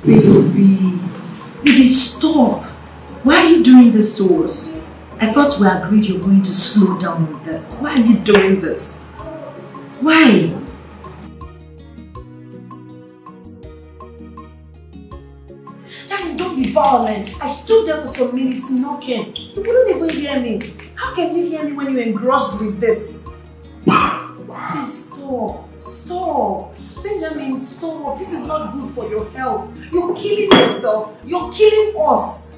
Baby, baby, stop. Why are you doing this to us? I thought we agreed you're going to slow down with this. Why are you doing this? Why? Daddy, don't be violent. I stood there for some minutes knocking. You wouldn't even hear me. How can you hear me when you're engrossed with this? Please stop. Stop. Benjamin, stop. This is not good for your health. You're killing yourself. You're killing us.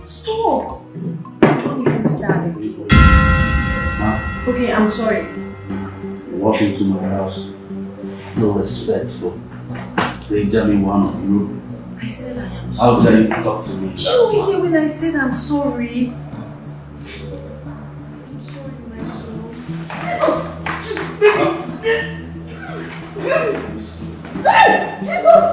Stop. Don't even start again. Ma, okay, I'm sorry. you walk into my house. No respect for Benjamin, one of you. I said I am sorry. How dare you talk to me? Did you hear when I said I'm sorry? I'm sorry, my soul. Jesus! Jesus! Jesus!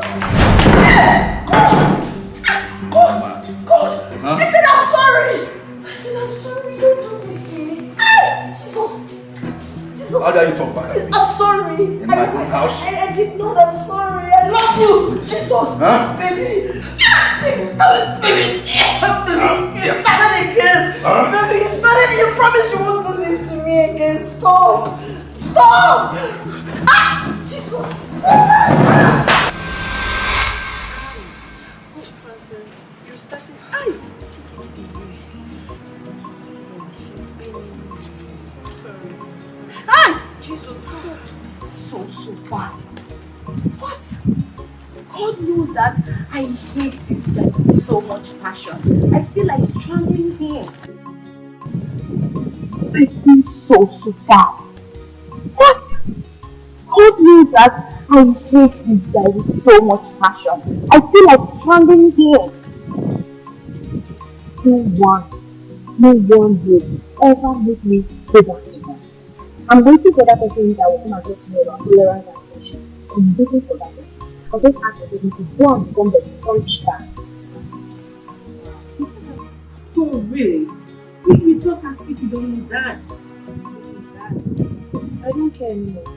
God! Huh? I said I'm sorry! I said I'm sorry, don't do this to me. Jesus! Jesus! How dare you talk back? I'm sorry! In my own house? I did not, I'm sorry. I love you! Jesus! Huh? Baby! Baby! You started again! Baby, you started! You promised you won't do this to me again! Stop! Stop! Jesus! You're starting. Jesus! So bad. What? God knows that I hate this guy with so much passion. I feel like strangling him. I feel so bad. What? God knows that I hate this guy with so much passion. I feel like strangling him. No one will ever make me go back to him. I'm waiting for that person that will come and talk to me about tolerance and patience. I'm waiting for that person. I just asked the person to go and become the punch bag. Oh, really? You talk as if you don't need that. I don't care anymore. I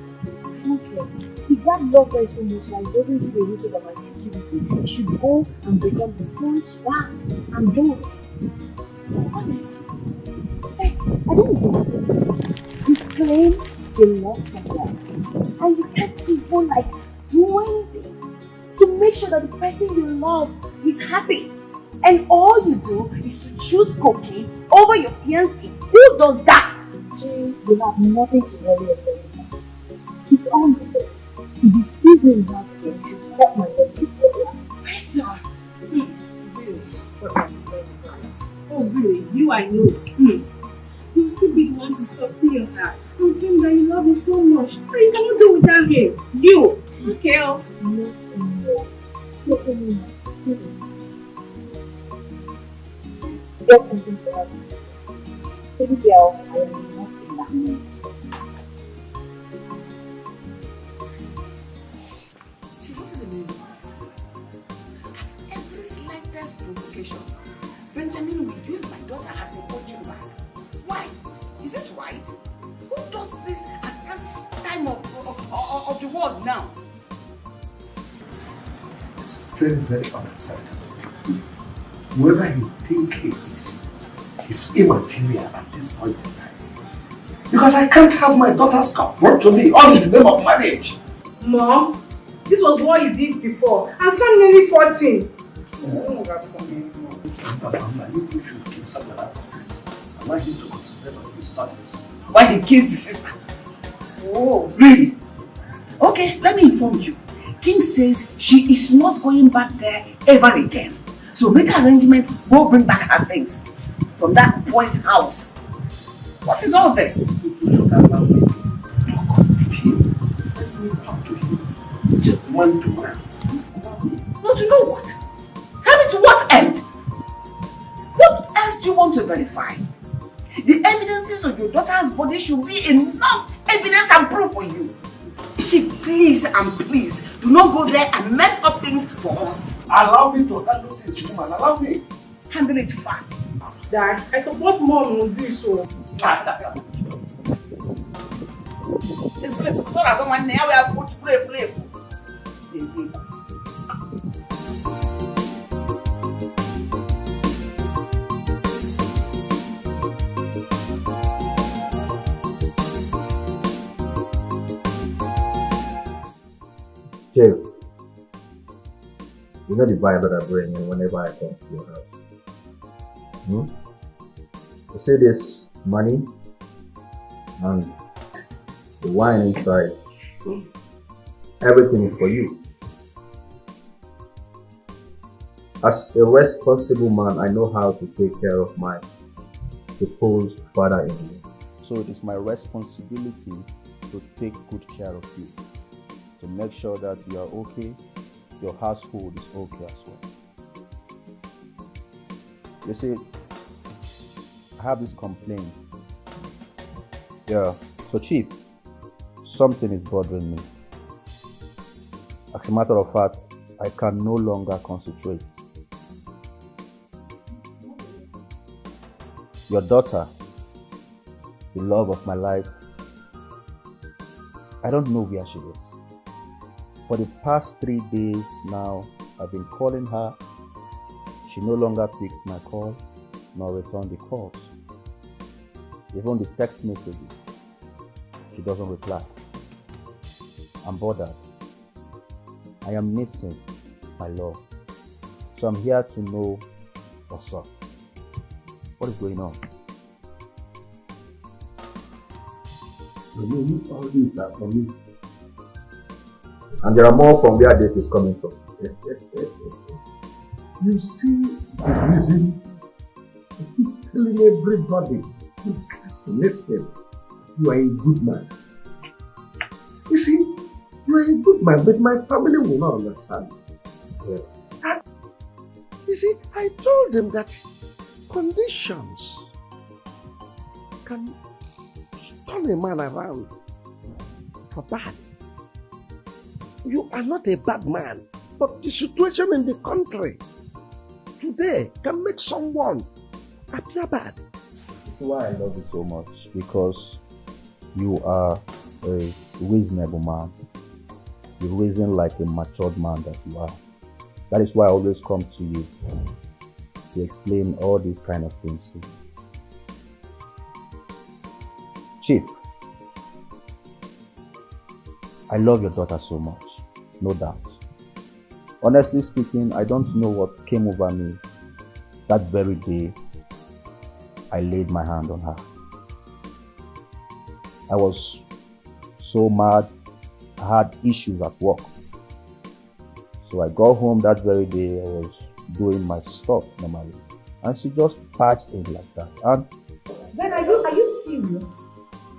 don't care. If that love her so much that he doesn't give a root about my security, he should go and become the sponge bag. I'm done. Honestly, I don't get this. You claim you love someone and you can't even do anything to make sure that the person you love is happy. And all you do is to choose cocaine over your fiancé. Who does that? Jane, you have nothing to worry yourself about. It's all my fault. If he sees me in the house again, you should cut my legs with your glass. Better. Really? Oh, really? You, I know. You'll still be the one to soften your heart. And him that you love him so much. But you cannot do without him. You. Okay. Not anymore. Not anymore. Get something for us. Baby girl, I am not in that mood. She wanted the meaning of this. At every slightest provocation, Benjamin will use my daughter as a punching bag. Why? Is this right? Who does this at this time of the world now? It's very, very unacceptable. Whoever you think he is immaterial at this point in time. Because I can't have my daughter's cup brought to me all in the name of marriage. Mom, this was what you did before. And Sam nearly 14. You should keep something out of this. I want him to consider on his studies. Why he kissed the sister? Oh, really? Okay, let me inform you. King says she is not going back there ever again. So make arrangements, go bring back her things from that boy's house. What is all this? You should allow me to talk to him. Let me talk to him. Just man to man. No, to know what? Tell me to what end? What else do you want to verify? The evidences of your daughter's body should be enough evidence and proof for you. Chief, please and please, do not go there and mess up things for us. Allow me to handle this, woman. Allow me. Handle it fast. Dad, I support Mom on this. So someone now we are going to play. You know the vibe that I bring in whenever I come to your house. You see this money and the wine inside. Everything is for you. As a responsible man, I know how to take care of my supposed father-in-law. So it is my responsibility to take good care of you, to make sure that you are okay, your household is okay as well. You see, I have this complaint. Yeah, so Chief, something is bothering me. As a matter of fact, I can no longer concentrate. Your daughter, the love of my life, I don't know where she is. For the past 3 days now, I've been calling her. She no longer picks my call, nor returns the calls. Even the text messages, she doesn't reply. I'm bothered. I am missing my love. So I'm here to know what's up. What is going on? All these are for me. And there are more from where this is coming from. You see the reason I keep telling everybody who has to listen, you are a good man. You see, you are a good man, but my family will not understand. Yeah. And you see, I told them that conditions can turn a man around for bad. You are not a bad man, but the situation in the country today can make someone appear bad. That's why I love you so much, because you are a reasonable man. You reason like a matured man that you are. That is why I always come to you to explain all these kind of things. Chief, I love your daughter so much, no doubt. Honestly speaking, I don't know what came over me that very day I laid my hand on her. I was so mad. I had issues at work. So I got home that very day. I was doing my stuff normally, and she just patched in like that. And Ben, are you serious?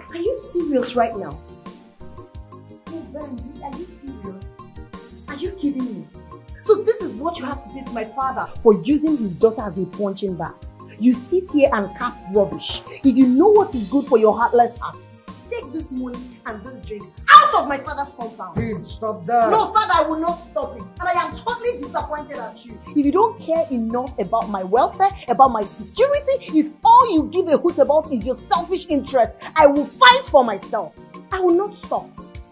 Are you serious right now? No, Ben, are you serious? Are you kidding me? So this is what you have to say to my father for using his daughter as a punching bag. You sit here and cap rubbish. If you know what is good for your heartless heart, take this money and this drink out of my father's compound. Hey, stop that. No, father, I will not stop it. And I am totally disappointed at you. If you don't care enough about my welfare, about my security, if all you give a hoot about is your selfish interest, I will fight for myself. I will not stop.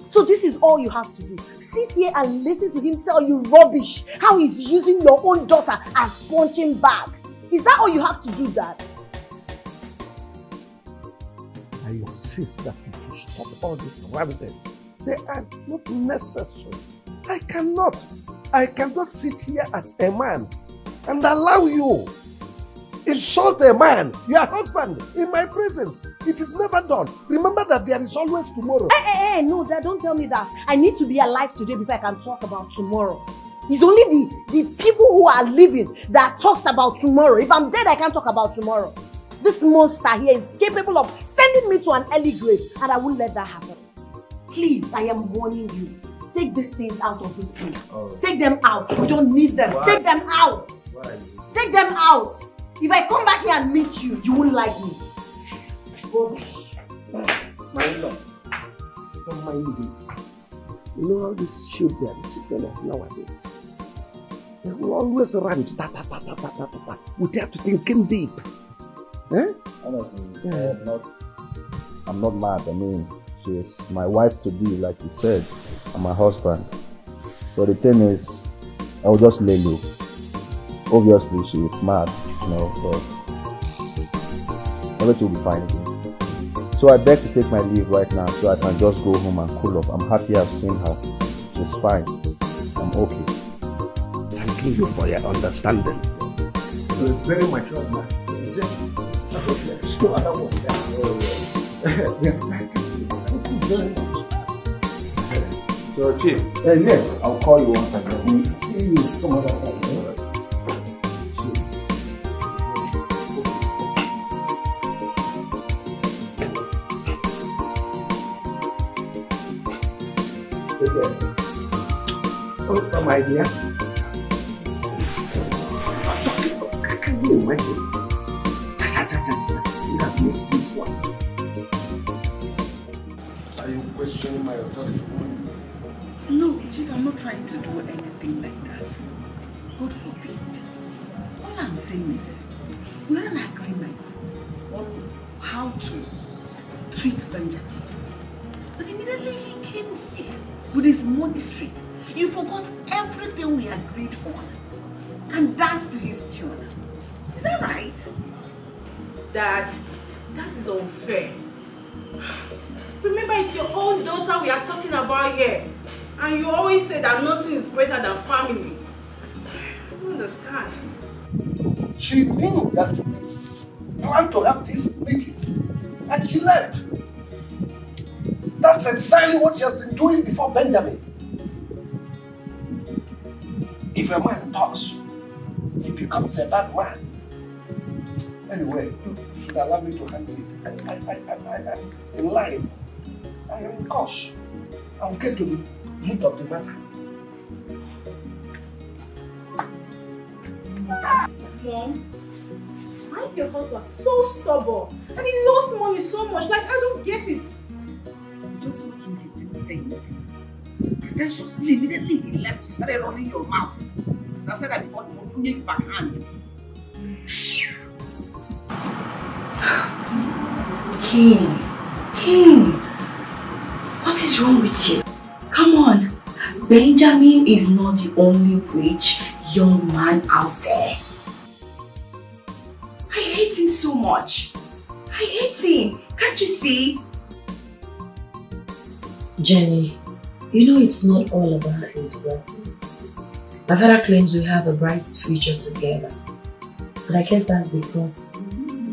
So this is all you have to do. Sit here and listen to him tell you rubbish, how he's using your own daughter as punching bag. Is that all you have to do, Dad? I insist that you should stop all this ranting. They are not necessary. I cannot sit here as a man and allow you insult a man, your husband, in my presence. It is never done. Remember that there is always tomorrow. Hey, no, Dad, don't tell me that. I need to be alive today before I can talk about tomorrow. It's only the people who are living that talks about tomorrow. If I'm dead, I can't talk about tomorrow. This monster here is capable of sending me to an early grave, and I won't let that happen. Please, I am warning you. Take these things out of this place. Oh. Take them out. We don't need them. Why? Take them out. Why? Take them out. If I come back here and meet you, you won't like me. Rubbish. My love, don't mind me. You know how these children of nowadays, they will always run without thinking deep. Eh? Honestly, I'm not mad. I mean, she is my wife to be, like you said, and my husband. So the thing is, I will just lay low. Obviously, she is mad, you know, but everything will be fine again. So I beg to take my leave right now so I can just go home and cool off. I'm happy I've seen her. She's fine. I'm okay. Thank asking you for your understanding. You're a very mature man. Is it? There's no other one there. Thank you very much. So, Chief, yes, I'll call you once again. See you some other time. Oh, my dear. Can you imagine? You have missed this one. Are you questioning my authority? No, Chief, I'm not trying to do anything like that. God forbid. All I'm saying is, we had an agreement on how to treat Benjamin. But immediately he came here with his money tree. You forgot everything we agreed on and danced to his tune. Is that right? Dad, that is unfair. Remember, it's your own daughter we are talking about here. And you always say that nothing is greater than family. I don't understand. She knew that we planned to have this meeting and she left. That's exactly what she has been doing before Benjamin. If a man talks, he becomes a bad man. Anyway, you should allow me to handle it. I'm in line. I am in course. I'll get to the root of the matter. Mom, why is your husband so stubborn? And he lost money so much, like I don't get it. Just so him, he didn't say anything. Pretentiously, immediately he left, you started running your mouth. I've said that before, you make backhand. King, what is wrong with you? Come on, Benjamin is not the only rich young man out there. I hate him so much. I hate him. Can't you see? Jenny, you know it's not all about his wealth. My father claims we have a bright future together. But I guess that's because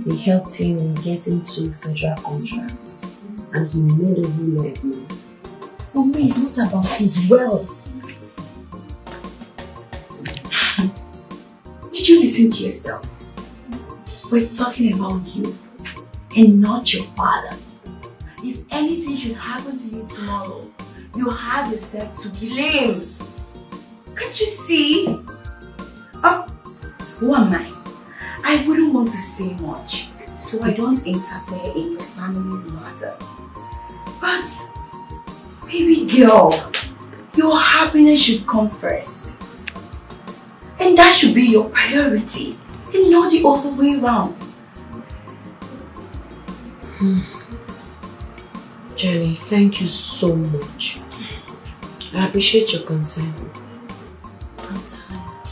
we helped him in getting 2 federal contracts. And he made a whole lot of money. For me, it's not about his wealth. Did you listen to yourself? We're talking about you and not your father. If anything should happen to you tomorrow, you have yourself to blame. Can't you see? Oh, who am I? I wouldn't want to say much, so I don't interfere in your family's matter. But, baby girl, your happiness should come first. And that should be your priority, and not the other way around. Jenny, thank you so much. I appreciate your concern. I'm tired.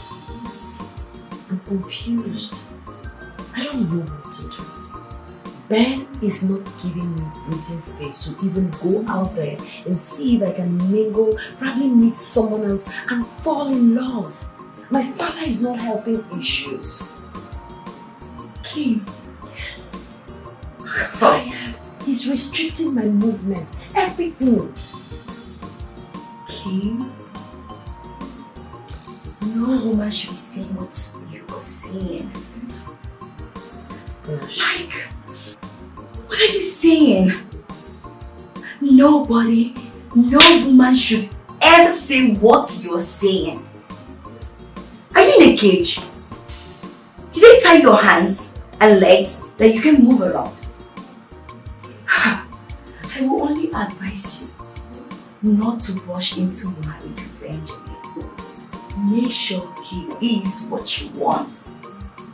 I'm confused. I don't know what to do. Ben is not giving me breathing space to even go out there and see if I can mingle, probably meet someone else and fall in love. My father is not helping issues. Kim. Yes. I'm tired. He's restricting my movement, everything. Kim, no woman should be saying what you are saying. Gosh. Like, what are you saying? Nobody, no woman should ever say what you're saying. Are you in a cage? Did they tie your hands and legs that you can move around? I will only advise you not to rush into marriage with Benjamin. Make sure he is what you want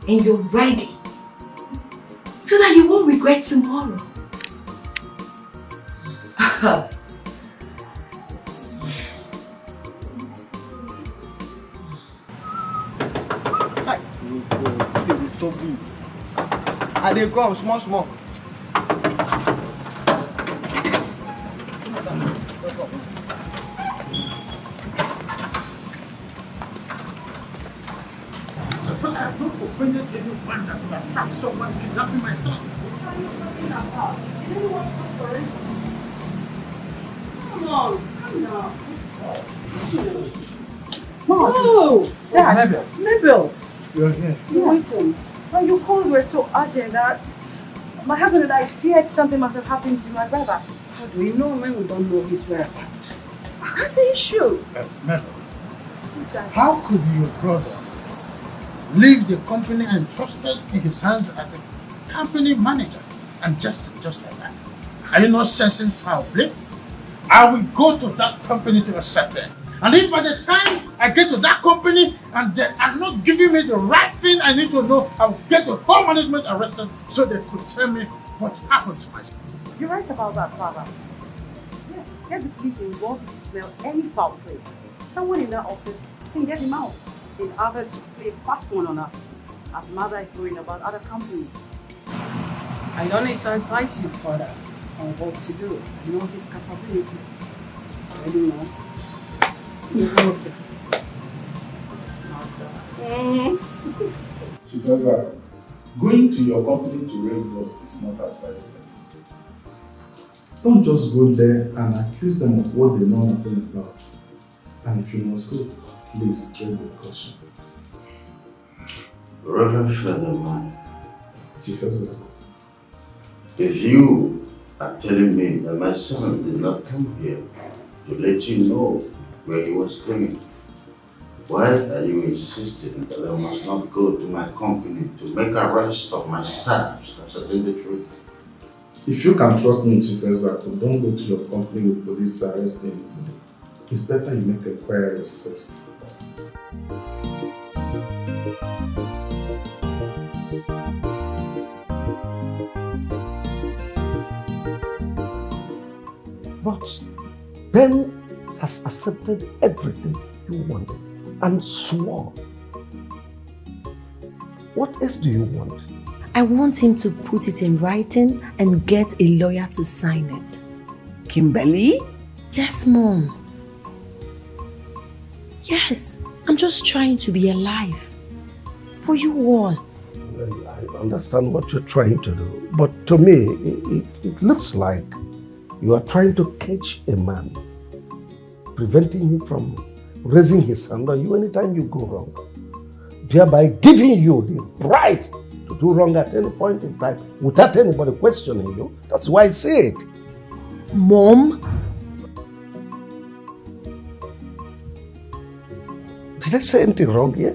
and you're ready so that you won't regret tomorrow. And they come small. But I have not offended anyone that would attract someone kidnapping my son. What are you talking about? You didn't want to come for it. Come on, come down. Oh, Mabel. Mabel. You're here. Listen, when you called were so urgent that my husband and I feared something must have happened to my brother. How do we know when we don't know his whereabouts? That's the issue. Mabel, how could your brother leave the company entrusted in his hands as a company manager and just like that? Are you not sensing foul play? I will go to that company to accept them. And if by the time I get to that company and they are not giving me the right thing I need to know, I will get the whole management arrested so they could tell me what happened to my son. You're right about that, Father. Yeah, get the police involved if you smell any foul play. Someone in that office can get him out in order to play a fast one on us, as mother is worrying about other companies. I don't need to advise you further on what to do. I know his capability. I don't know. She does that. Going to your company to raise dust is not advisable. Don't just go there and accuse them of what they know nothing about. And if you must go, please tread with caution. Reverend Father Man, She feels that. if you are telling me that my son did not come here to let you know where he was going, why are you insisting that I must not go to my company to make arrest of my staff to ascertain the truth? If you can trust me, Chief Ezato, don't go to your company with police to arrest him. It's better you make inquiries first. But Ben has accepted everything you wanted and swore. What else do you want? I want him to put it in writing and get a lawyer to sign it. Kimberly? Yes, Mom. Yes, I'm just trying to be alive. For you all. I understand what you're trying to do, but to me, it looks like you are trying to catch a man, preventing him from raising his hand on you anytime you go wrong, thereby giving you the right to do wrong at any point in time without anybody questioning you. That's why I say it. Mom? Did I say anything wrong here?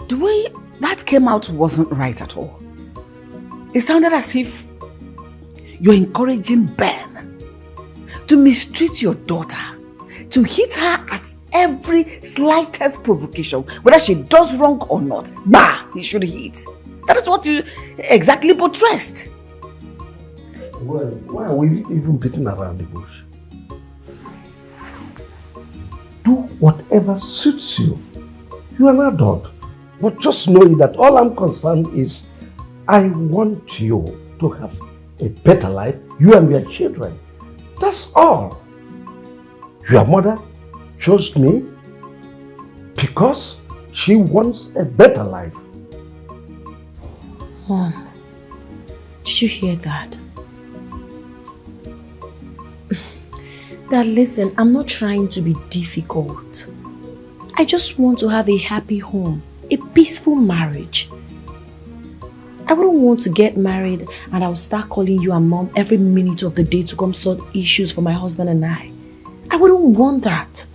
The way that came out wasn't right at all. It sounded as if you're encouraging Ben to mistreat your daughter, to hit her at every slightest provocation, whether she does wrong or not. Bah, he should hit. That is what you exactly portrayed. Well, why are we even beating around the bush? Do whatever suits you. You are an adult. But just know that all I'm concerned is I want you to have a better life, you and your children. That's all. Your mother chose me because she wants a better life. Mom, did you hear that? Dad, listen, I'm not trying to be difficult. I just want to have a happy home, a peaceful marriage. I wouldn't want to get married and I'll start calling you and Mom every minute of the day to come solve issues for my husband and I. I wouldn't want that.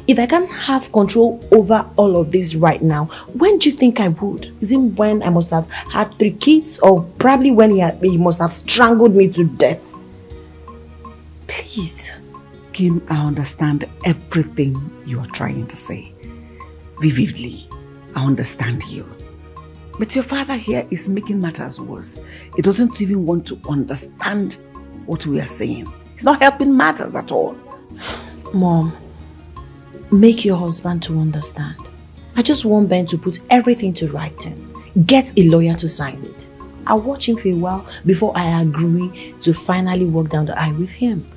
If I can't have control over all of this right now, when do you think I would? Is it when I must have had 3 kids, or probably when he must have strangled me to death? Please. Kim, I understand everything you are trying to say. Vividly, I understand you. But your father here is making matters worse. He doesn't even want to understand what we are saying. It's not helping matters at all. Mom, make your husband to understand. I just want Ben to put everything to writing. Get a lawyer to sign it. I'll watch him for a while before I agree to finally walk down the aisle with him.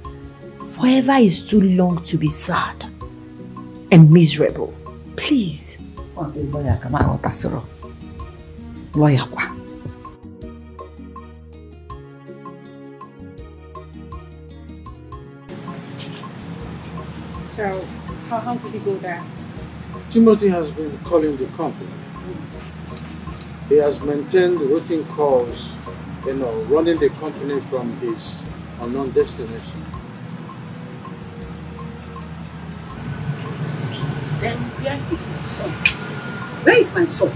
Forever is too long to be sad and miserable. Please. Lawyer, come on, lawyer. So, how did he go there? Timothy has been calling the company. He has maintained routine calls, running the company from his unknown destination. Then where is my son? Where is my son?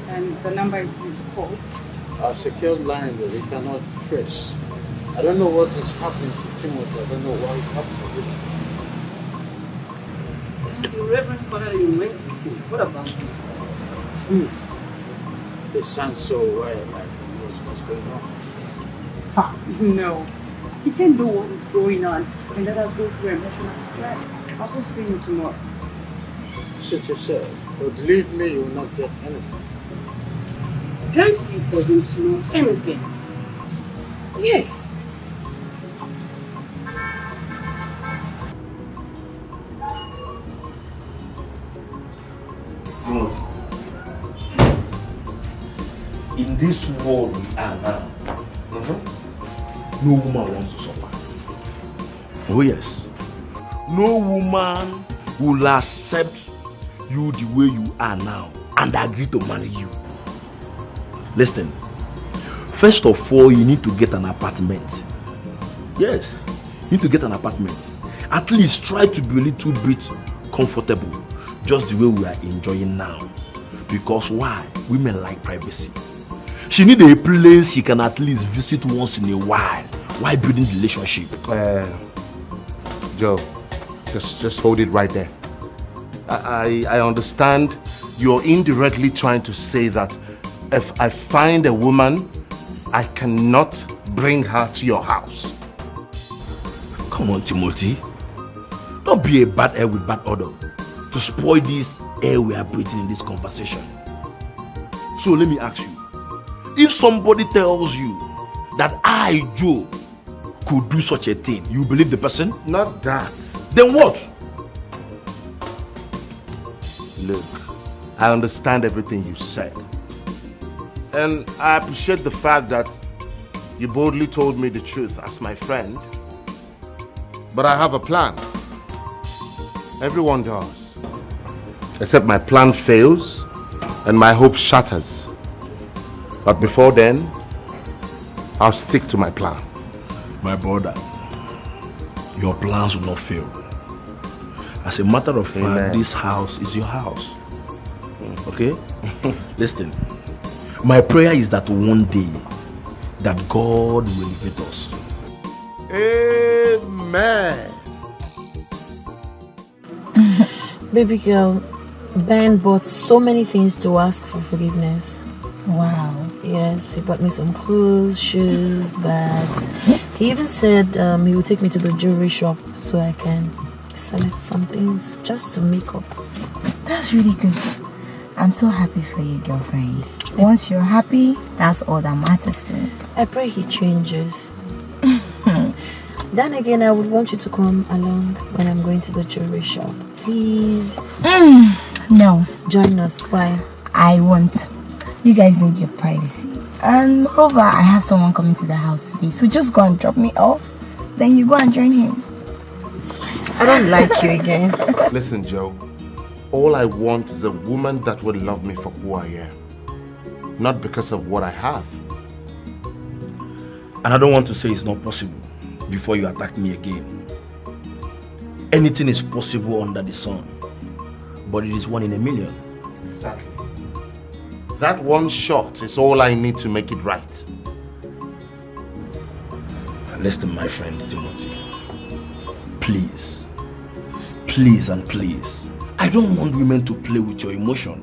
And the number you called? A secured line that they cannot trace. I don't know what is happening to Timothy. I don't know why it's happening with him. The Reverend Father you went to see, what about him? They sound so well, like he knows what's going on. No, he can't know what is going on and let us go through emotional stress. I will see you tomorrow. Such you said, but believe me, you will not get anything. Don't he doesn't know anything? Yes. Timothy, in this world we are now, no woman wants to suffer. Oh yes. No woman will accept you the way you are now and agree to marry you. Listen, first of all, you need to get an apartment. Yes, you need to get an apartment. At least try to be a little bit comfortable, just the way we are enjoying now. Because why? Women like privacy. She needs a place she can at least visit once in a while building the relationship. Joe, just hold it right there. I understand you're indirectly trying to say that if I find a woman, I cannot bring her to your house. Come on, Timothy. Don't be a bad air with bad odor to spoil this air we are breathing in this conversation. So let me ask you, if somebody tells you that I, Joe, could do such a thing, you believe the person? Not that. Then what? Look, I understand everything you said. And I appreciate the fact that you boldly told me the truth as my friend. But I have a plan. Everyone does. Except my plan fails and my hope shatters. But before then, I'll stick to my plan. My brother, your plans will not fail. As a matter of fact, this house is your house. Okay? Listen, my prayer is that one day that God will elevate us. Amen. Baby girl, Ben bought so many things to ask for forgiveness. Wow. Yes, he bought me some clothes, shoes, bags. He even said he would take me to the jewelry shop so I can select some things just to make up. That's really good. I'm so happy for you, girlfriend. Once you're happy, that's all that matters to me. I pray he changes. Then again, I would want you to come along when I'm going to the jewelry shop. Please. No. Join us. Why? I won't. You guys need your privacy. And moreover, I have someone coming to the house today. So just go and drop me off. Then you go and join him. I don't like you again. Listen, Joe. All I want is a woman that would love me for who I am. Not because of what I have. And I don't want to say it's not possible before you attack me again. Anything is possible under the sun, but it is 1 in a million. Exactly. That one shot is all I need to make it right. Listen, my friend Timothy. Please. Please and please. I don't want women to play with your emotion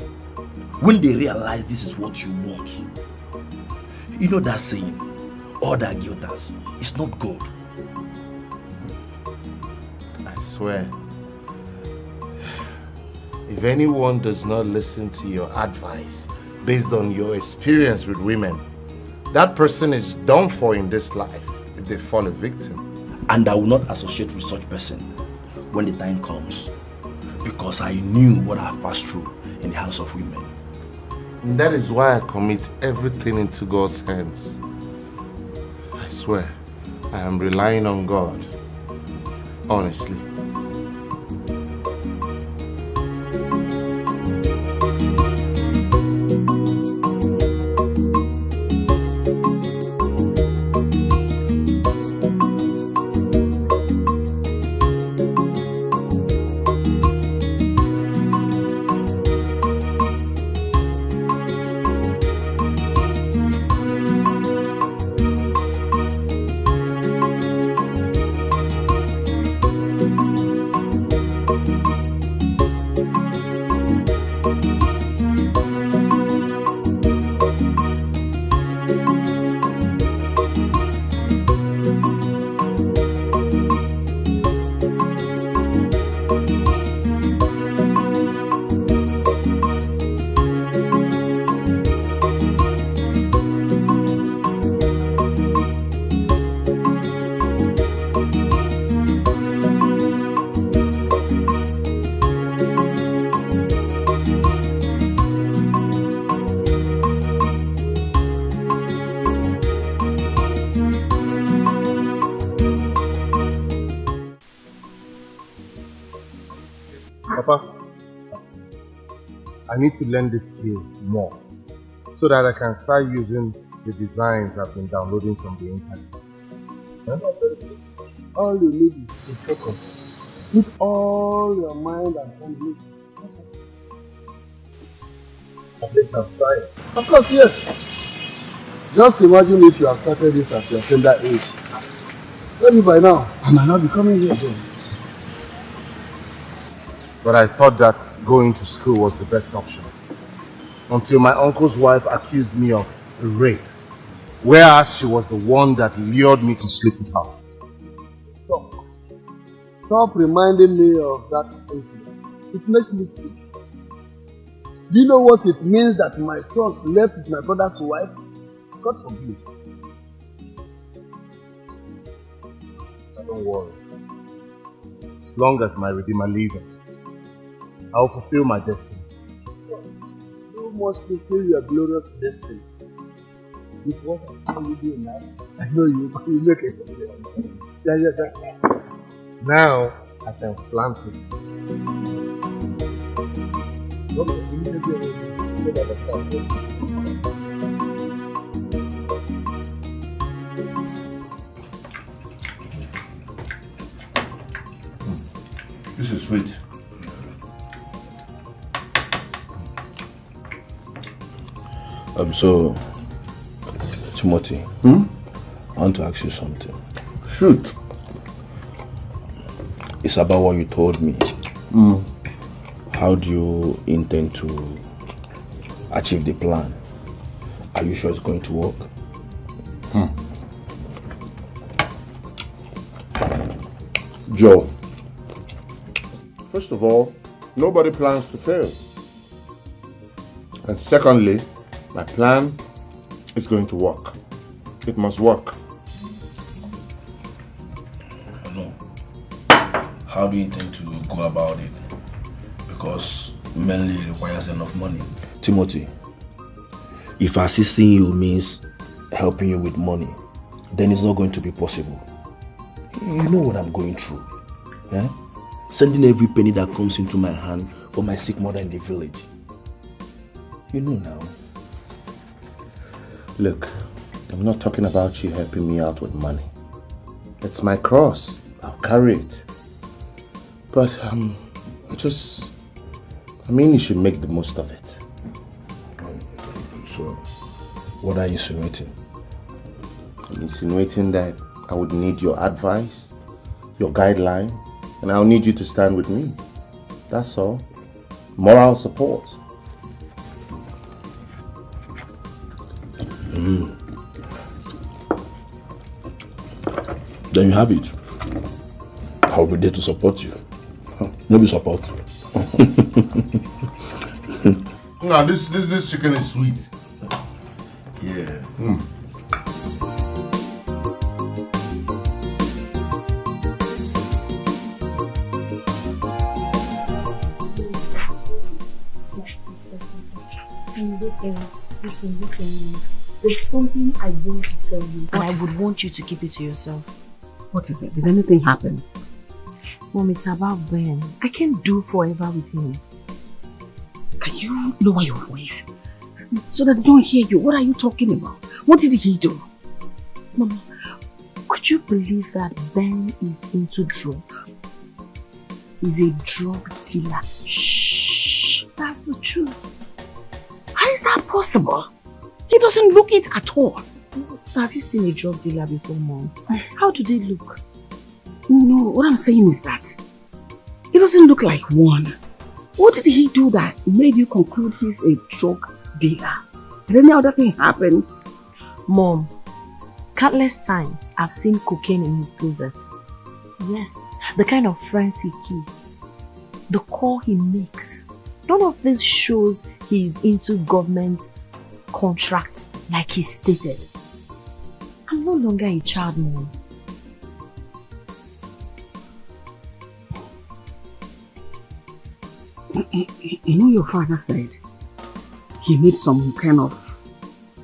when they realize this is what you want. You know that saying, all that guilt does is not good. I swear, if anyone does not listen to your advice based on your experience with women, that person is done for in this life if they fall a victim. And I will not associate with such person when the time comes. because I knew what I've passed through in the house of women. And that is why I commit everything into God's hands. I swear, I am relying on God. Honestly. I need to learn this skill more so that I can start using the designs I've been downloading from the internet. Huh? All you need is to focus. Put all your mind and energy. I think I'm trying. Of course, yes. Just imagine if you have started this at your tender age. Maybe by now, I might not be coming here again. But I thought that going to school was the best option. Until my uncle's wife accused me of rape. Whereas she was the one that lured me to sleep with her. Stop reminding me of that incident. It makes me sick. Do you know what it means that my son slept with my brother's wife? God forbid. Don't worry. As long as my Redeemer lives, I will fulfill my destiny. You must fulfill your glorious destiny. With what I will do now, I know you make it. Yeah. Now I can slant it. This is sweet. So, Timothy, I want to ask you something. Shoot. It's about what you told me. How do you intend to achieve the plan? Are you sure it's going to work? Joe, first of all, nobody plans to fail. And secondly, my plan is going to work. It must work. No. How do you intend to go about it? Because mainly it requires enough money. Timothy, if assisting you means helping you with money, then it's not going to be possible. You know what I'm going through. Eh? Sending every penny that comes into my hand for my sick mother in the village. You know now. Look, I'm not talking about you helping me out with money. It's my cross. I'll carry it. But, I mean you should make the most of it. So, what are you insinuating? I'm insinuating that I would need your advice, your guideline, and I'll need you to stand with me. That's all. Moral support. Then you have it. I'll be there to support you. Maybe support. No, this chicken is sweet. Yeah. Listen. There's something I want to tell you, and I would want you to keep it to yourself. What is it? Did anything happen? Mom, it's about Ben. I can't do forever with him. Can you lower your voice so that they don't hear you? What are you talking about? What did he do? Mama, could you believe that Ben is into drugs? He's a drug dealer. Shh, that's the truth. How is that possible? He doesn't look it at all. Have you seen a drug dealer before, Mom? How do they look? No, what I'm saying is that he doesn't look like one. What did he do that made you conclude he's a drug dealer? Did any other thing happen? Mom, countless times I've seen cocaine in his closet. Yes, the kind of friends he keeps, the call he makes. None of this shows he's into government contracts like he stated. I'm no longer a child, Mom. You know, your father said he made some kind of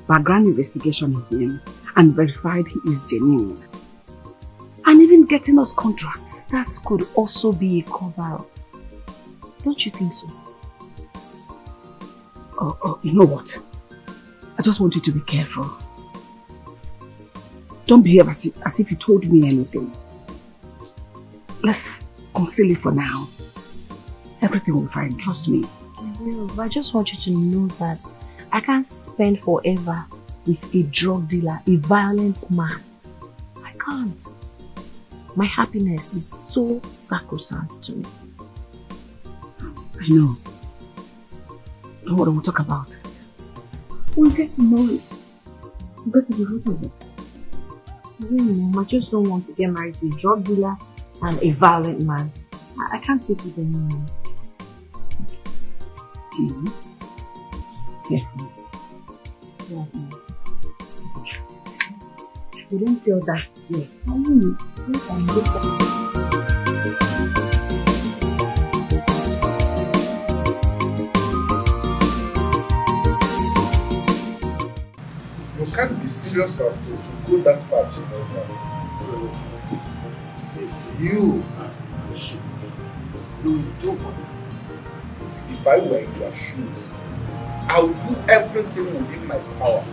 background investigation in him and verified he is genuine. And even getting us contracts. That could also be a cover-up. Don't you think so? Oh, you know what? I just want you to be careful. Don't behave as if you told me anything. Let's conceal it for now. Everything will be fine, trust me. I will, but I just want you to know that I can't spend forever with a drug dealer, a violent man. I can't. My happiness is so sacrosanct to me. I know. Don't worry, we'll talk about it. We'll get to know it. We'll get to the root of it. Really, Mom, I just don't want to get married to a drug dealer and a violent man. I can't take it anymore. Careful. Yeah. You don't tell that yet. I will. Yes, I know. You can't be serious as to go that far, Chief. If you will do what? If I were in your shoes, I would do everything within my power.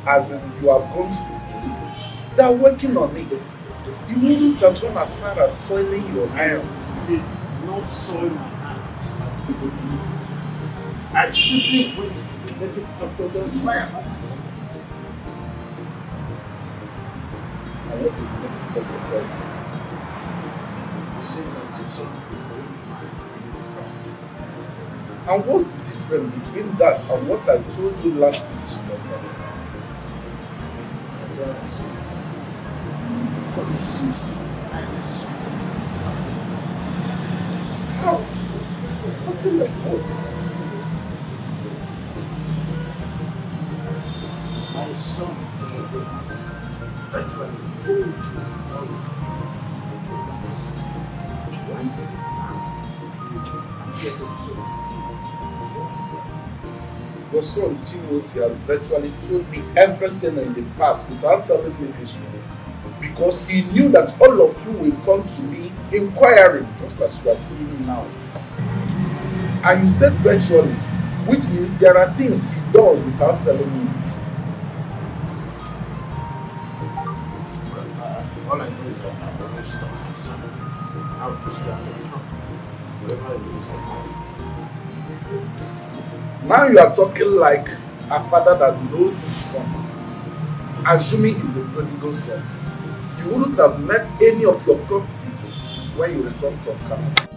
As in, you have gone to the police. They are working on it. You wouldn't have gone as far as soiling your hands. Did not soil my hands. I simply went to let it up to the fire. I want to get to talk yourself. You say that my son is very fine. And what's the difference between that and what I told you last week, Chief? I don't understand. But it seems I was how? Something like what? my son virtually hold all of why is it now you can get it so? Your son Timothy has virtually told me everything in the past without telling me this way. Because he knew that all of you will come to me inquiring, just as you are doing now. And you said virtually, which means there are things he does without telling me. Well, all I know is that I'm always stuck. How to start whatever it is. Now you are talking like a father that knows his son, assuming he's a prodigal son. You wouldn't have met any of your properties when you returned from Canada.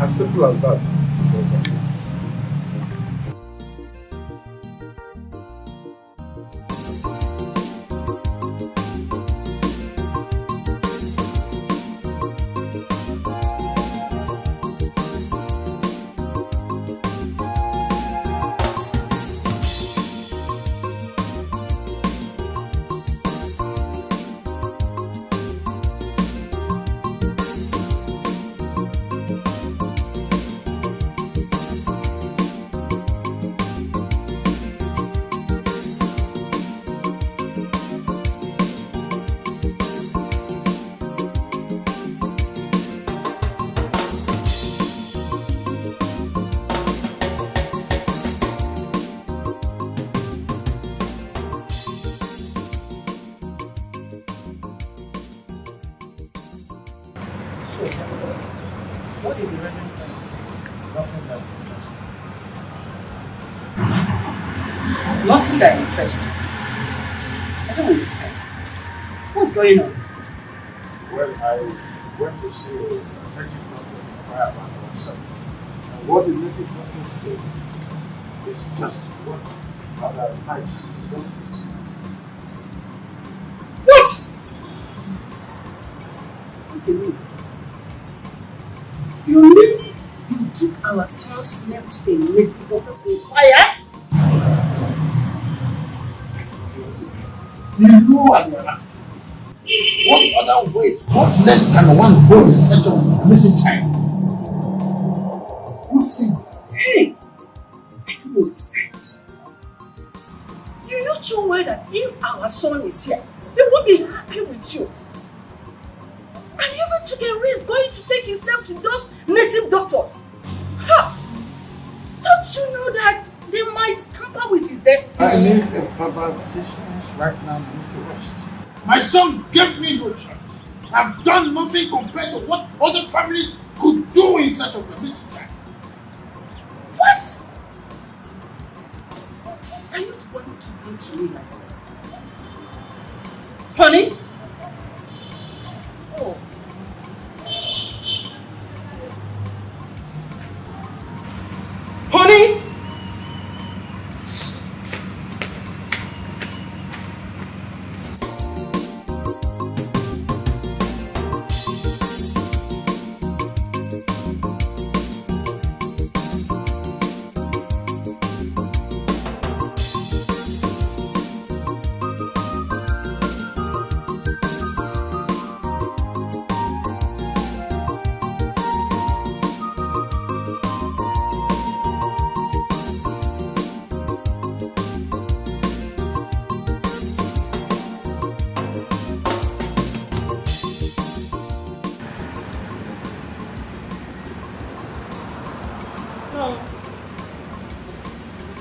As simple as that. So, what did the Reverend Father say? Nothing that Nothing that interests you. I don't understand. What's going on? Well, I went to see a native doctor about something. And what the native doctor said is just what other types don't. What? Okay, wait. You mean you took our son's name to a native doctor to inquire? You know what you're at. What other way, what length can one go in search of a missing child? What's it? Hey! I don't understand. You know too well that if our son is here, he will be happy with you. And you even took a risk going to take his name to those native doctors. Ha! Don't you know that they might tamper with his destiny? I need a verbal distance right now. I need to rest. My son gave me no choice. I've done nothing compared to what other families could do in such a missing child. What? Are you going to come to me like this? Honey? Oh. Honey?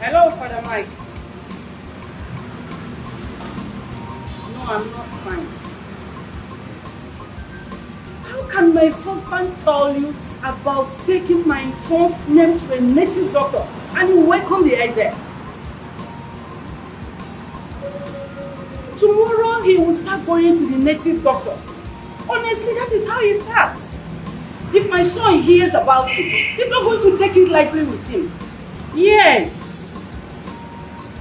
Hello, Father Mike. No, I'm not fine. How can my husband tell you about taking my son's name to a native doctor and you welcome the idea? Tomorrow he will start going to the native doctor. Honestly, that is how he starts. If my son hears about it, he's not going to take it lightly with him. Yes.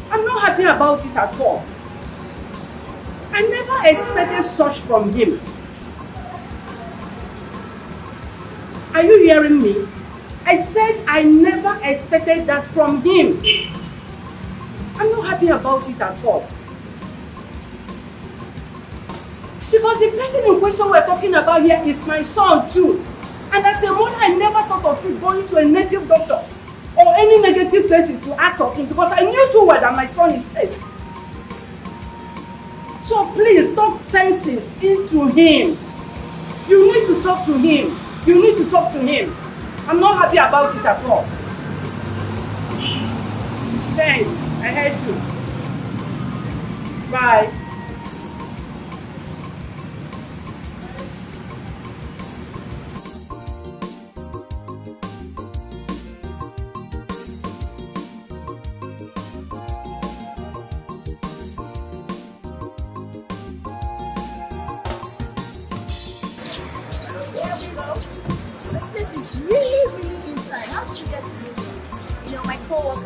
I'm not happy about it at all. I never expected such from him. Are you hearing me? I said I never expected that from him. I'm not happy about it at all. Because the person in question we're talking about here is my son too. And as a mother, I never thought of it going to a native doctor or any negative places to ask of him because I knew too well that my son is safe. So please talk senses into him. You need to talk to him. You need to talk to him. I'm not happy about it at all. Thanks. I heard you. Bye.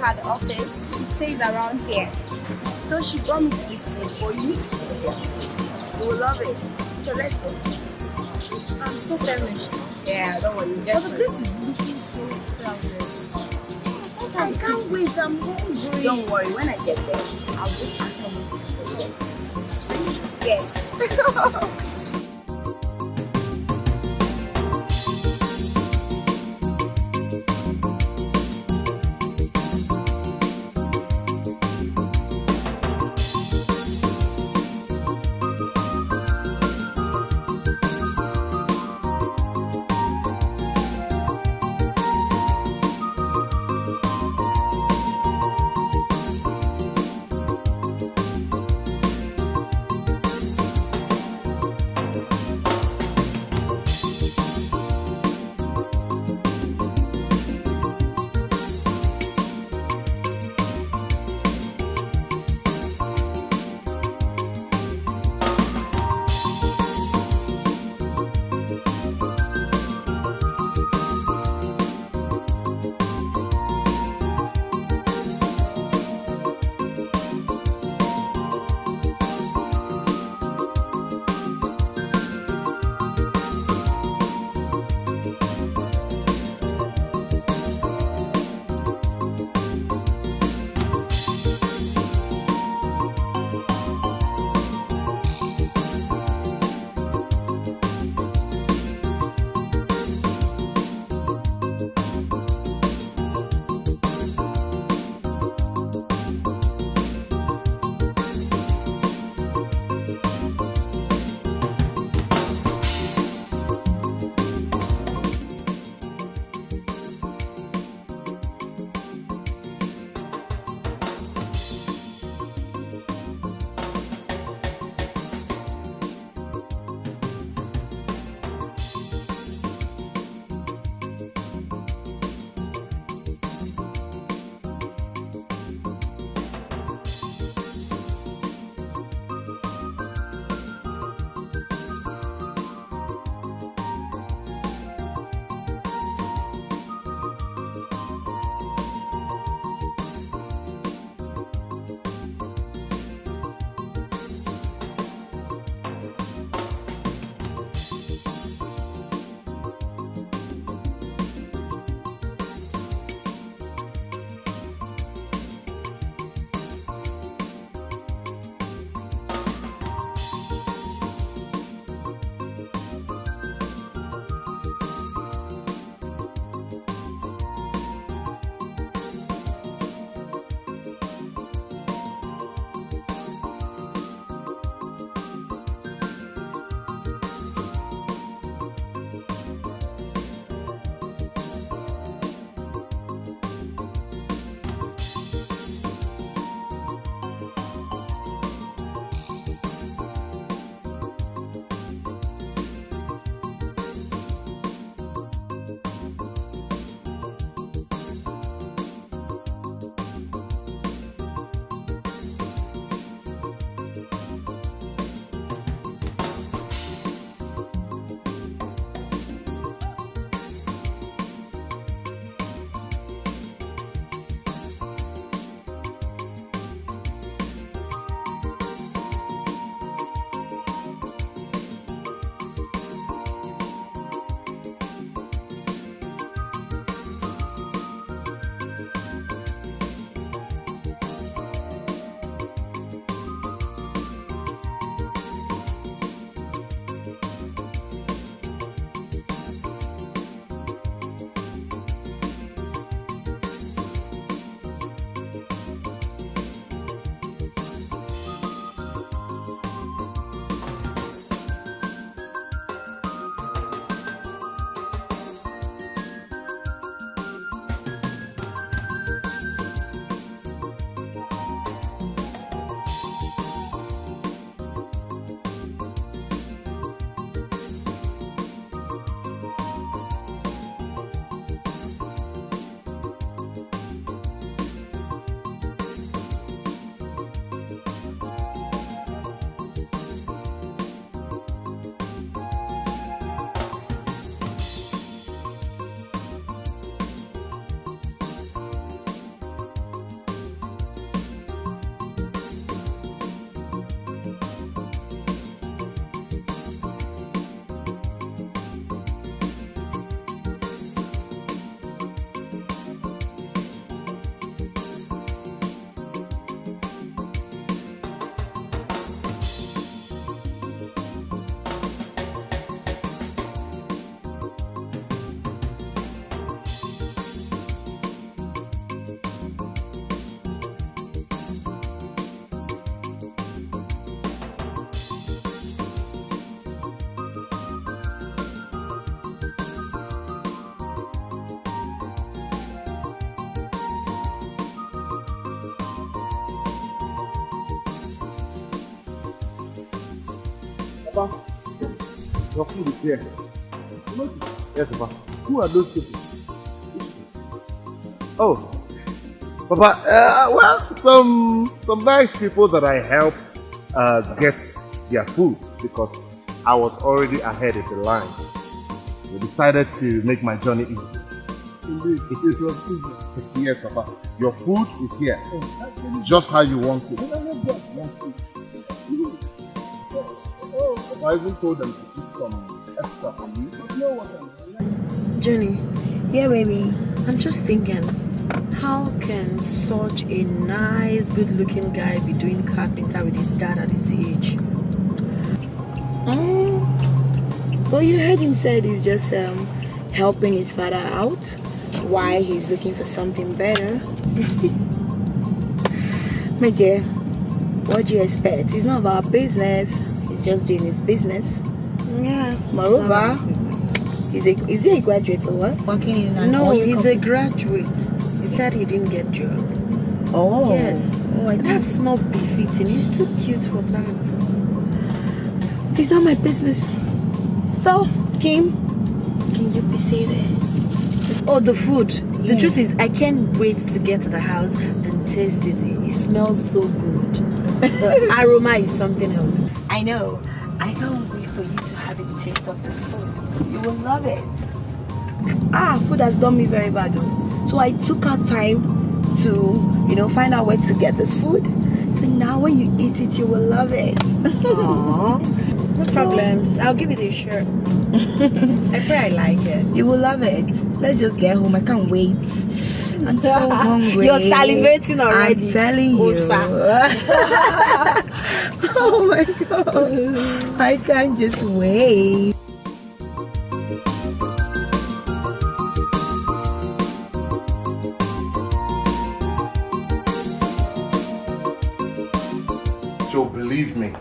At the office, she stays around here, so she brought me to this place for you. You will love it. So let's go. I'm so famished. Yeah, don't worry. But the place is looking so crowded. I can't wait. I'm hungry. Don't worry. When I get there, I'll just ask someone to yes. Papa, your food is here. Yes, Papa. Who are those people? Oh, Papa, well, some nice people that I help get their food because I was already ahead of the line. We decided to make my journey easy. Indeed, it was easy. Yes, Papa. Your food is here. Just how you want it. I even told them to put some extra for me. Johnny, yeah baby, I'm just thinking, how can such a nice, good-looking guy be doing carpenter with his dad at his age? Well, you heard him say he's just helping his father out while he's looking for something better. My dear, what do you expect? It's none of our business. He's just doing his business. Yeah. Moreover, is he a graduate or what? Working in an No, oil he's company? a graduate. He said he didn't get job. Oh. Yes. Oh, that's not befitting. He's too cute for that. It's not my business. So, Kim, can you be seated? Oh, the food. The truth is, I can't wait to get to the house and taste it. It smells so good. The aroma is something else. I know. I can't wait for you to have a taste of this food. You will love it. Food has done me very bad though. So I took out time to, find out where to get this food. So now when you eat it, you will love it. Aww. No problems. I'll give you the shirt. I pray I like it. You will love it. Let's just get home. I can't wait. I'm so hungry. You're salivating already. I'm telling you. Oh my god. I can't just wait. So believe me,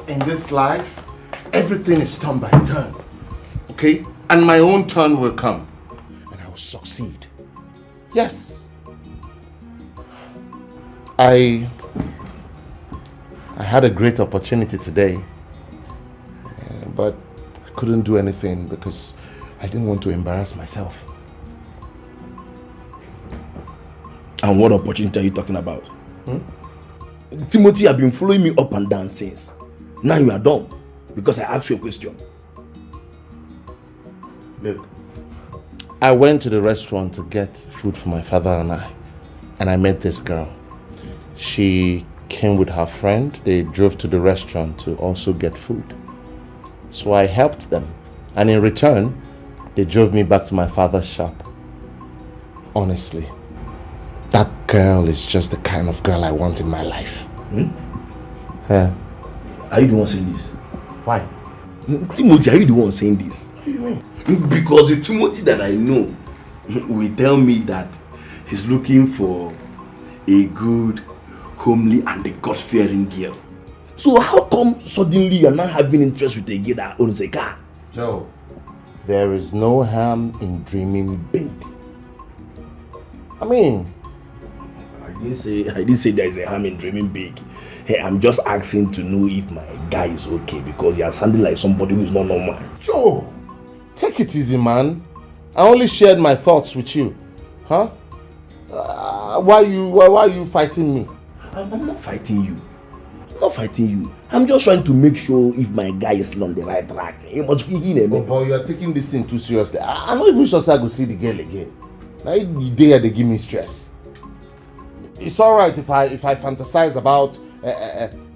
in this life, everything is turn by turn. Okay? And my own turn will come. And I will succeed. Yes. I had a great opportunity today. But I couldn't do anything because I didn't want to embarrass myself. And what opportunity are you talking about? Timothy, have been following me up and down since. Now you are done because I asked you a question. Look, I went to the restaurant to get food for my father and I met this girl. She came with her friend. They drove to the restaurant to also get food. So I helped them. And in return, they drove me back to my father's shop. Honestly, that girl is just the kind of girl I want in my life. Yeah. Are you the one saying this? Why? Timothy, are you the one saying this? What do you mean? Because the Timothy that I know will tell me that he's looking for a good, homely and a God-fearing girl. So how come suddenly you're not having interest with a girl that owns a car? Joe, there is no harm in dreaming big. I mean, I didn't say there is a harm in dreaming big. Hey, I'm just asking to know if my guy is okay because you are sounding like somebody who is not normal. Joe, take it easy, man. I only shared my thoughts with you. Huh? Why are you fighting me? I'm not fighting you. I'm not fighting you. I'm just trying to make sure if my guy is on the right track. He must be in a boy, you are taking this thing too seriously. I'm not even sure I go see the girl again. Now the day they give me stress. It's alright if I fantasize about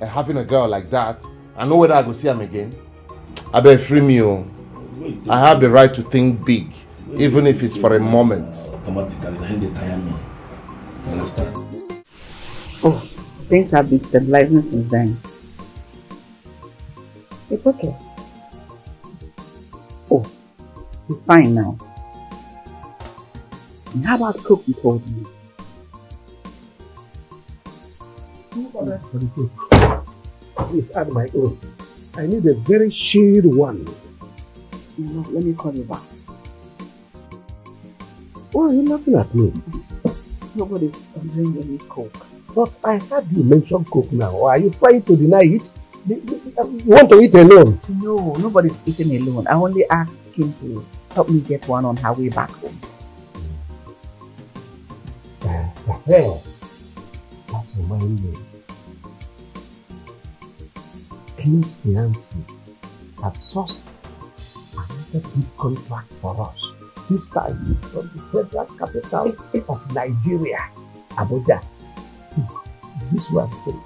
having a girl like that. I know whether I go see him again. I better free me. I have the right to think big, even if it's for a moment. Automatically, they tire me. Understand? Oh, things have been stabilizing since then. It's okay. Oh, he's fine now. And how about the cook you told me? For the cook. Please add my own. I need a very shade one. No, let me call you back. Why are you laughing at me? Nobody's ordering any coke. But I heard you mention coke now. Are you trying to deny it? You want to eat alone? No, nobody's eating alone. I only asked him to help me get one on her way back home. That's reminds me. King's fiancé has sourced another big contract for us. This time from the federal capital of Nigeria, Abuja. This one too.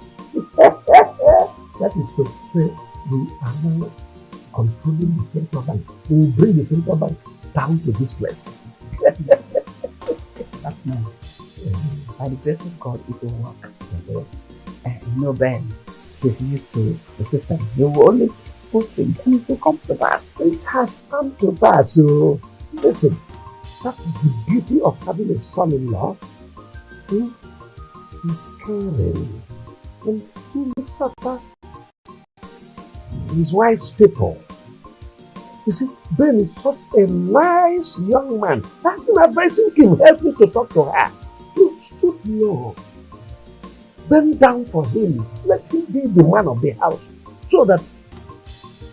That is to say, we are now controlling the central bank. We will bring the central bank down to this place. That's nice. By the grace of God, it will work. You know, Ben, he's used to the system. He will only post things and it will come to pass. It has come to pass. So, listen, that is the beauty of having a son-in-law. He's caring and he looks after his wife's people. You see, Ben is such a nice young man. I've been advising him, help me to talk to her. You should know. Bend down for him. Let him be the man of the house so that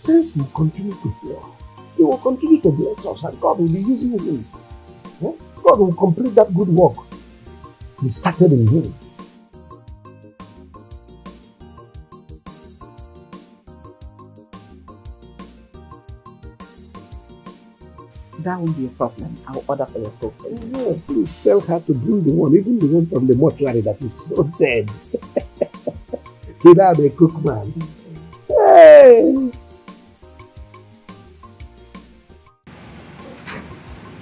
things will continue to flow. He will continue to bless us and God will be using him. God will complete that good work He started in him. That won't be a problem. I'll order for your cook. Yeah, please tell her to bring the one, even the one from the mortuary that is so dead. Without a cook man. Hey!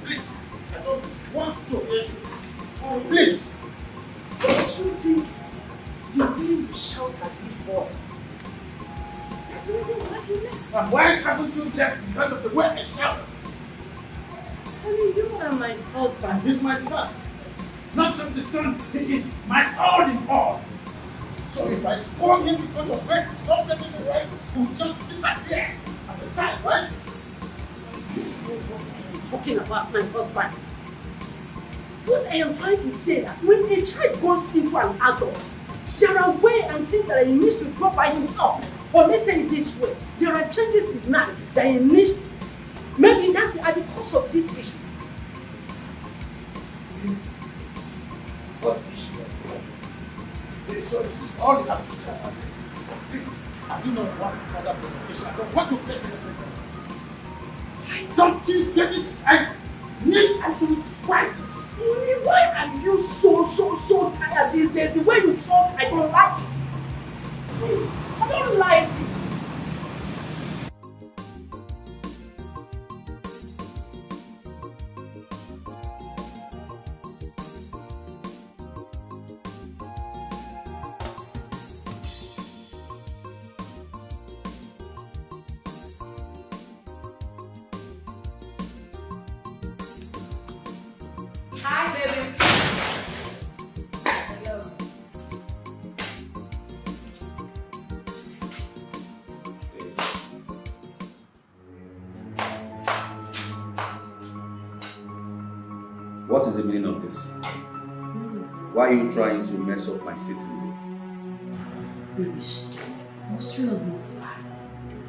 Please, I don't want to hear you. Oh, please. Sweetie, you really shout at this boy. That's the reason why you left. And why haven't you left? Because of the way I shout. Honey, you are my husband. He's my son. Not just the son, he is my all in all. So if I scold him because of where he's not getting the right, he will just disappear as a child, right? This is not what I am talking about, my husband. What I am trying to say is that when a child goes into an adult, there are ways and things that he needs to drop by himself. Or let's say it this way, there are changes in life that he needs to. Maybe that's at the cause of this issue. What issue? So this is all you have to say about this. Please, I do not want further provocation. I don't want to play with it. Don't you get it? I need absolute quietness. Why are you so tired these days? The way you talk, I don't like it. I don't like it. Hi, baby. Hello. What is the meaning of this? Why are you trying to mess up my sitting room? Baby, stop. What's real of this fact?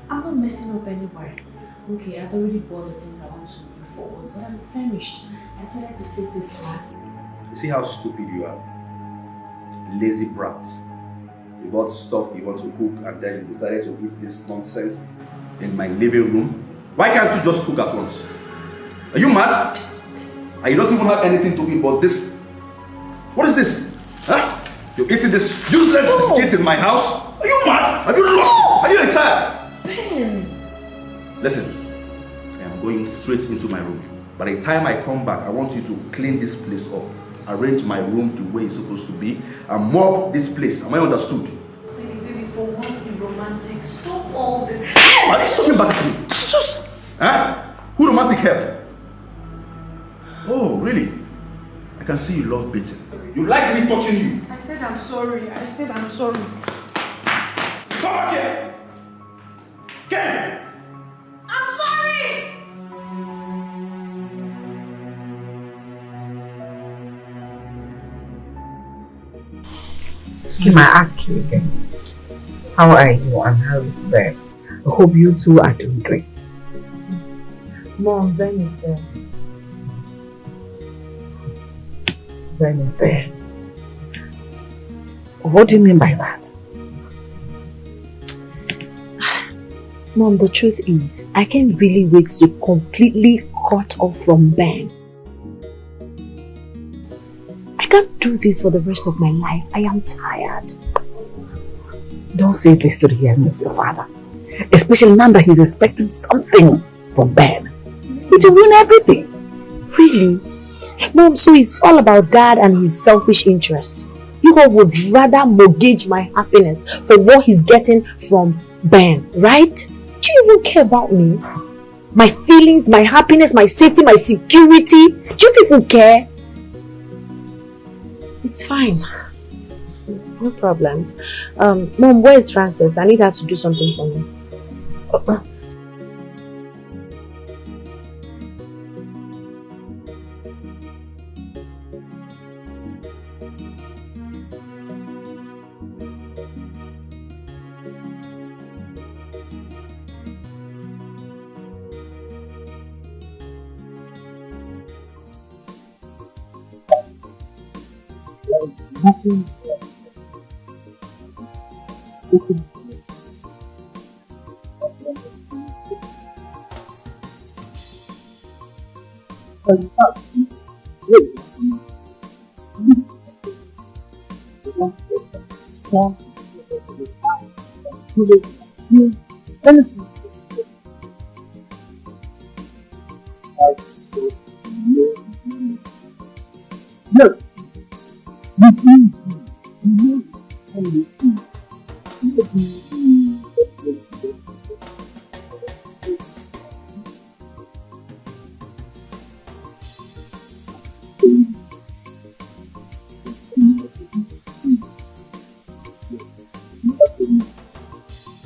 I'm not messing up anywhere. Okay, I've already bought the things I want to before, but I'm famished. I decided to take this flat. You see how stupid you are? Lazy brat. You bought stuff you want to cook and then you decided to eat this nonsense in my living room. Why can't you just cook at once? Are you mad? And you don't even have anything to eat but this. What is this? Huh? You're eating this useless biscuit in my house? Are you mad? Have you lost? Are you a child? Ben! Listen, I am going straight into my room. By the time I come back, I want you to clean this place up, arrange my room the way it's supposed to be, and mop this place. Am I understood? Baby, for once be romantic. Stop all this. Are you talking back to me? Huh? Who romantic help? Oh, really? I can see you love beating. You like me touching you? I said I'm sorry. I said I'm sorry. Come back here! Ken! I'm sorry! Kim, I ask you again. How are you and how is Ben? I hope you two are doing great. Mom, Ben is there. Ben is there. What do you mean by that? Mom, the truth is, I can't really wait to completely cut off from Ben. I can't do this for the rest of my life. I am tired. Don't say this to the hearing of your father. Especially now that he's expecting something from Ben. It will ruin everything. Really? Mom, so it's all about Dad and his selfish interest. You all would rather mortgage my happiness for what he's getting from Ben, right? Do you even care about me? My feelings, my happiness, my safety, my security? Do you people care? It's fine. No problems. Mom, where is Frances? I need her to do something for me.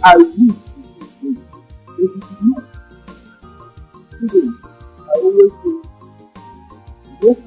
I wish you could. If it is not today, I always say, yes,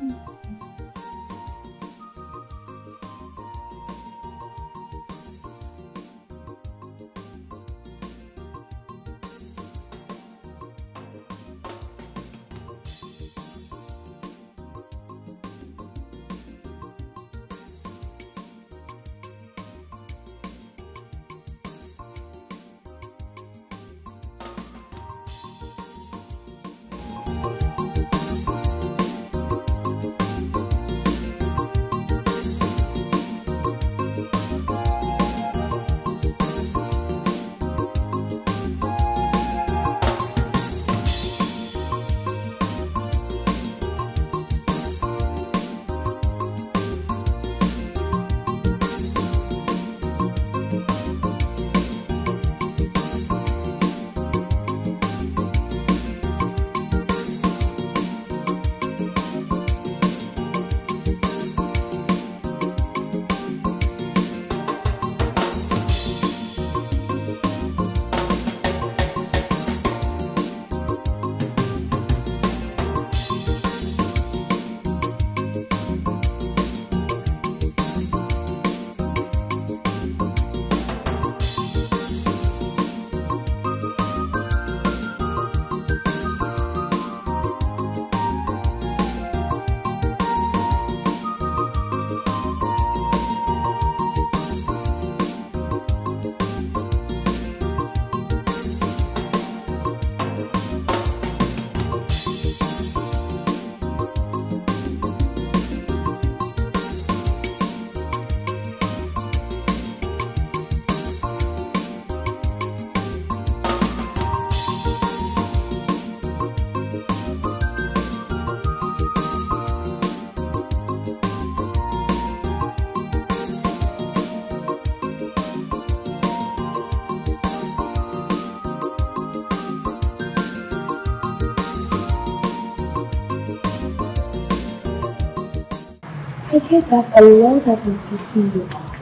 I get that a lot has been pissing you off.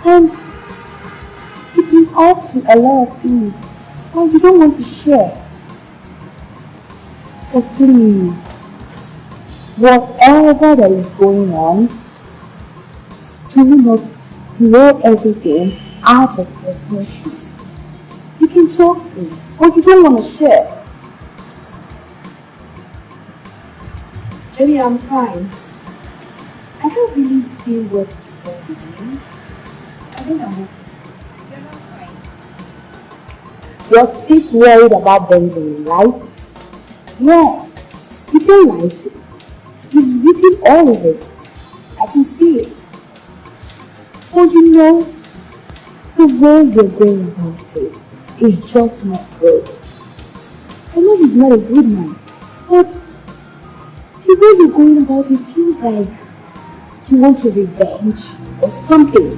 And you've been up to a lot of things and you don't want to share. But please, whatever that is going on, do not blow everything out of proportion. You can talk to me, or you don't want to share. Jenny, I'm fine. I don't really see what's wrong with you. I think I'm okay. You're not fine. You're sick worried about Benjamin, right? Yes. You can lie to me. He's written all of it. I can see it. Oh, you know, the way you're going about it is just not good. I know he's not a good man, but the way you're going about it feels like you want to revenge or something.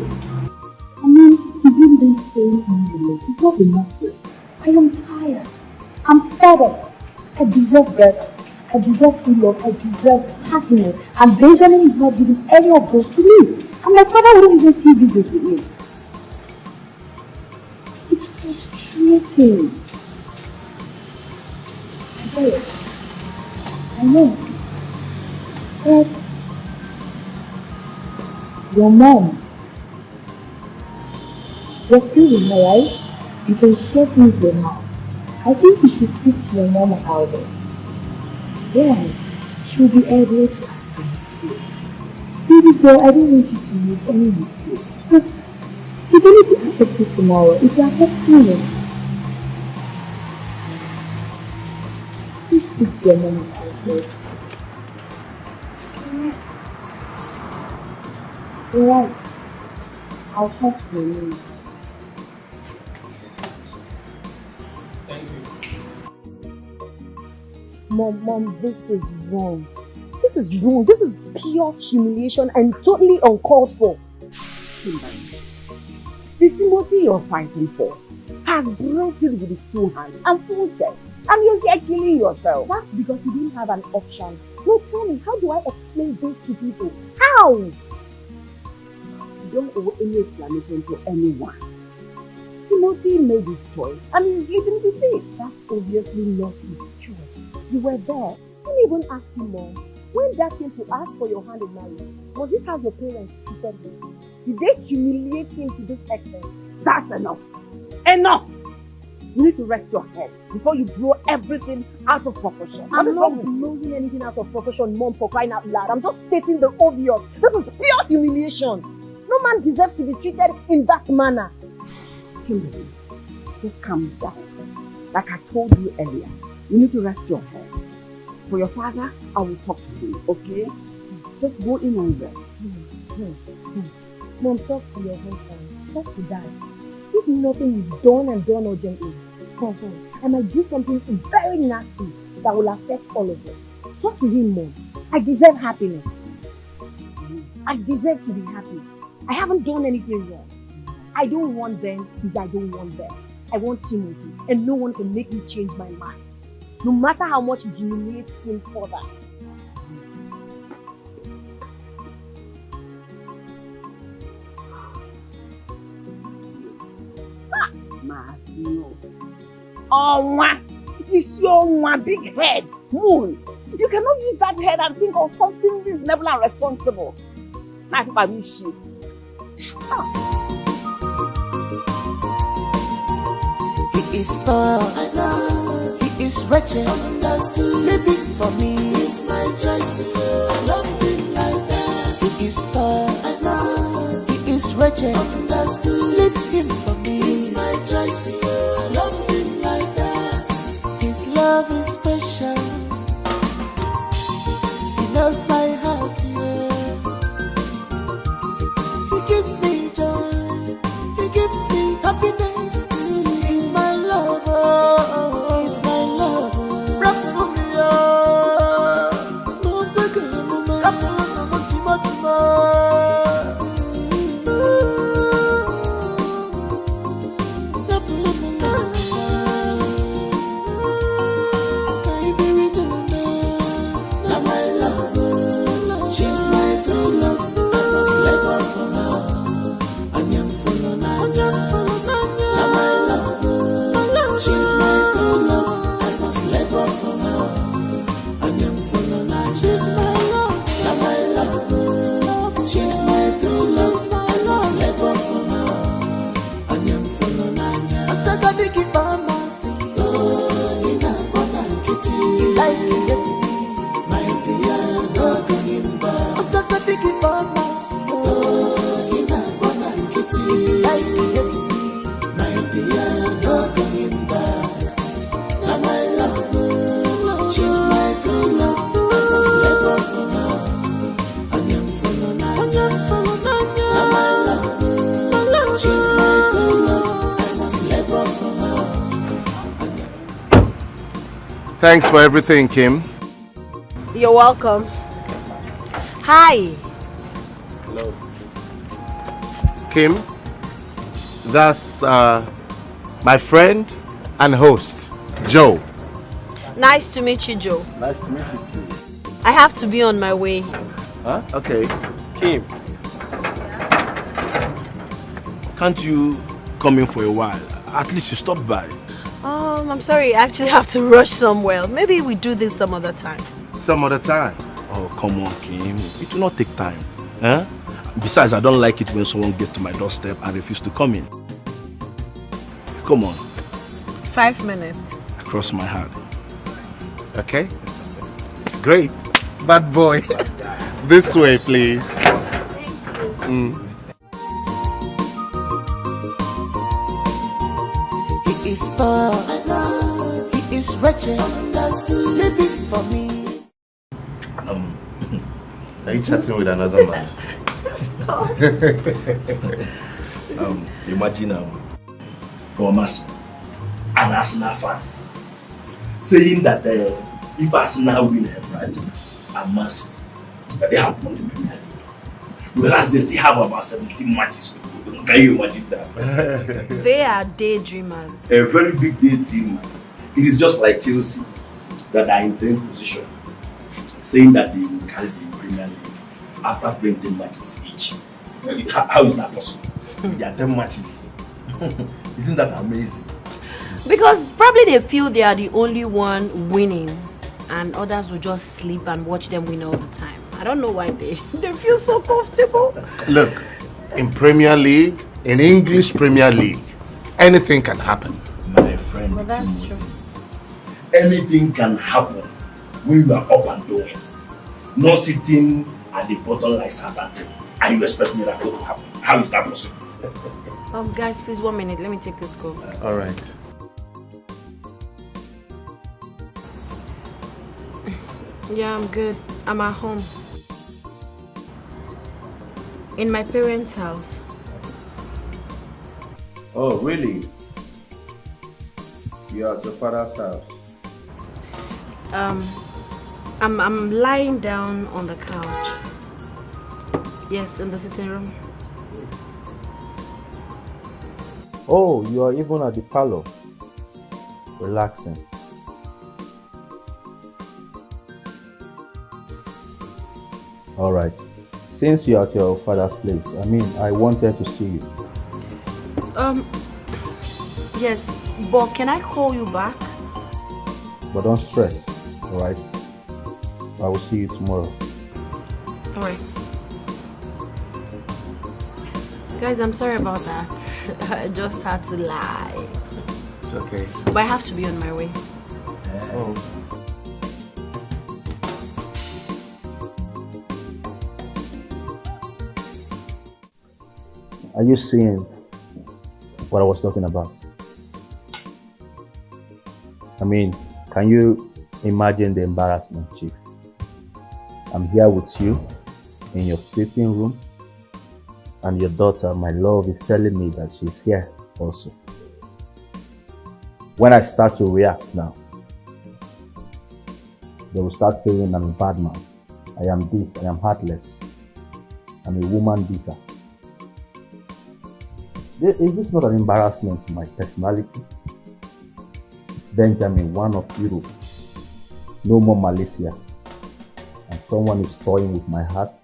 I mean, he's really been staying in the lake. It's not enough. I am tired. I'm fed up. I deserve better. I deserve true love. I deserve happiness. And Benjamin is not giving any of those to me. And my father wouldn't even see business with me. It's frustrating. I get it. I know. But your mom, you're free with her, right? You can share things with her. I think you should speak to your mom about this. Yes, she'll be able to advise you. Baby girl, I don't want you to make any mistake. But you don't need to access it tomorrow if you are affecting it. Please speak to your mom about it. You're right. I'll talk to your mom. Mom, this is wrong. This is wrong. This is pure humiliation and totally uncalled for. The Timothy you're fighting for has breasted with his 2 hands and full chest, and you're here killing yourself. That's because you didn't have an option. No, tell me, how do I explain this to people? How? You don't owe any explanation to anyone. Timothy made his choice and he's living with it. That's obviously not his choice. You were there. Let me even ask you, Mom. When Dad came to ask for your hand in marriage, was this how your parents treated him? Did they humiliate him to this extent? That's enough. Enough! You need to rest your head before you blow everything out of proportion. I'm not blowing anything out of proportion, Mom, for crying out loud. I'm just stating the obvious. This is pure humiliation. No man deserves to be treated in that manner. Kimberly, just calm down. Like I told you earlier, you need to rest your head. For your father, I will talk to him, okay? Just go in and rest. Mom, talk to your husband. Talk to Dad. If nothing is done and done urgently, I might do something very nasty that will affect all of us. Talk to him, Mom. I deserve happiness. I deserve to be happy. I haven't done anything wrong. I don't want Ben because I don't want Ben. I want Timothy, and no one can make me change my mind. No matter how much it humiliates him further. No. Oh, it's your big head, Moon. You cannot use that head and think of something reasonable and responsible. Not by me, shit. He is poor, I know. He is wretched, understood. Living for me is my choice. I love him like that. He is poor, I know. He is wretched, understood. Leave him for me is my choice. I love him like that. His love is special. He knows my heart, yeah. He gives me joy. He gives me happiness. He's my lover. He's my lover. Rap for me, no bigger, no man. Rap for me, on my sea. Oh, in a one kitty, you like it, get me. My dear, no going back. I said that big on my sea. Oh, in a one kitty, you like it, get me. My dear, no going back. Now my love, she's my true love. I must labor for her. I am full of Nanya. Now my love, she's my true love. I must labor for her. Thanks for everything, Kim. You're welcome. Hi. Hello. Kim, that's my friend and host, Joe. Nice to meet you, Joe. Nice to meet you too. I have to be on my way. Huh? Okay. Kim. Can't you come in for a while? At least you stop by. I'm sorry, I actually have to rush somewhere. Maybe we do this some other time. Some other time? Oh, come on, Kim. It will not take time. Huh? Besides, I don't like it when someone gets to my doorstep and refuses to come in. Come on. 5 minutes. I cross my heart. Okay. Great. Bad boy. This way, please. He is poor, I know. He is wretched, understood, living for me. Are you chatting with another man? Stop. Imagine Thomas, an Arsenal fan, saying that if Arsenal win right, and Man City, that they have won the Premier League, whereas they still have about 17 matches to go. Can you imagine that? They are daydreamers. A very big daydreamer. It is just like Chelsea that are in 10th position, saying that they will carry the Premier League after playing 10 matches each. How is that possible? There are 10 matches. Isn't that amazing? Because probably they feel they are the only one winning and others will just sleep and watch them win all the time. I don't know why they feel so comfortable. Look, in Premier League, in English Premier League, anything can happen. My friend, Well, that's true. Anything can happen when you are up and doing. Not sitting at the bottom like Southampton and you expect miracle to happen. How is that possible? Guys, please 1 minute. Let me take this call. All right. Yeah, I'm good. I'm at home. In my parents' house. Oh, really? You're at your father's house? I'm lying down on the couch. Yes, in the sitting room. Oh, you are even at the parlor. Relaxing. Alright. Since you're at your father's place, I wanted to see you. Yes, but can I call you back? But don't stress, alright? I will see you tomorrow. Alright. Guys, I'm sorry about that. I just had to lie. It's okay. But I have to be on my way. Oh. Are you seeing what I was talking about? Can you imagine the embarrassment, Chief? I'm here with you in your sleeping room, and your daughter, my love, is telling me that she's here also. When I start to react now, they will start saying I'm a bad man. I am this, I am heartless. I'm a woman beater. Is this not an embarrassment to my personality? Benjamin, one of Europe. No more Malaysia. And someone is toying with my heart.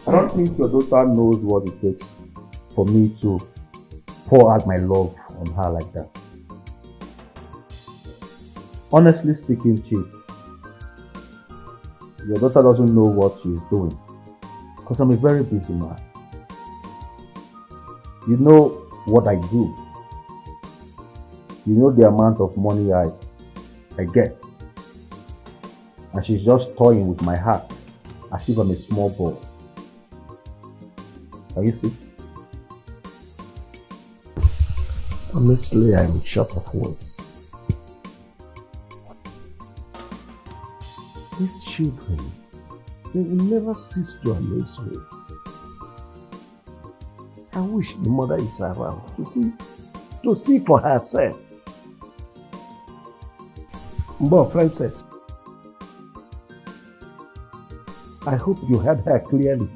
I don't think your daughter knows what it takes for me to pour out my love on her like that. Honestly speaking, Chief, your daughter doesn't know what she's doing because I'm a very busy man. You know, what I do. You know the amount of money I get. And she's just toying with my heart as if I'm a small boy. Can you see? Honestly, I'm short of words. These children, they will never cease to amaze me. I wish the mother is around to see for herself. But Frances, I hope you heard her clearly.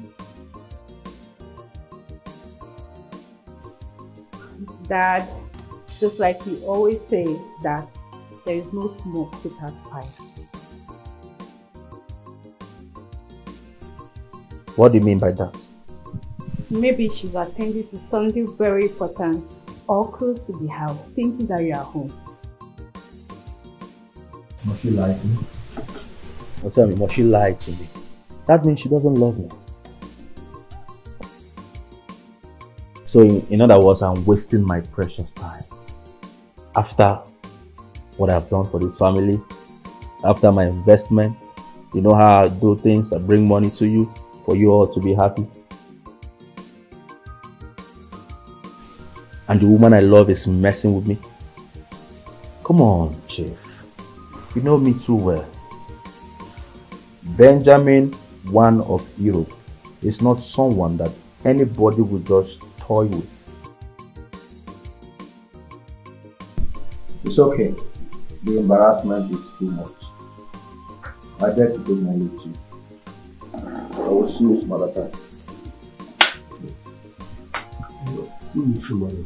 Dad, just like you always say, that there is no smoke without fire. What do you mean by that? Maybe she's attending to something very important or close to the house, thinking that you are home. Must she lie to me? Or tell me, must she lie to me? That means she doesn't love me. So in other words, I'm wasting my precious time. After what I've done for this family, after my investment, you know how I do things, I bring money to you for you all to be happy. And the woman I love is messing with me. Come on, Chief. You know me too well. Benjamin, one of Europe, is not someone that anybody would just toy with. It's okay. The embarrassment is too much. I beg to take my leave too. I will see you some other time. See you tomorrow.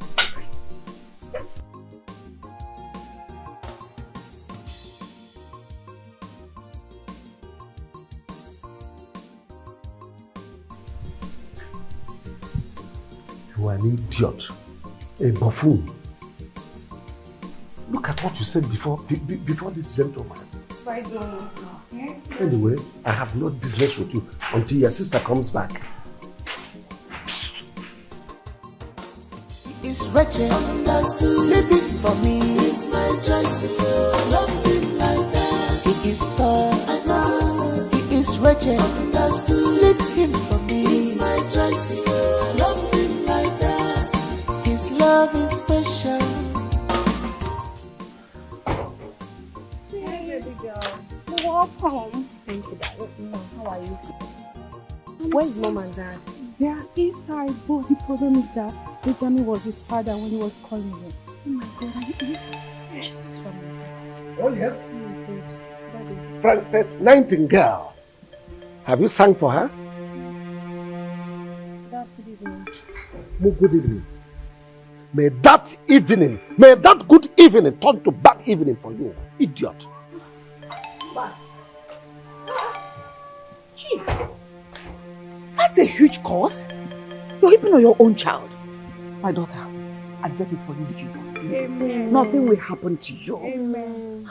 You are an idiot, a buffoon. Look at what you said before this gentleman. I don't know. Yeah? Anyway, I have no business with you until your sister comes back. It's wretched, understood, living for me. It's my choice, I love him like that. He is poor, I know. He is wretched, understood, leave him for me. It's my choice, I love him like that. His love is special. Hey, baby girl. Welcome. Thank you, Dad. How are you? Where's Mom and Dad? They are inside, but the problem is that Benjamin was his father when he was calling him. Oh my God, are you listening? Jesus from this. Oh yes. That is Frances Nightingale. Have you sang for her? Dad, good evening. Good evening. May that good evening turn to bad evening for you, idiot. Chief, that's a huge cause. You're even on your own child. My daughter, I get it for you in Jesus' name. Amen. Nothing will happen to you. Amen.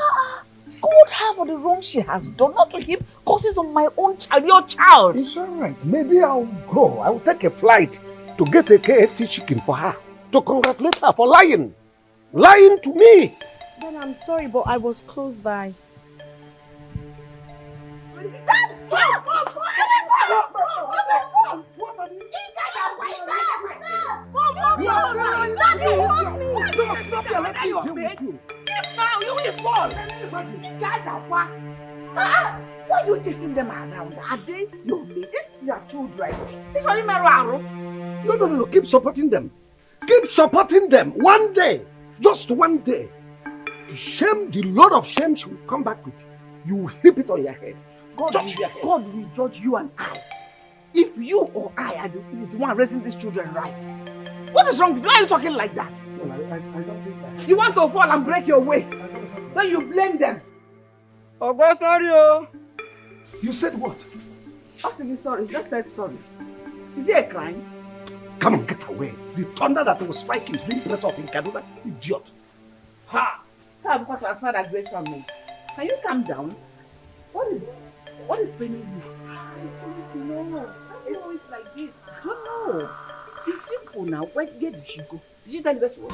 Scold her for the wrong she has done, not to heap causes on my own child, your child. It's alright. Maybe I'll go. I'll take a flight to get a KFC chicken for her. To congratulate her for lying. Lying to me. Then I'm sorry, but I was close by. Why are you chasing them around? Are they your mates? These are children. These are No. Keep supporting them. Keep supporting them. One day, just one day, the shame, the load of shame she will come back with, you will heap it on your head. God will judge you and I. If you or I is the one raising these children right. What is wrong with you? Why are you talking like that? No, I don't think that. You want to fall and break your waist. Then you blame them. Oh, sorry. You said what? I said sorry. Just said sorry. Is it a crime? Come on, get away. The thunder that was striking is being pressed up in Kaduna. Idiot. Ha! Have to transfer that grace from me. Can you calm down? What is paining you? No, it's always like this. No. It's simple now. Where did she go? Did she tell you that she was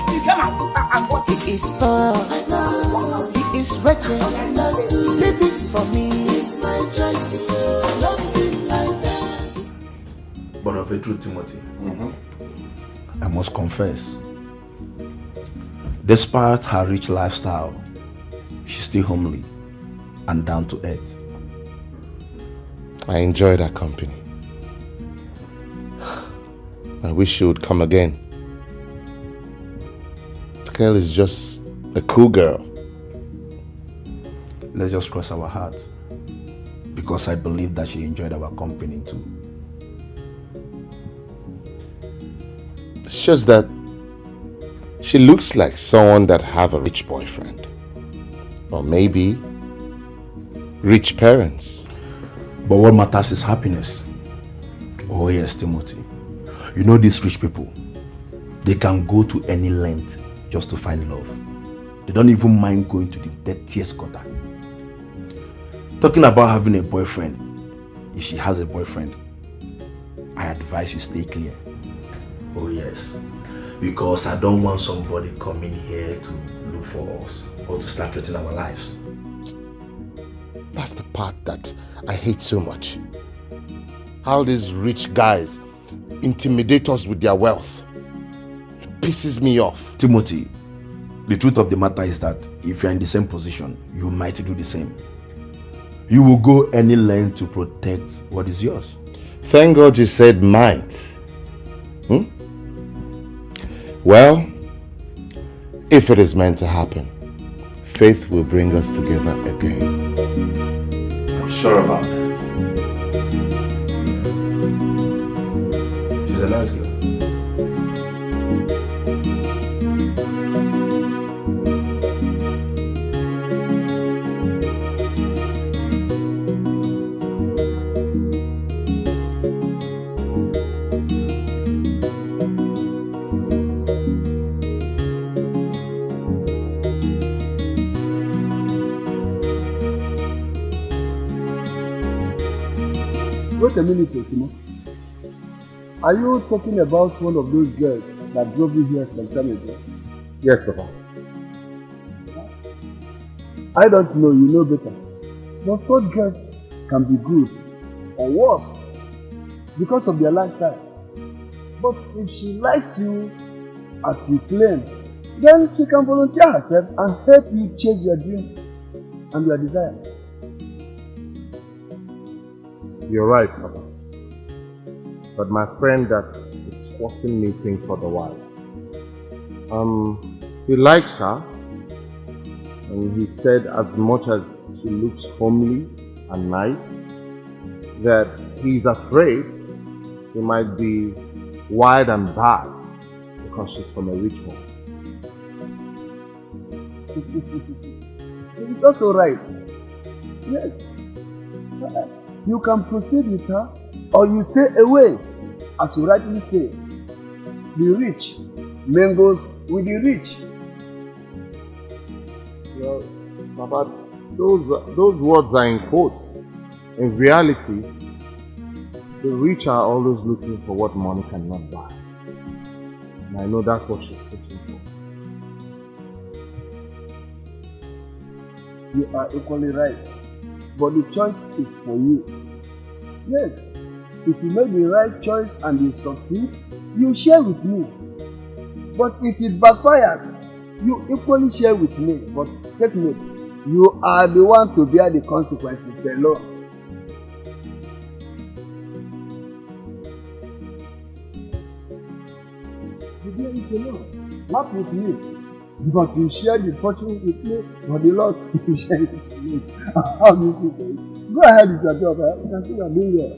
you come and watch it. He is poor, I know. He is wretched, understood. Living for me is my choice. I love him like that. But of a truth, Timothy, I must confess, despite her rich lifestyle, she's still homely and down to earth. I enjoyed her company. I wish she would come again. The girl is just a cool girl. Let's just cross our hearts, because I believe that she enjoyed our company too. It's just that she looks like someone that have a rich boyfriend. Or maybe rich parents. But what matters is happiness. Oh yes, Timothy. You know these rich people, they can go to any length just to find love. They don't even mind going to the dirtiest gutter. Talking about having a boyfriend, if she has a boyfriend, I advise you stay clear. Oh yes, because I don't want somebody coming here to look for us or to start threatening our lives. That's the part that I hate so much. How these rich guys intimidate us with their wealth. It pisses me off. Timothy, the truth of the matter is that if you're in the same position, you might do the same. You will go any length to protect what is yours. Thank God you said might. Well, if it is meant to happen, faith will bring us together again. I'm sure about that. She's a nice girl. Wait a minute, Timothy. Are you talking about one of those girls that drove you here some time ago? Yes, Papa. I don't know, you know better. But such girls can be good or worse because of their lifestyle. But if she likes you as you claim, then she can volunteer herself and help you chase your dream and your desire. You're right, Papa. But my friend that is forcing me think otherwise. He likes her, and he said as much as she looks homely and nice, that he's afraid she might be wild and bad because she's from a rich home. It's also right. Yes. You can proceed with her or you stay away. As you rightly say, the rich mingles with the rich. Well, Papa, those words are in quotes. In reality, the rich are always looking for what money cannot buy. And I know that's what she's seeking for. You are equally right. But the choice is for you. Yes, if you make the right choice and you succeed, you share with me. But if it backfires, you equally share with me. But take note, you are the one to bear the consequences alone. You bear it alone, not with me. But you share the fortune with me, but the Lord will share it with me. How do you feel? Go ahead with your job. You can see you're doing well.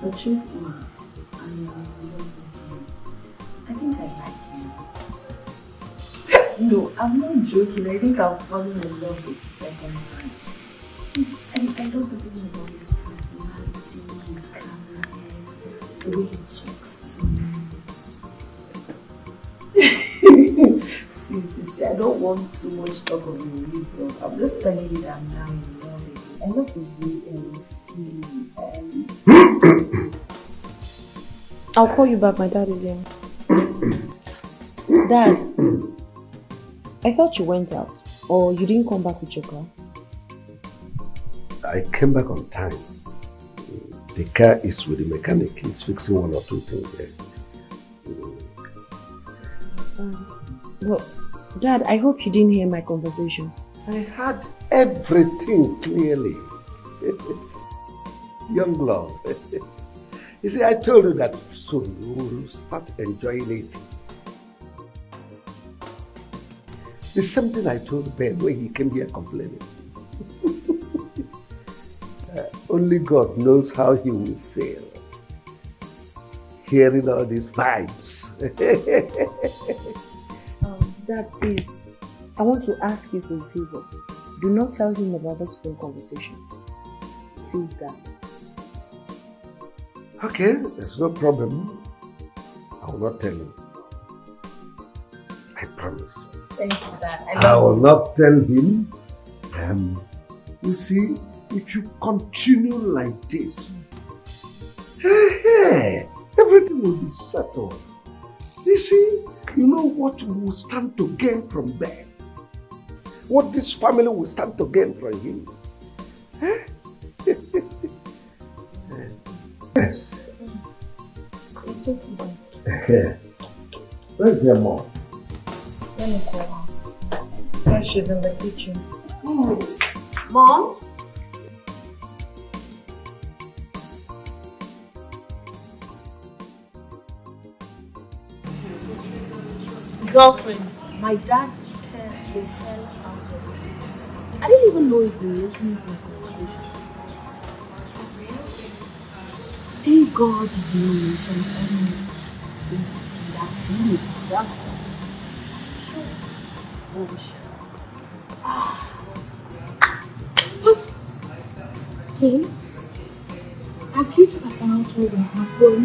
The truth is, I think I like him. No, I'm not joking. I think I've fallen in love with second. one time. I love the thing about his personality, his calmness, the way he talks to me. See, I don't want too much talk of your wisdom. I'm just telling you that I'm now in love with you. I love the way I'll call you back, my dad is in. Dad, I thought you went out, or you didn't come back with your car. I came back on time. The car is with the mechanic. He's fixing one or two things there. Well, Dad, I hope you didn't hear my conversation. I heard everything clearly. Young love. You see, I told you that soon you will start enjoying it. The same thing I told Ben when he came here complaining. Only God knows how he will feel hearing all these vibes. Dad, please, I want to ask you for a favor. Do not tell him about this phone conversation. Please, Dad. Okay, there's no problem. I will not tell him. I promise. Thank you, Dad. I will not tell him. You see, if you continue like this, everything will be settled. You see, you know what we will stand to gain from there? What this family will stand to gain from him? Yes. It's okay. Where's your mom? Let me call her. Yeah, she's in the kitchen. Mom? Girlfriend, my dad scared the hell out of me. I didn't even know he's been listening to my conversation. Thank God you didn't mention anything that really disaster. Bullshit. What? Okay. Have you talked about what will happen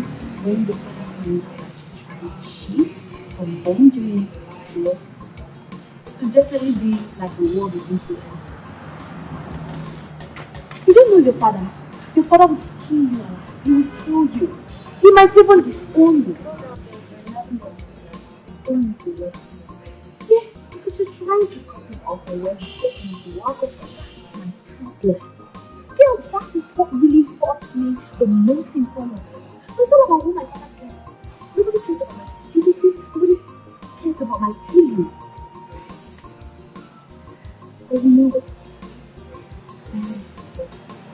when the father finds out that you tried to shift from Benjamin to Flo? To definitely be like the war between two enemies. You don't know your father. Your father will skin you alive. He will kill you. He might even disown you. Disown you for what? Yes, because you're trying to cut him off and when he's getting to work off. That's my problem. Girl, that is what really hurts me the most in front of this. So it's not about who my father cares. Nobody cares about my security. Nobody cares about my feelings. But you know what?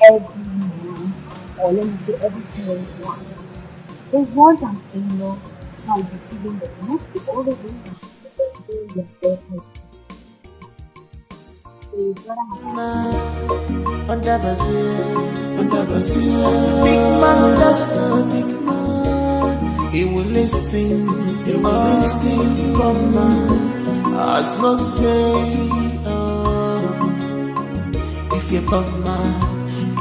Everyone, or let me say every parent wants. They want an in-law that will be giving the next all the way down because they are their parents. Big man, that's the big man. He will listen, but man, as no say, if you're bad man,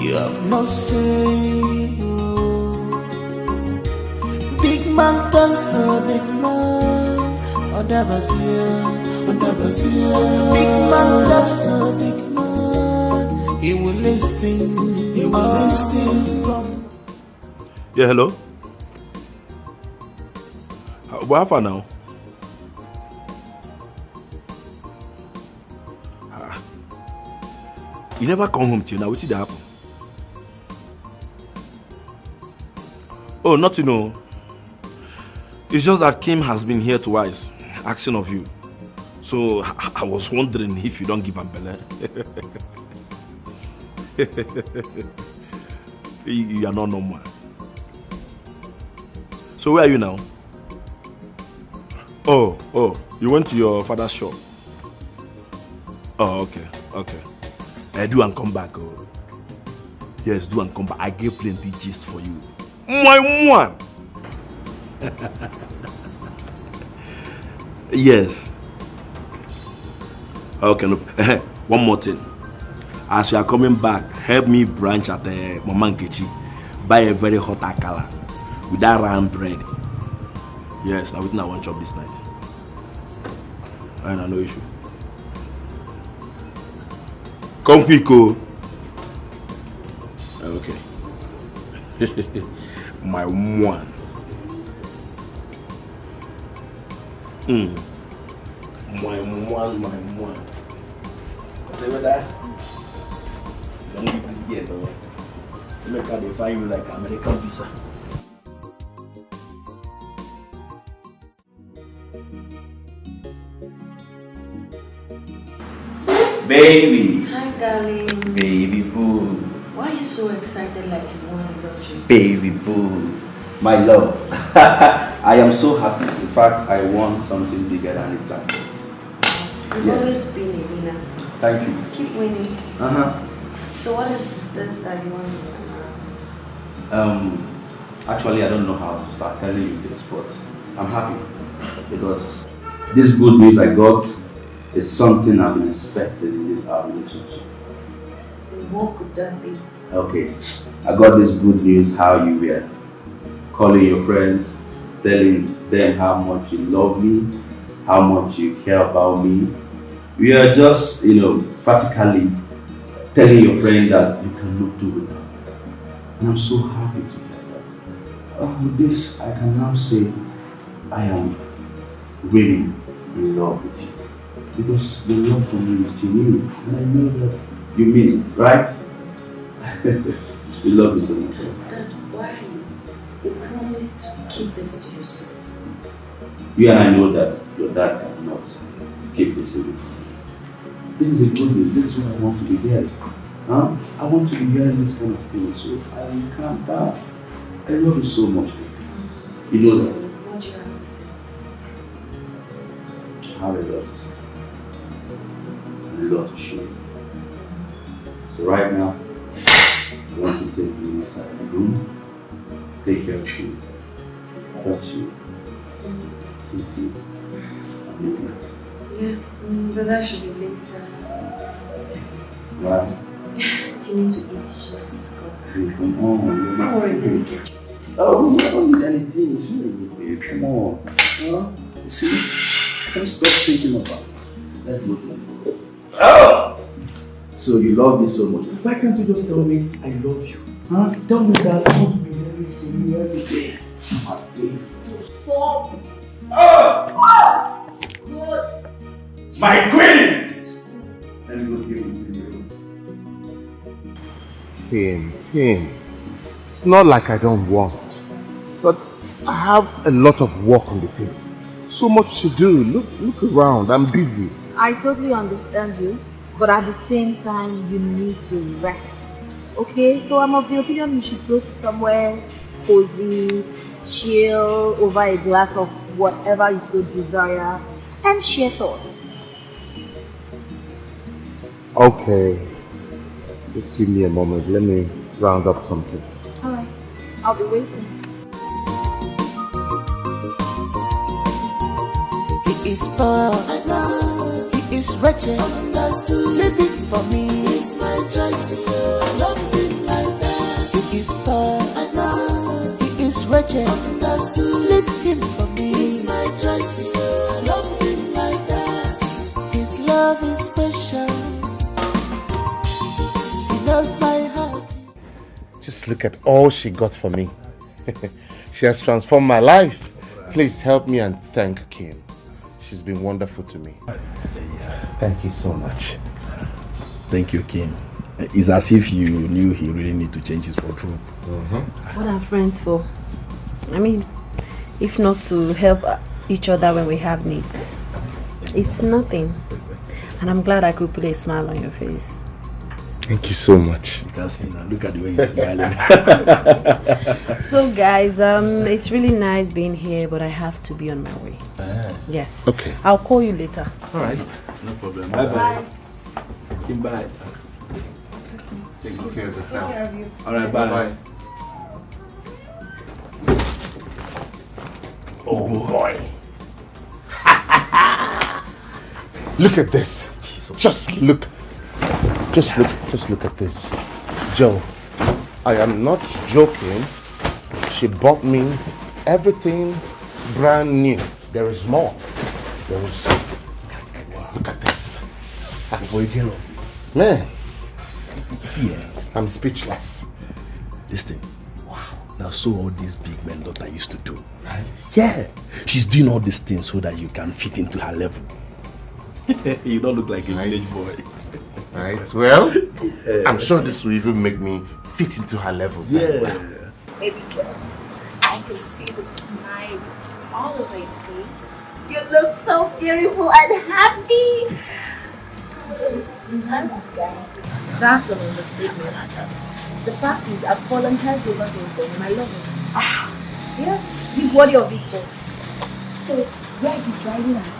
you have no say. Big man, that's the big man. Big man, that's the big man. He will listen, Yeah, hello? What happened now? You never come home till now. What did happen? Oh, nothing, no. It's just that Kim has been here twice, asking of you. So I was wondering if you don't give him belly. You are not normal. So where are you now? Oh, you went to your father's shop. Oh, okay. Do and come back. Oh. Yes, do and come back. I gave plenty gist for you. My one. Yes. Okay, no. One more thing. As you are coming back, help me branch at the Mama Nkechi. Buy a very hot akala with that round bread. Yes, now I want job this night. I no issue. Come quick, oh. Okay. My one. My one. Say what that? Don't leave this game, though. Look how they find you like American visa. Baby. Hi, darling. Baby boo. Why are you so excited like you won a lottery? Baby boo. My love. I am so happy. In fact, I won something bigger than a jacket. You've always been a winner. Thank you. Keep winning. So what is this that you want this time? Actually, I don't know how to start telling you this, but I'm happy because this good news I got is something I've been expecting in this our relationship. What could that be? Okay, I got this good news how you were calling your friends, telling them how much you love me, how much you care about me. We are just, practically telling your friend that you cannot do without. And I'm so happy to hear that. With this, I can now say I am really in love with you. Because the love for me is genuine. And I know that you mean it, right? You love me so much. Dad, why? You promised to keep this to yourself. You and I know that your dad cannot keep this in. This is a good news. This is what I want to be hearing. Huh? I want to be hearing this kind of thing. So if I will calm down, I love you so much. You know that. What do you have to say? I have a lot to say. A lot to show you. So right now, I want to take you inside the room, take care of you, touch you, kiss you, and make it. Yeah, but that should be later. Why? You need to eat, you just go. Hey, come on, you're my Don't worry, let me favorite. get you. Oh, I don't need anything. It's really babe. Come on. Huh? You see, I can't stop thinking about it. Let's go to the room. Oh! So you love me so much. Why can't you just tell me I love you? Huh? Tell me that I want to be married to you every day. My baby. Stop! God! My queen! Let me go give you to you. Kim. It's not like I don't want, but I have a lot of work on the table. So much to do. Look around. I'm busy. I totally understand you, but at the same time, you need to rest. Okay, so I'm of the opinion you should go to somewhere cozy, chill over a glass of whatever you so desire, and share thoughts. Okay. Just give me a moment. Let me round up something. Alright, I'll be waiting. He is poor, I know. He is wretched, understood. Living for me is my choice. I love him like that. He is poor, I know. He is wretched, understood. Leave him for me is my choice. I love him like that. His love is special. He knows my heart. Just look at all she got for me. She has transformed my life. Please help me and thank Kim. She's been wonderful to me. Thank you so much. Thank you, Kim. It's as if you knew he really needed to change his wardrobe. What are friends for? I mean, if not to help each other when we have needs. It's nothing. And I'm glad I could put a smile on your face. Thank you so much. You can see now. Look at the way he's smiling. So guys, it's really nice being here, but I have to be on my way. Yes. Okay. I'll call you later. All right. No problem. Bye-bye. Kim, bye. Take good care of yourself. Take care of you. All right, bye. Oh boy. Look at this. Just look. Just look at this. Joe, I am not joking. She bought me everything brand new. There is more. There is... Look at this. Man. See, I'm speechless. This thing. Wow. Now, so all these big men daughter used to do. Right? Yeah. She's doing all these things so that you can fit into her level. You don't look like a village boy. Right. Well, I'm sure this will even make me fit into her level. Yeah. Well. Baby girl, I can see the smile all over your face. You look so beautiful and happy. So, you love this guy. That's an understatement. The fact is, I've fallen heads over him for him. I love him. Yes, he's worthy of it all. So, where are you driving at?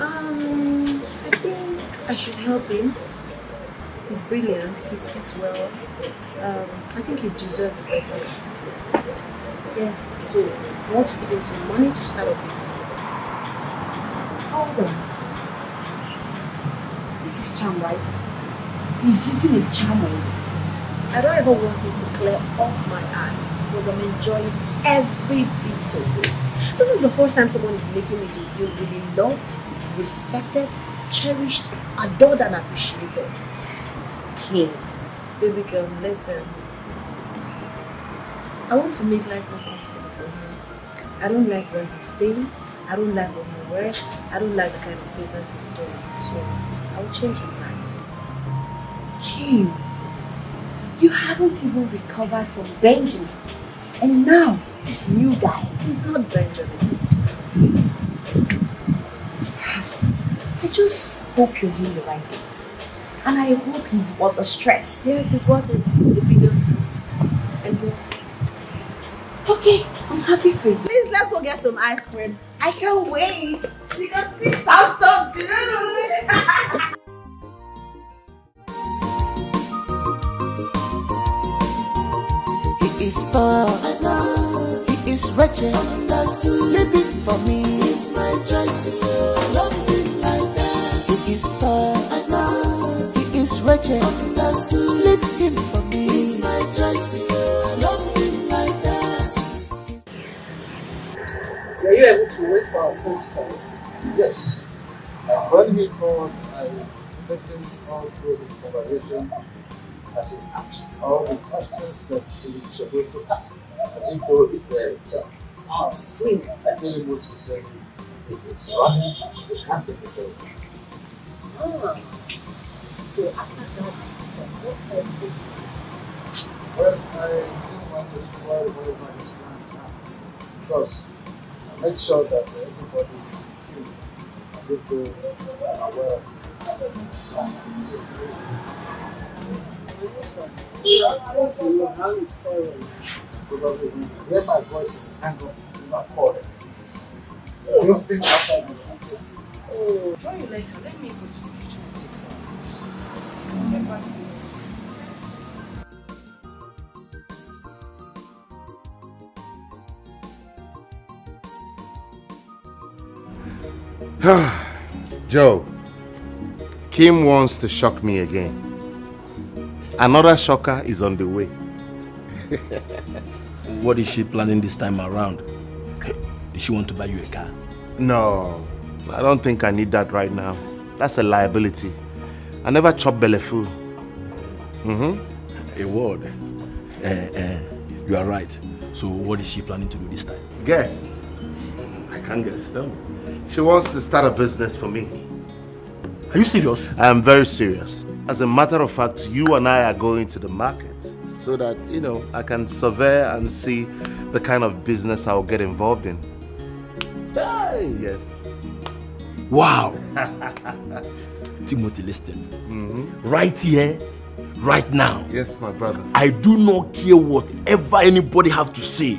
I think I should help him. He's brilliant, he speaks well. I think he deserves better. Yes, so I want to give him some money to start a business. Hold on. This is charm, right? He's using a charm on you. I don't ever want it to clear off my eyes because I'm enjoying every bit of it. This is the first time someone is making me to feel really loved, respected, cherished, adored and appreciated. Okay, baby girl, listen. I want to make life more comfortable for him. I don't like where he's staying. I don't like what he wears. I don't like the kind of business he's doing. So I will change his life. Kim, you haven't even recovered from Benjamin. And now, this new guy. He's not Benjamin, he's different. I just hope you're doing the right thing. And I hope he's worth the stress. Yes, he's worth it. A billion times. And you. Okay, I'm happy for you. Please, let's go get some ice cream. I can't wait. Because this sounds so good. He is poor, I know. He is wretched, understood. Living for me is my choice. I love him like that. He is poor, I know. He is wretched, understood. Leave him for me is my choice. I love him like that. Were you able to wait for our son's call? Yes. When he called, I listened all through the conversation as he asked all the questions that he was supposed to ask. As he told his job. I tell him what he said. If it's running, you can't take it over. So after that, what else did you do? Well, I didn't want to spoil whatever his plans are. Because I made sure that everybody is in tune. People are aware of How is forward? Probably when you hear my voice and hang up, do not call it. Don't think outside the country. Oh, join you later. Let me go to the kitchen and take some. I'll get back to you. Joe, Kim wants to shock me again. Another shocker is on the way. What is she planning this time around? Does she want to buy you a car? No, I don't think I need that right now. That's a liability. I never chop belly food. A word. You are right. So what is she planning to do this time? Guess. I can't guess. Tell me. She wants to start a business for me. Are you serious? I am very serious. As a matter of fact, you and I are going to the market so that, you know, I can survey and see the kind of business I'll get involved in. Hey, yes. Wow. Timothy, listen. Right here, right now. Yes, my brother. I do not care whatever anybody have to say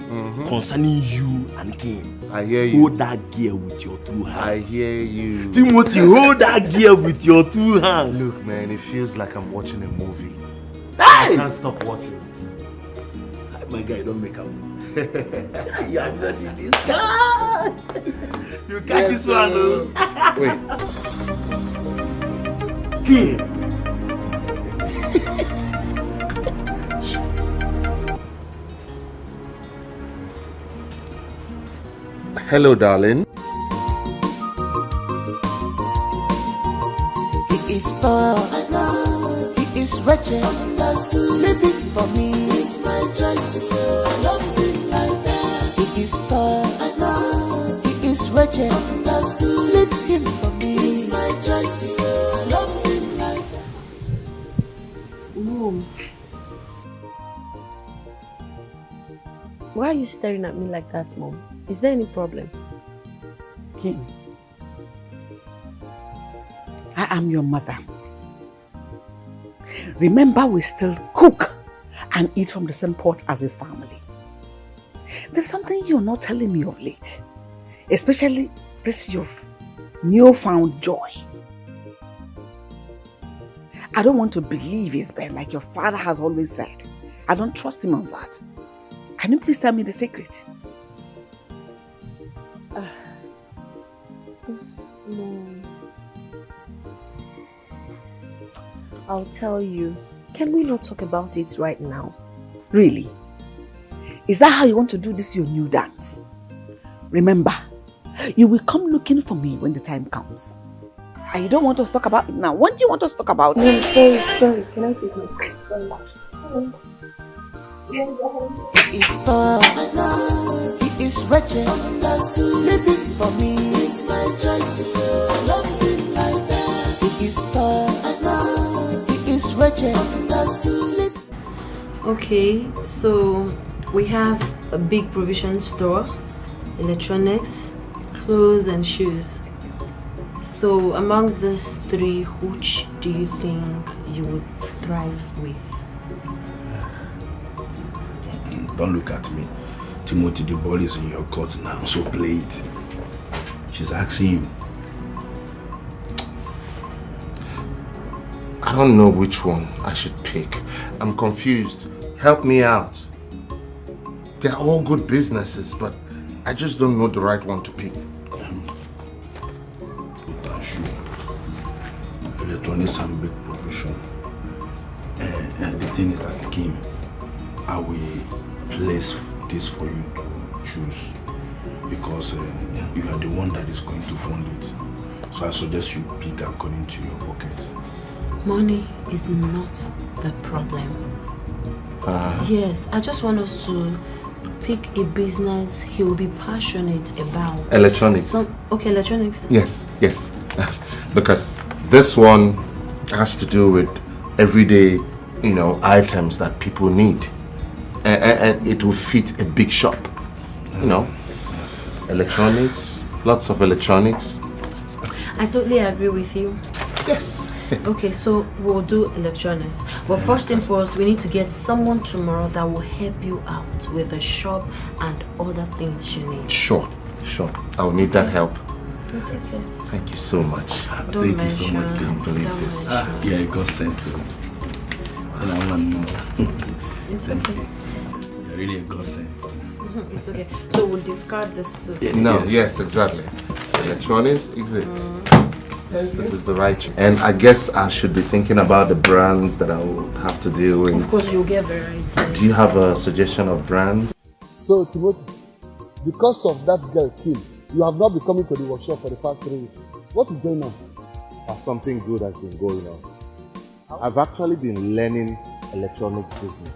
concerning you and Kim. I hear you. Hold that gear with your two hands. I hear you. Timothy, hold that gear with your two hands. Look, man, it feels like I'm watching a movie. Hey! I can't stop watching it. My guy, don't make up. You are not in this guy. You catch this one, though. Wait. Kim, Hello, darling. He is poor, I know. He is wretched, understood. Living for me is my choice. I love him like that. He is poor, I know. He is wretched, understood. Leave him for me is my choice. I love him like that. Mom, why are you staring at me like that, Mom? Is there any problem? Kim, I am your mother. Remember, we still cook and eat from the same pot as a family. There's something you're not telling me of late, especially this your newfound joy. I don't want to believe it's been like your father has always said. I don't trust him on that. Can you please tell me the secret? No. I'll tell you. Can we not talk about it right now? Really? Is that how you want to do this your new dance? Remember, you will come looking for me when the time comes. And you don't want us to talk about it now. When do you want us to talk about it? No, sorry. Can I take my phone? Sorry. He is poor, I know. He is wretched, understood. Living for me is my choice. I love him like that. He is poor, I know. He is wretched, understood. Okay, so we have a big provision store, electronics, clothes and shoes. So amongst these three, which do you think you would thrive with? Don't look at me. Timothy, the ball is in your court now, so play it. She's asking you. I don't know which one I should pick. I'm confused. Help me out. They're all good businesses, but I just don't know the right one to pick. Electronics have a big provision. And the thing is that, Kim, I will place this for you to choose, because you are the one that is going to fund it. So I suggest you pick according to your pocket. Money is not the problem. Yes, I just want us to pick a business he will be passionate about. Electronics. Okay, electronics. Yes. Because this one has to do with everyday, items that people need. And it will fit a big shop, Electronics, lots of electronics. I totally agree with you. Yes. Okay, so we'll do electronics. But first thing first, we need to get someone tomorrow that will help you out with the shop and other things you need. Sure. I'll need that help. It's okay. Thank you so much. Don't Thank you so much. Can't believe this. Yeah, God sent you. And I want to know. It's okay. You're really a godsend. It's okay. So we'll discard this too. Yes, exactly. Electronics, exit. Yes, this is the right choice. And I guess I should be thinking about the brands that I will have to deal with. Of course, you'll get variety. Do you have a suggestion of brands? So, Timothy, because of that girl, Kim, you have not been coming to the workshop for the past 3 weeks. What is going on? Something good has been going on. I've actually been learning electronics business,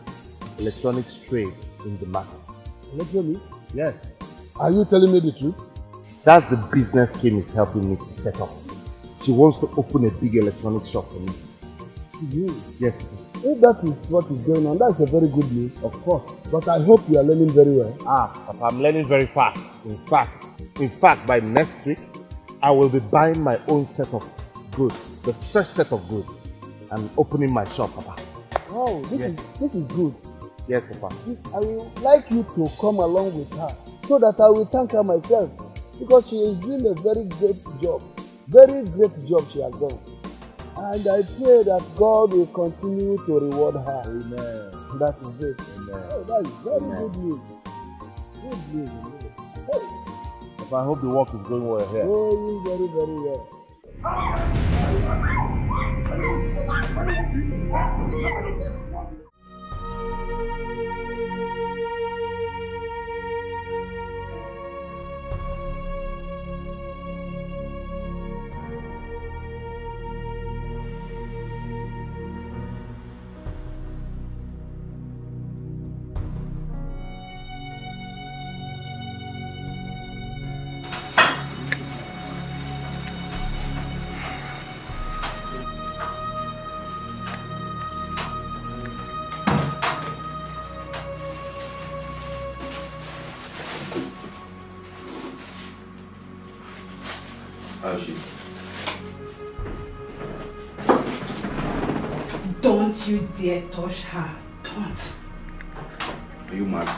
electronics trade in the market. Electronics? Yes. Are you telling me the truth? That's the business Kim is helping me to set up. She wants to open a big electronics shop for me. Yes. If that is what is going on, that's a very good news, of course. But I hope you are learning very well. Papa, I'm learning very fast. In fact, by next week, I will be buying my own set of goods, the first set of goods, and opening my shop, Papa. Wow, this is good. Yes, Papa. I would like you to come along with her so that I will thank her myself, because she is doing a very great job. Very great job she has done. And I pray that God will continue to reward her. Amen. That is it. Amen. Oh, that is very good news. Good news. Hey. Papa, I hope the work is going well here. Going very, very well. How's she? Don't you dare touch her. Don't. Are you mad?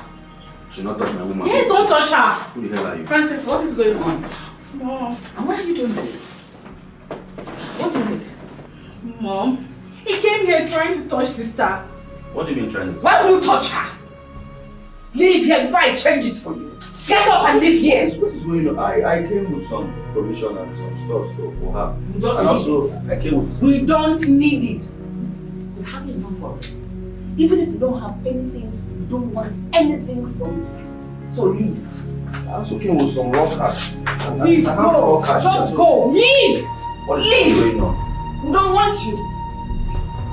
She not touch my woman. Yes, don't touch her. Who the hell are you? Francis, what is going on? Mom. And why are you doing this? What is it? Mom, he came here trying to touch sister. What do you mean trying to? Why would you touch her? Leave here before I change it for you. Get up and leave here. What is going on? I came with some provision and some stuff for her. We don't and need also, it. I came with... We don't need it. We have enough of it. Even if you don't have anything, we don't want anything from you. So leave. I also came with some raw cash. Leave, go. Just go. Leave. What is Leave. going on? We don't want you.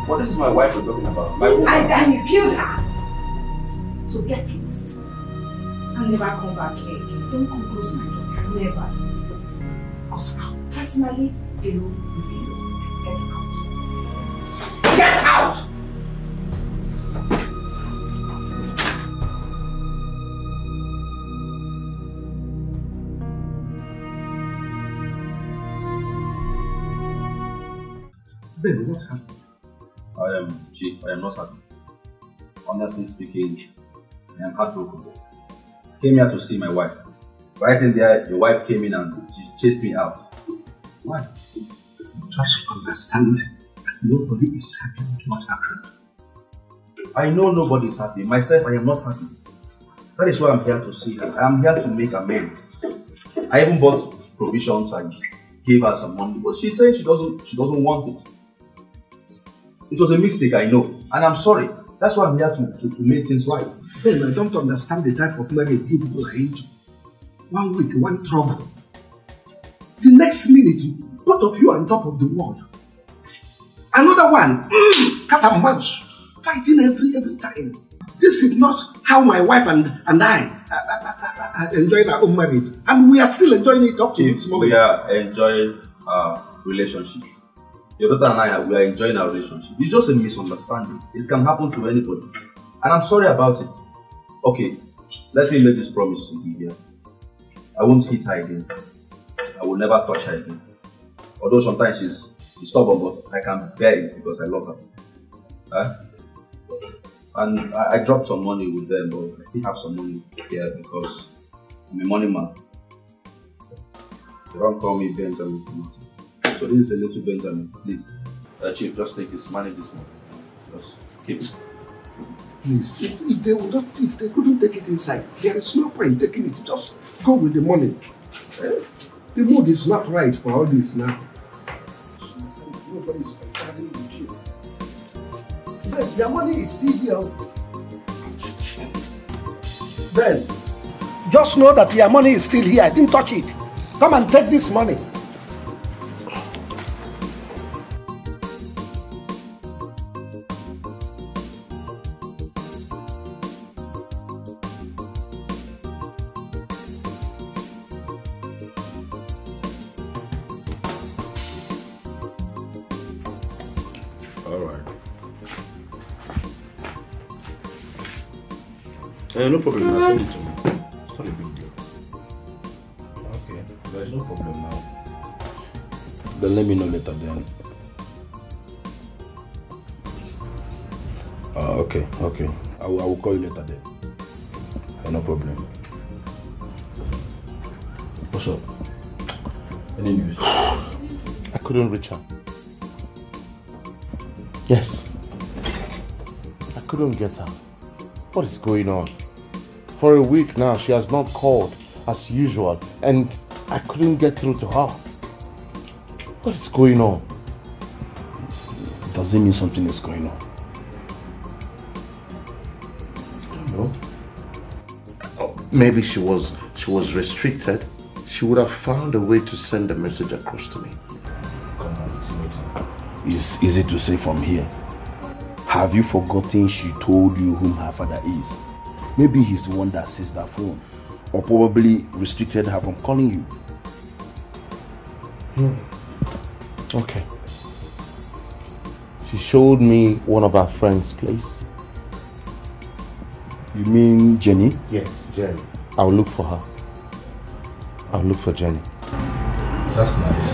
What is my wife we're talking about? My woman. And you killed her. So get lost. And never come back here again. Don't come close to my daughter. Never. Because I'll personally deal with you. Get out. Get out! Ben, what happened? Chief, I am not happy. Honestly speaking, I am heartbroken. I came here to see my wife. Right in there, your wife came in and she chased me out. Why? Just understand that nobody is happy with what happened. I know nobody is happy. Myself, I am not happy. That is why I'm here to see her. I am here to make amends. I even bought provisions and gave her some money, but she said she doesn't want it. It was a mistake, I know, and I'm sorry. That's why I'm here to make things right. Ben, I don't understand the type of marriage you people are into. 1 week, one trouble. The next minute, both of you are on top of the world. Another one, cat and mouse, fighting every time. This is not how my wife and I enjoyed our own marriage, and we are still enjoying it up to this moment. We are enjoying our relationship. Your daughter and I, we are enjoying our relationship. It's just a misunderstanding. It can happen to anybody. And I'm sorry about it. Okay, let me make this promise to you here. I won't hit her again. I will never touch her again. Although sometimes she's stubborn, but I can bear it because I love her. And I dropped some money with them, but I still have some money here because I'm a money man. They don't call me Benjamin. So this is a little Benjamin, please. Chief, just take this, manage this money. Just keep it. Please, if they couldn't take it inside, there is no point taking it. Just go with the money. The mood is not right for all this now. Nobody is comparing with you. Ben, your money is still here. Ben, just know that your money is still here. I didn't touch it. Come and take this money. No problem, I'll send it to me. It's not a big deal. Okay, there's no problem now. Then let me know later then. Okay. I will call you later then. No problem. What's up? Any news? I couldn't reach her. Yes. I couldn't get her. What is going on? For a week now, she has not called as usual, and I couldn't get through to her. What is going on? Does it mean something is going on? I don't know. Oh, maybe she was restricted. She would have found a way to send a message across to me. Come on, it's easy to say from here. Have you forgotten she told you whom her father is? Maybe he's the one that sees that phone, or probably restricted her from calling you. Okay. She showed me one of our friends' place. You mean Jenny? Yes, Jenny. I'll look for her. I'll look for Jenny. That's nice.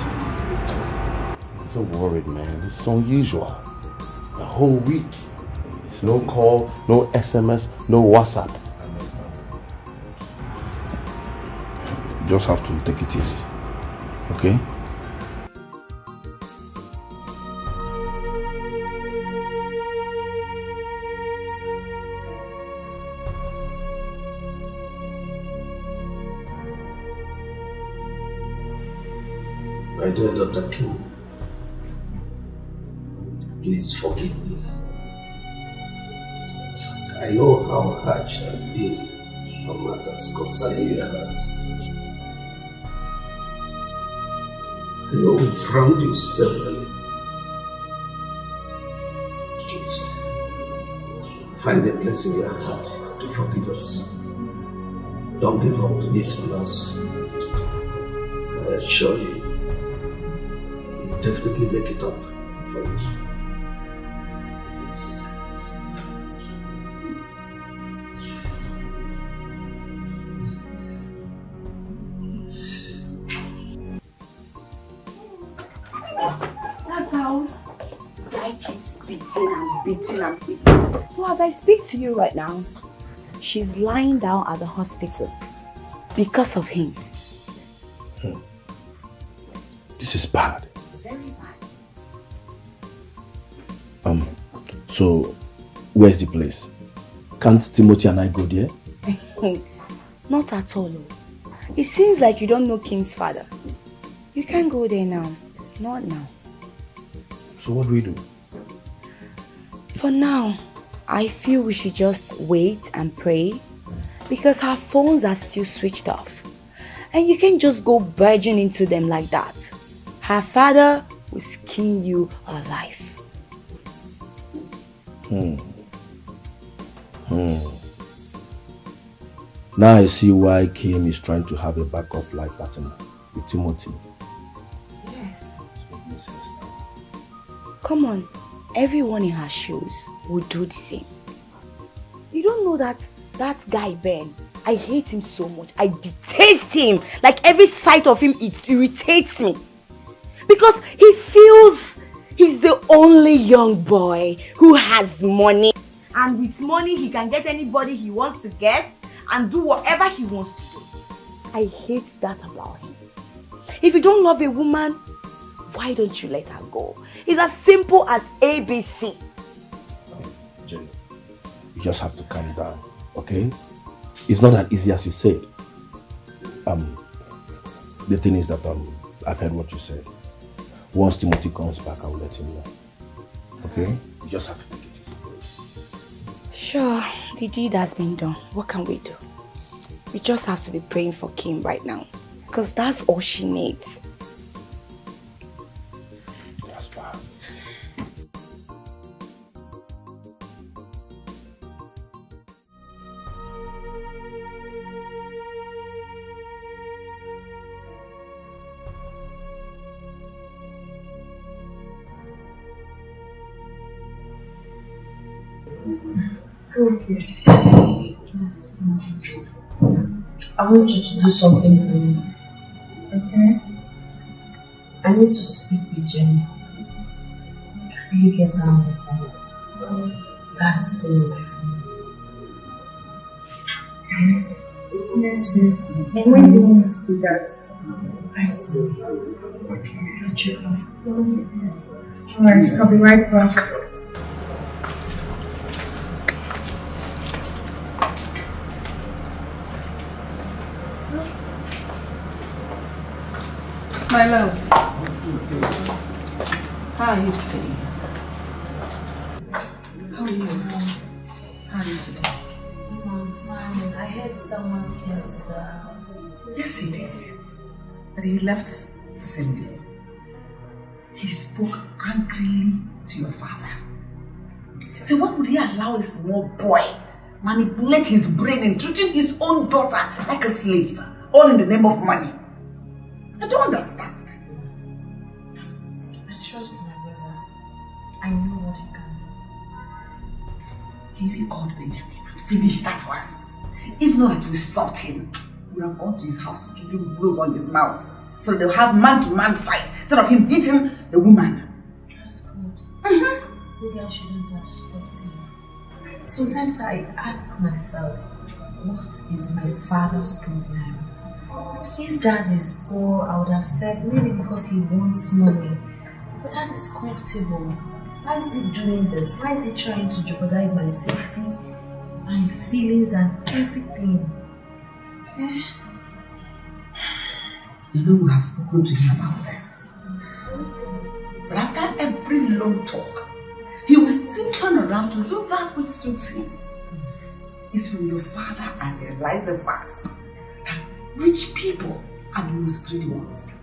So worried, man. It's unusual. The whole week. There's no call, no SMS, no WhatsApp. You just have to take it easy. Okay? My dear Dr. King, please forgive me. I know how harsh I've been on matters concerning your heart. I know we've wronged you severally. Please, find a place in your heart to forgive us. Don't give up yet on us. I assure you, we'll definitely make it up for you. Yes. That's how life keeps beating and beating and beating. So as I speak to you right now, she's lying down at the hospital because of him. This is bad. Very bad. So where's the place? Can't Timothy and I go there? Not at all. It seems like you don't know Kim's father. You can't go there now. Not now. So what do we do? For now, I feel we should just wait and pray because her phones are still switched off. And you can't just go barging into them like that. Her father will skin you alive. Now I see why Kim is trying to have a backup life partner with Timothy. Yes. Come on, everyone in her shoes would do the same. You don't know that guy Ben, I hate him so much. I detest him. Like every sight of him, it irritates me. Because he feels he's the only young boy who has money. And with money, he can get anybody he wants to get and do whatever he wants to do. I hate that about him. If you don't love a woman, why don't you let her go? It's as simple as ABC. Jenny, you just have to calm down, okay? It's not as easy as you said. The thing is that I've heard what you said. Once Timothy comes back, I will let him know. Okay? You just have to take it easy. Sure, the deed has been done. What can we do? We just have to be praying for Kim right now. Because that's all she needs. That's fine. Okay. I want you to do something for me. Okay? I need to speak with Jenny. Can you get her on the phone? That is still on my phone. Yes. And when do you want me to do that? Right. Okay. Got your phone. Alright, I'll be right back. My love. How are you today? How are you? How are you today? I'm fine. I heard someone came to the house. Yes, he did. But he left the same day. He spoke angrily to your father. So what would he allow a small boy manipulate his brain and treating his own daughter like a slave, all in the name of money? I don't understand. I trust my brother. I know what he can do. He called Benjamin and finished that one. If not that we stopped him, we would have gone to his house to give him blows on his mouth. So they'll have man-to-man fight instead of him hitting the woman. That's good. You guys shouldn't have stopped him. Sometimes I ask myself, what is my father's problem? If dad is poor, I would have said maybe because he wants money. But dad is comfortable. Why is he doing this? Why is he trying to jeopardize my safety, my feelings and everything? You know we have spoken to him about this. But after every long talk, he will still turn around to do that which suits him. It's from your father I realize the fact that rich people are the most greedy ones.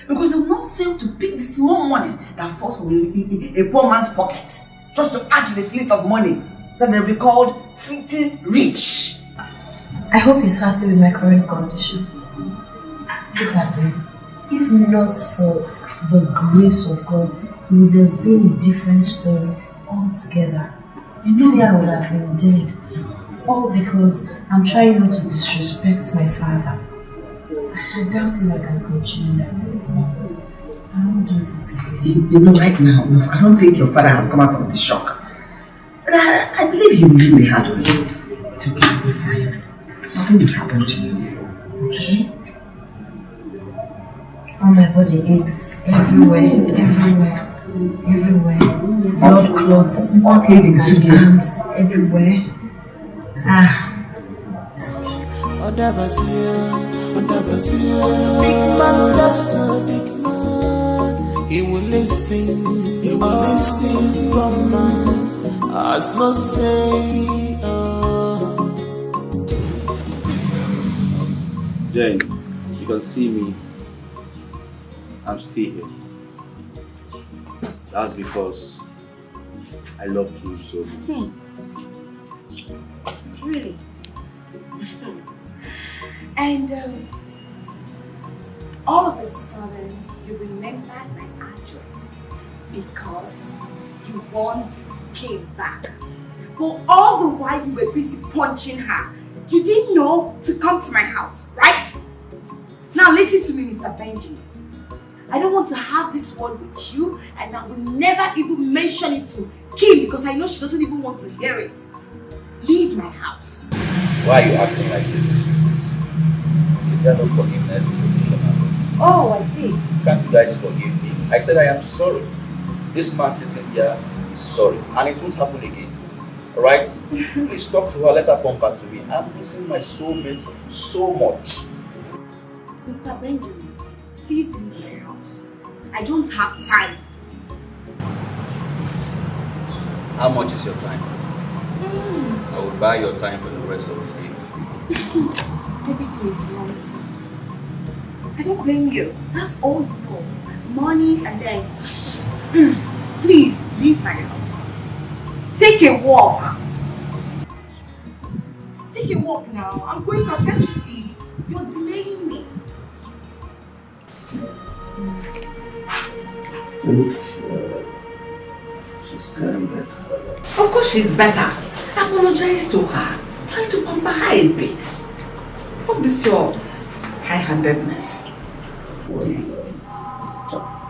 Because they will not fail to pick the small money that falls from a poor man's pocket just to add to the fleet of money so they'll be called filthy rich. I hope he's happy with my current condition. Look at me. If not for the grace of God, it would have been a different story altogether. Maybe I would have been dead. All because I'm trying not to disrespect my father. I doubt if I can continue like this, Mom. I won't do this again. You know, right now, I don't think your father has come out of the shock. But I believe he will leave the hard way. It's okay, you'll be fine. Nothing will happen to you. Okay? All my body aches everywhere. Blood clots, all arms everywhere. Big man loves the big man. He will listen, from man. As no say, Jane, you can see me. I'm still here. That's because I love you so much. Really? And all of a sudden, you remembered my address because you once came back. But all the while you were busy punching her, you didn't know to come to my house, right? Now listen to me, Mr. Benjamin. I don't want to have this word with you, and I will never even mention it to Kim because I know she doesn't even want to hear it. Leave my house. Why are you acting like this? Is there no forgiveness in the dictionary? Oh, I see. Can't you guys forgive me? I said I am sorry. This man sitting here is sorry, and it won't happen again. Alright? Please talk to her, let her come back to me. I'm missing my soulmate so much. Mr. Benjamin, please leave my house. I don't have time. How much is your time? I will buy your time for the rest of the day. Everything is wrong. I don't blame you. That's all you know. Money and then... Please, leave my house. Take a walk. Take a walk now. I'm going out. Can't you see? You're delaying me. Look, she's getting better. Of course she's better. Apologize to her. Try to pamper her a bit. Stop this your high-handedness. Well,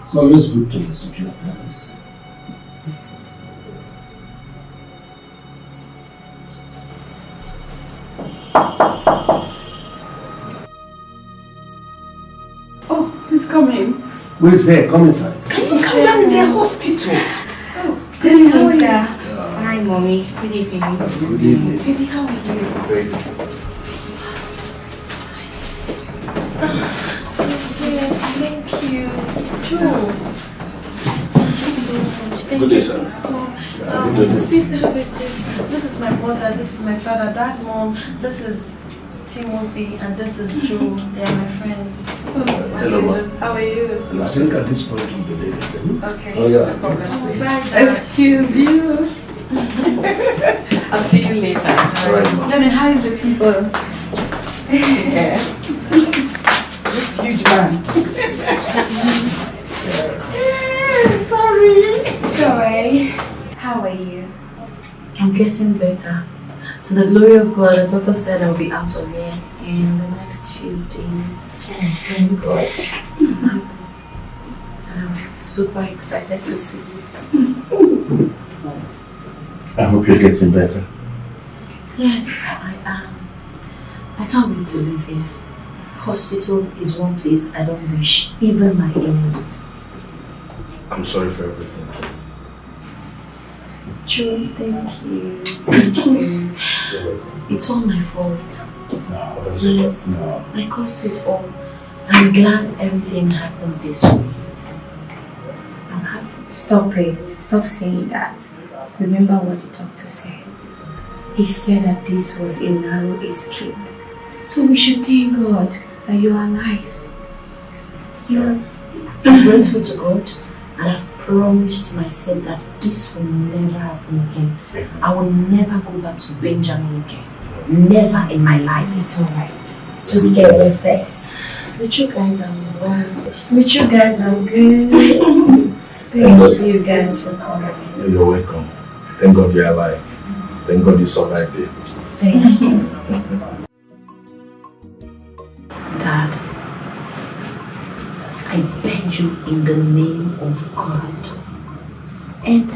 it's always good to listen to your parents. Oh, please come in. Who is there? Come inside. Can you come down? It's a hospital. Oh, good evening, sir. Hi, mommy. Good evening. Good evening. Baby, how are you? Great. Thank you. Joe. Thank you so much. Thank Good day, you. sir. Please come. Good day. Sit, have a seat. This is my mother, this is my father, dad, mom, this is Timothy, and this is Joe. They are my friends. Hello, ma. How are you? And I think at this point we'll be later. Okay. Oh, yeah. No problem. Bye, Dad. Excuse you. I'll see you later. All right, ma. Johnny, how is the people? Yeah. This huge man. Sorry. It's alright. How are you? I'm getting better. To the glory of God, the doctor said I'll be out of here in the next few days. Thank God. I'm super excited to see you. I hope you're getting better. Yes, I am. I can't wait to live here. Hospital is one place I don't wish even my enemy. I'm sorry for everything. Joe, thank you. Thank you. It's all my fault. No, yes, no. I caused it all. I'm glad everything happened this way. I'm happy. Stop it. Stop saying that. Remember what the doctor said. He said that this was a narrow escape. So we should thank God that you are alive. Yeah. I'm grateful to God, and I've promised myself that this will never happen again. I will never go back to Benjamin again. Never in my life. It's alright. Just get well first. With you guys, I'm well. With you guys, I'm good. Thank you guys for coming. You're welcome. Thank God you're alive. Thank God you survived it. Thank you. Dad, I beg you in the name of God, and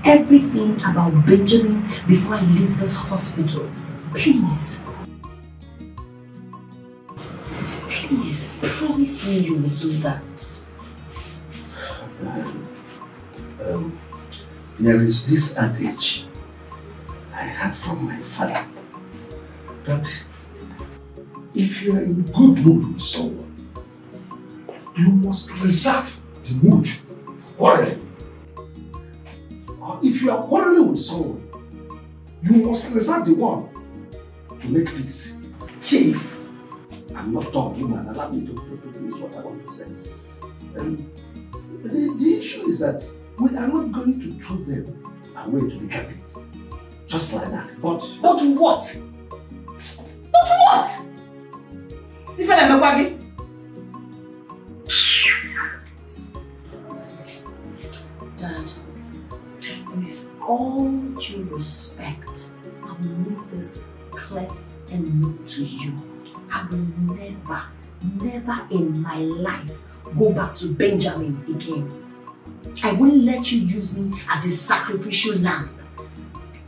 everything about Benjamin before I leave this hospital, please. Please, promise me you will do that. There is this adage I had from my father that if you are in good mood with someone, you must reserve the mood for quarreling. Or if you are quarreling with someone, you must reserve the one to make peace. Chief, I'm not talking, man. Allow me to finish what I want to say. The issue is that we are not going to throw them away to the garbage. Just like that. But what? But what? If I am a Dad, with all due respect, I will make this clear and known to you. I will never in my life go back to Benjamin again. I won't let you use me as a sacrificial lamb.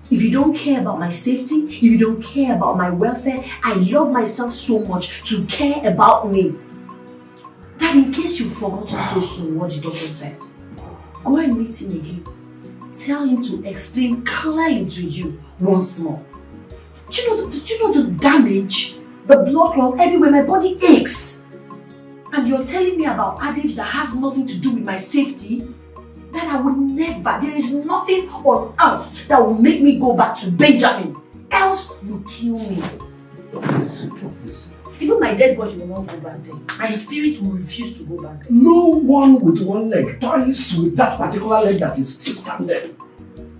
If you don't care about my safety, if you don't care about my welfare, I love myself so much to care about me. Dad, in case you've forgotten so soon what the doctor said, go and meet him again. Tell him to explain clearly to you once more. Do you know the damage, the blood clots everywhere, my body aches. And you're telling me about adage that has nothing to do with my safety? That I would never, there is nothing on earth that will make me go back to Benjamin. Else you kill me. Listen. Even my dead body will not go back there. My spirit will refuse to go back there. No one with one leg toys with that particular leg that is still standing.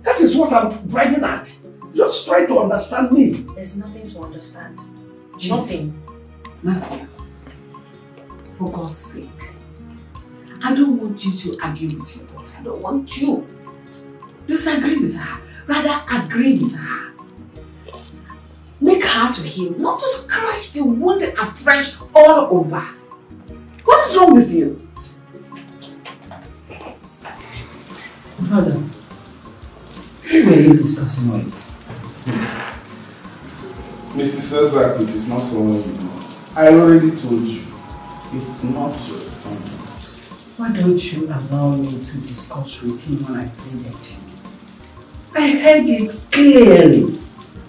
That is what I'm driving at. Just try to understand me. There's nothing to understand. Nothing. Matthew, for God's sake, I don't want you to argue with your daughter. I don't want you to disagree with her. Rather, agree with her. Make her to heal, not to scratch the wound afresh all over. What is wrong with you? Father, who were you discussing with? Mrs. Cesar, it is not someone you know. I already told you, it's not your son. Why don't you allow me to discuss with him when I bring it to you? I heard it clearly.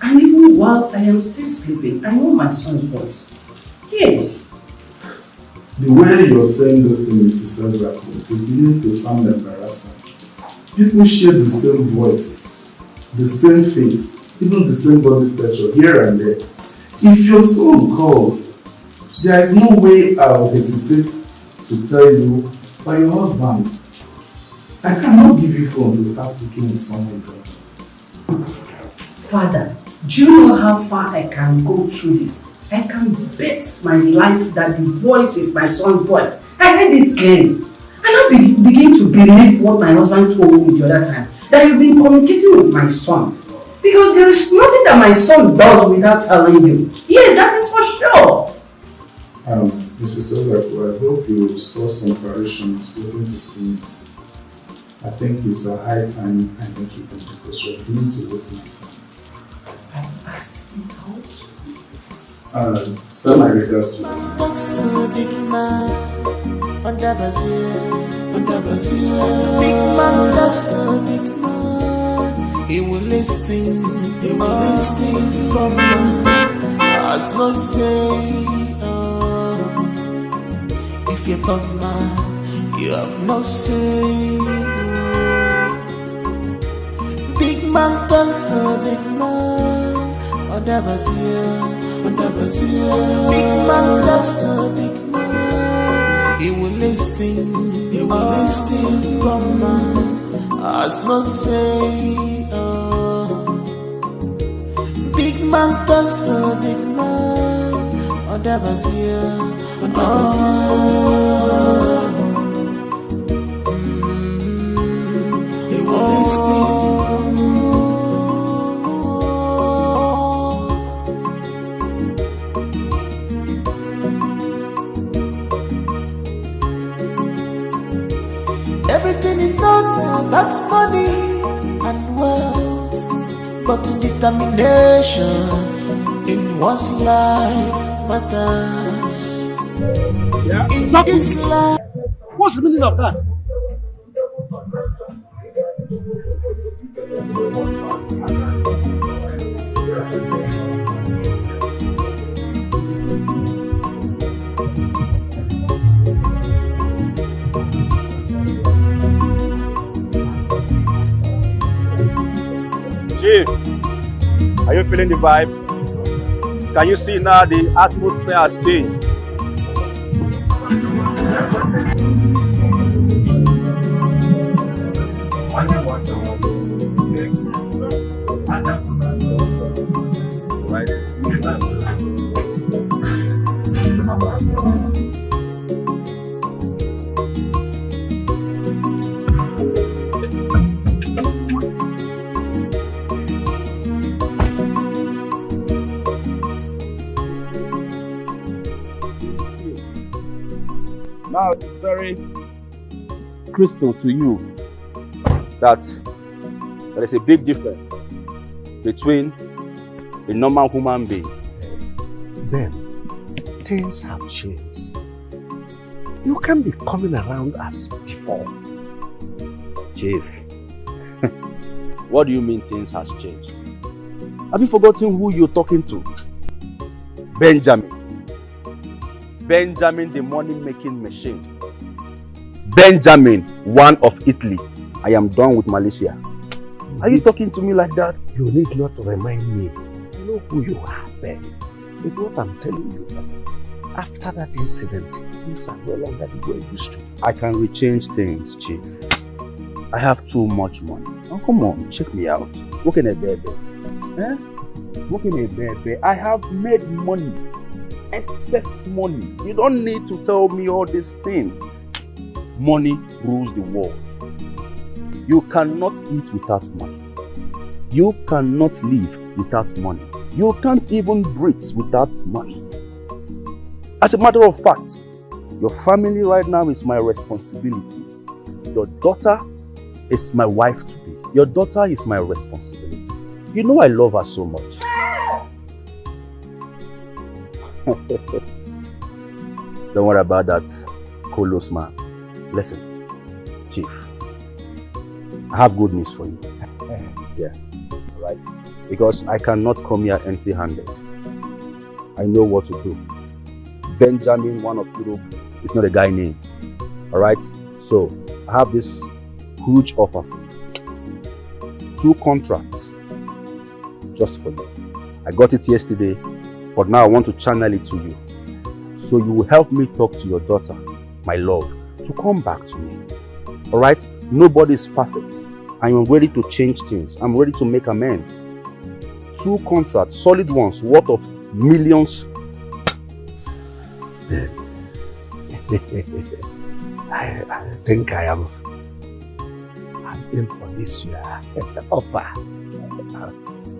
And even while I am still sleeping, I know my son's voice. Yes. The way you're saying those things, Mrs. Cesar, it is beginning to sound embarrassing. People share the same voice, the same face, even the same body stature here and there. If your son calls, there is no way I'll hesitate to tell you by your husband. I cannot give you phone to start speaking with someone else. Father, do you know how far I can go through this? I can bet my life that the voice is my son's voice. I heard it clearly. I now begin to believe what my husband told me the other time, that you've been communicating with my son. Because there is nothing that my son does without telling you. Yes, that is for sure. Mrs. Ozaku, I hope you saw some parations waiting to see me. I think it's a high time I met you because you're beginning to waste my time. I'm asking out. Send my regards to you. Talks to a big man under Brazil. Big man talks to a big man. He will listen, come on. As no say, if you're poor man, you have no say. Big man talks to a big man under Brazil. Big man talks to a big man. He will listen, come on. As no say, big man talks to a big man under Brazil. He will listen. Everything is not about money and wealth, but determination in one's life matters. In this life. What's the meaning of that? Chief, are you feeling the vibe? Can you see now the atmosphere has changed? Now it's very crystal to you that there is a big difference between a normal human being. Ben, things have changed. You can't be coming around as before. Chief, what do you mean things has changed? Have you forgotten who you're talking to? Benjamin. Benjamin, the money-making machine. Benjamin, one of Italy. I am done with Malaysia. Are you talking to me like that? You need not to remind me. I know who you are, Ben. But what I'm telling you is that after that incident, things are no longer the way it used to. I can rechange things, Chief. I have too much money. Oh, come on, check me out. Working a baby. Eh? Working a baby. I have made money. Excess money. You don't need to tell me all these things. Money rules the world. You cannot eat without money. You cannot live without money. You can't even breathe without money. As a matter of fact, your family right now is my responsibility. Your daughter is my wife to be. Your daughter is my responsibility. You know I love her so much. Don't worry about that, Kolos man. Listen, Chief, I have good news for you. Yeah, right? Because I cannot come here empty-handed. I know what to do. Benjamin, one of Europe, is not a guy name. Alright? So, I have this huge offer for you. 2 contracts just for you. I got it yesterday, but now I want to channel it to you. So you will help me talk to your daughter, my love, to come back to me. Alright? Nobody is perfect. I am ready to change things. I'm ready to make amends. 2 contracts, solid ones, worth of millions. I think I'm in for this year offer.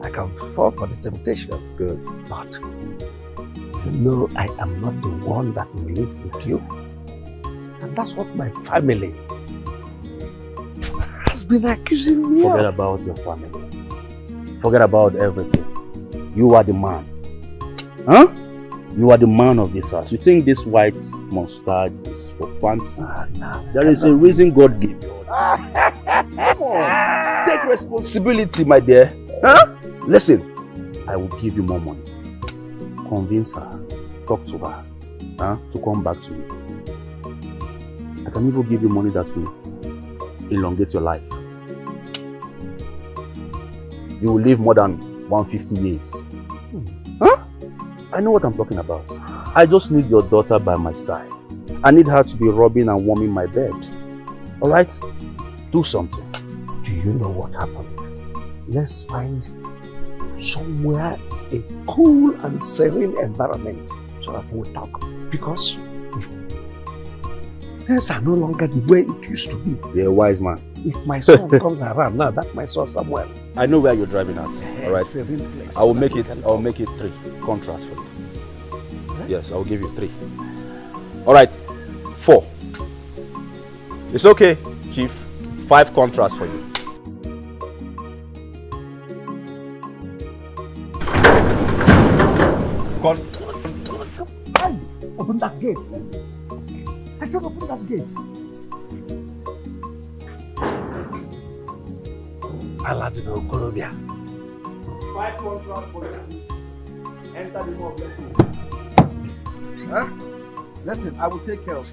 I can fall for the temptation. Good. But you know I am not the one that will live with you. And that's what my family has been accusing me of. Forget about your family. Forget about everything. You are the man. Huh? You are the man of this house. You think this white mustache is for fancy? There is a reason God gave you. Come on. Take responsibility, my dear. Huh? Listen, I will give you more money. Convince her. Talk to her. To come back to you. I can even give you money that will elongate your life. You will live more than 150 years. Huh? I know what I'm talking about. I just need your daughter by my side. I need her to be rubbing and warming my bed. Alright? Do something. Do you know what happened? Let's find somewhere a cool and serene environment so that we'll talk. Because things are no longer the way it used to be. You're a wise man. If my son comes around now, that my son somewhere. I know where you're driving at. All right. I will make it 3 contracts for you. Yes, I will give you 3. All right. 4. It's okay, Chief. 5 contracts for you. Open that gate. I said open that gate. Aladino, Colombia. 5 contracts for you. Enter the mall. Huh? Listen, I will take care of it.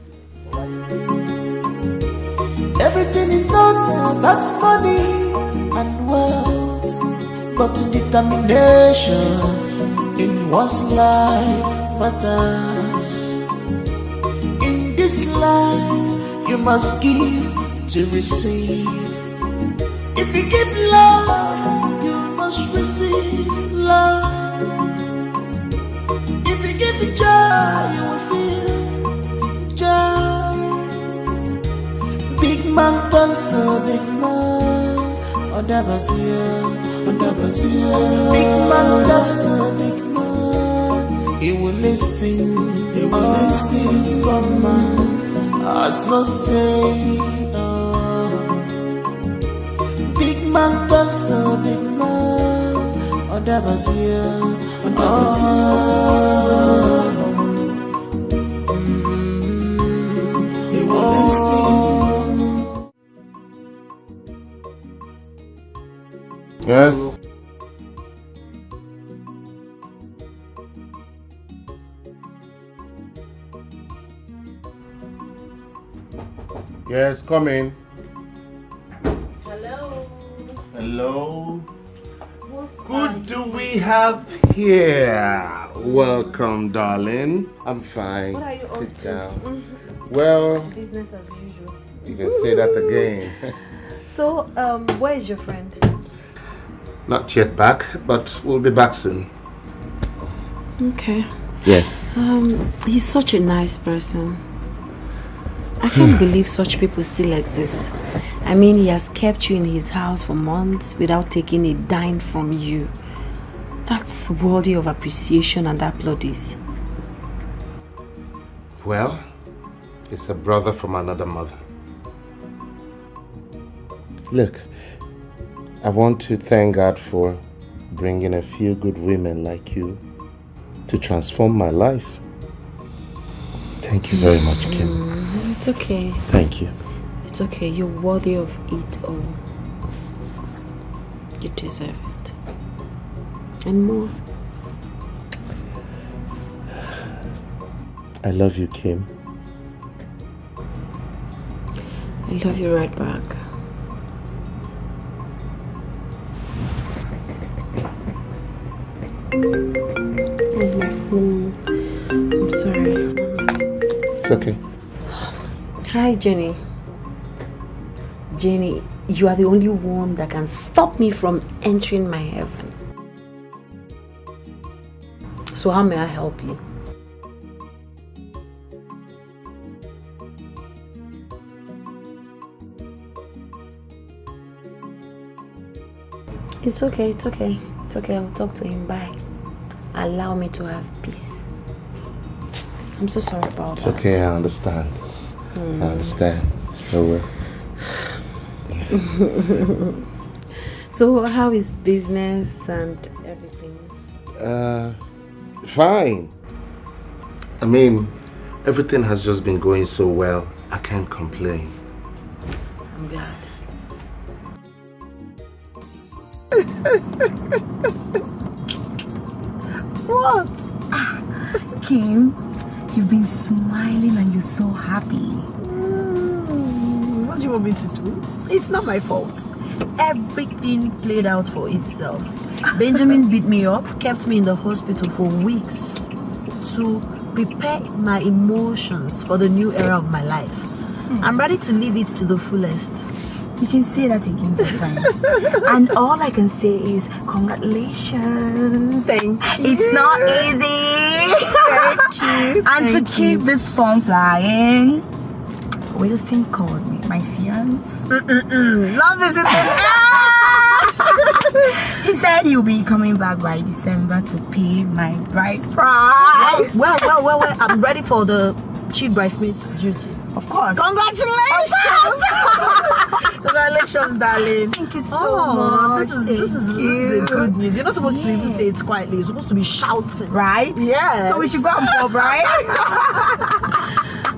Everything is not about money and wealth, but determination in one's life matters. In this life, you must give to receive. If you give love, you must receive love. If you give joy, you will feel joy. Big man turns to big man. Big man turns to big man. He will listen, one man has no say. Big man turns to big man. He will listen. Yes. Yes, come in. Hello. Hello. Who do we have here? Welcome, darling. I'm fine. What are you Sit up to? down. Well, Business as usual. you can say that again. So, where is your friend? Not yet back, but we'll be back soon. Okay. Yes. He's such a nice person. I can't believe such people still exist. I mean, he has kept you in his house for months without taking a dime from you. That's worthy of appreciation and applaudis. Well, it's a brother from another mother. Look, I want to thank God for bringing a few good women like you to transform my life. Thank you very much, Kim. It's okay. Thank you. It's okay. You're worthy of it all. You deserve it. And more. I love you, Kim. I love you right back. Where's my phone? I'm sorry. It's okay. Hi, Jenny. Jenny, you are the only one that can stop me from entering my heaven. So how may I help you? It's okay, it's okay. It's okay, I'll talk to him. Bye. Allow me to have peace. I'm so sorry about that. It's okay, I understand. I understand. So, so how is business and everything? Fine. I mean, everything has just been going so well. I can't complain. I'm glad. What? Kim, you've been smiling and you're so happy. What do you want me to do? It's not my fault. Everything played out for itself. Benjamin beat me up, kept me in the hospital for weeks to prepare my emotions for the new era of my life. I'm ready to live it to the fullest. You can say that again, my friend. And all I can say is congratulations. Thank you. It's not easy. Thank you. And to keep this phone flying, Wilson called me, my fiance. Love is in the air. He said he'll be coming back by December to pay my bride price. Well, I'm ready for the chief bridesmaid's duty. Of course. Congratulations! Congratulations, darling. Thank you so much. This is good news. You're not supposed to even say it quietly. You're supposed to be shouting. Right? Yeah. So we should go and pop, right?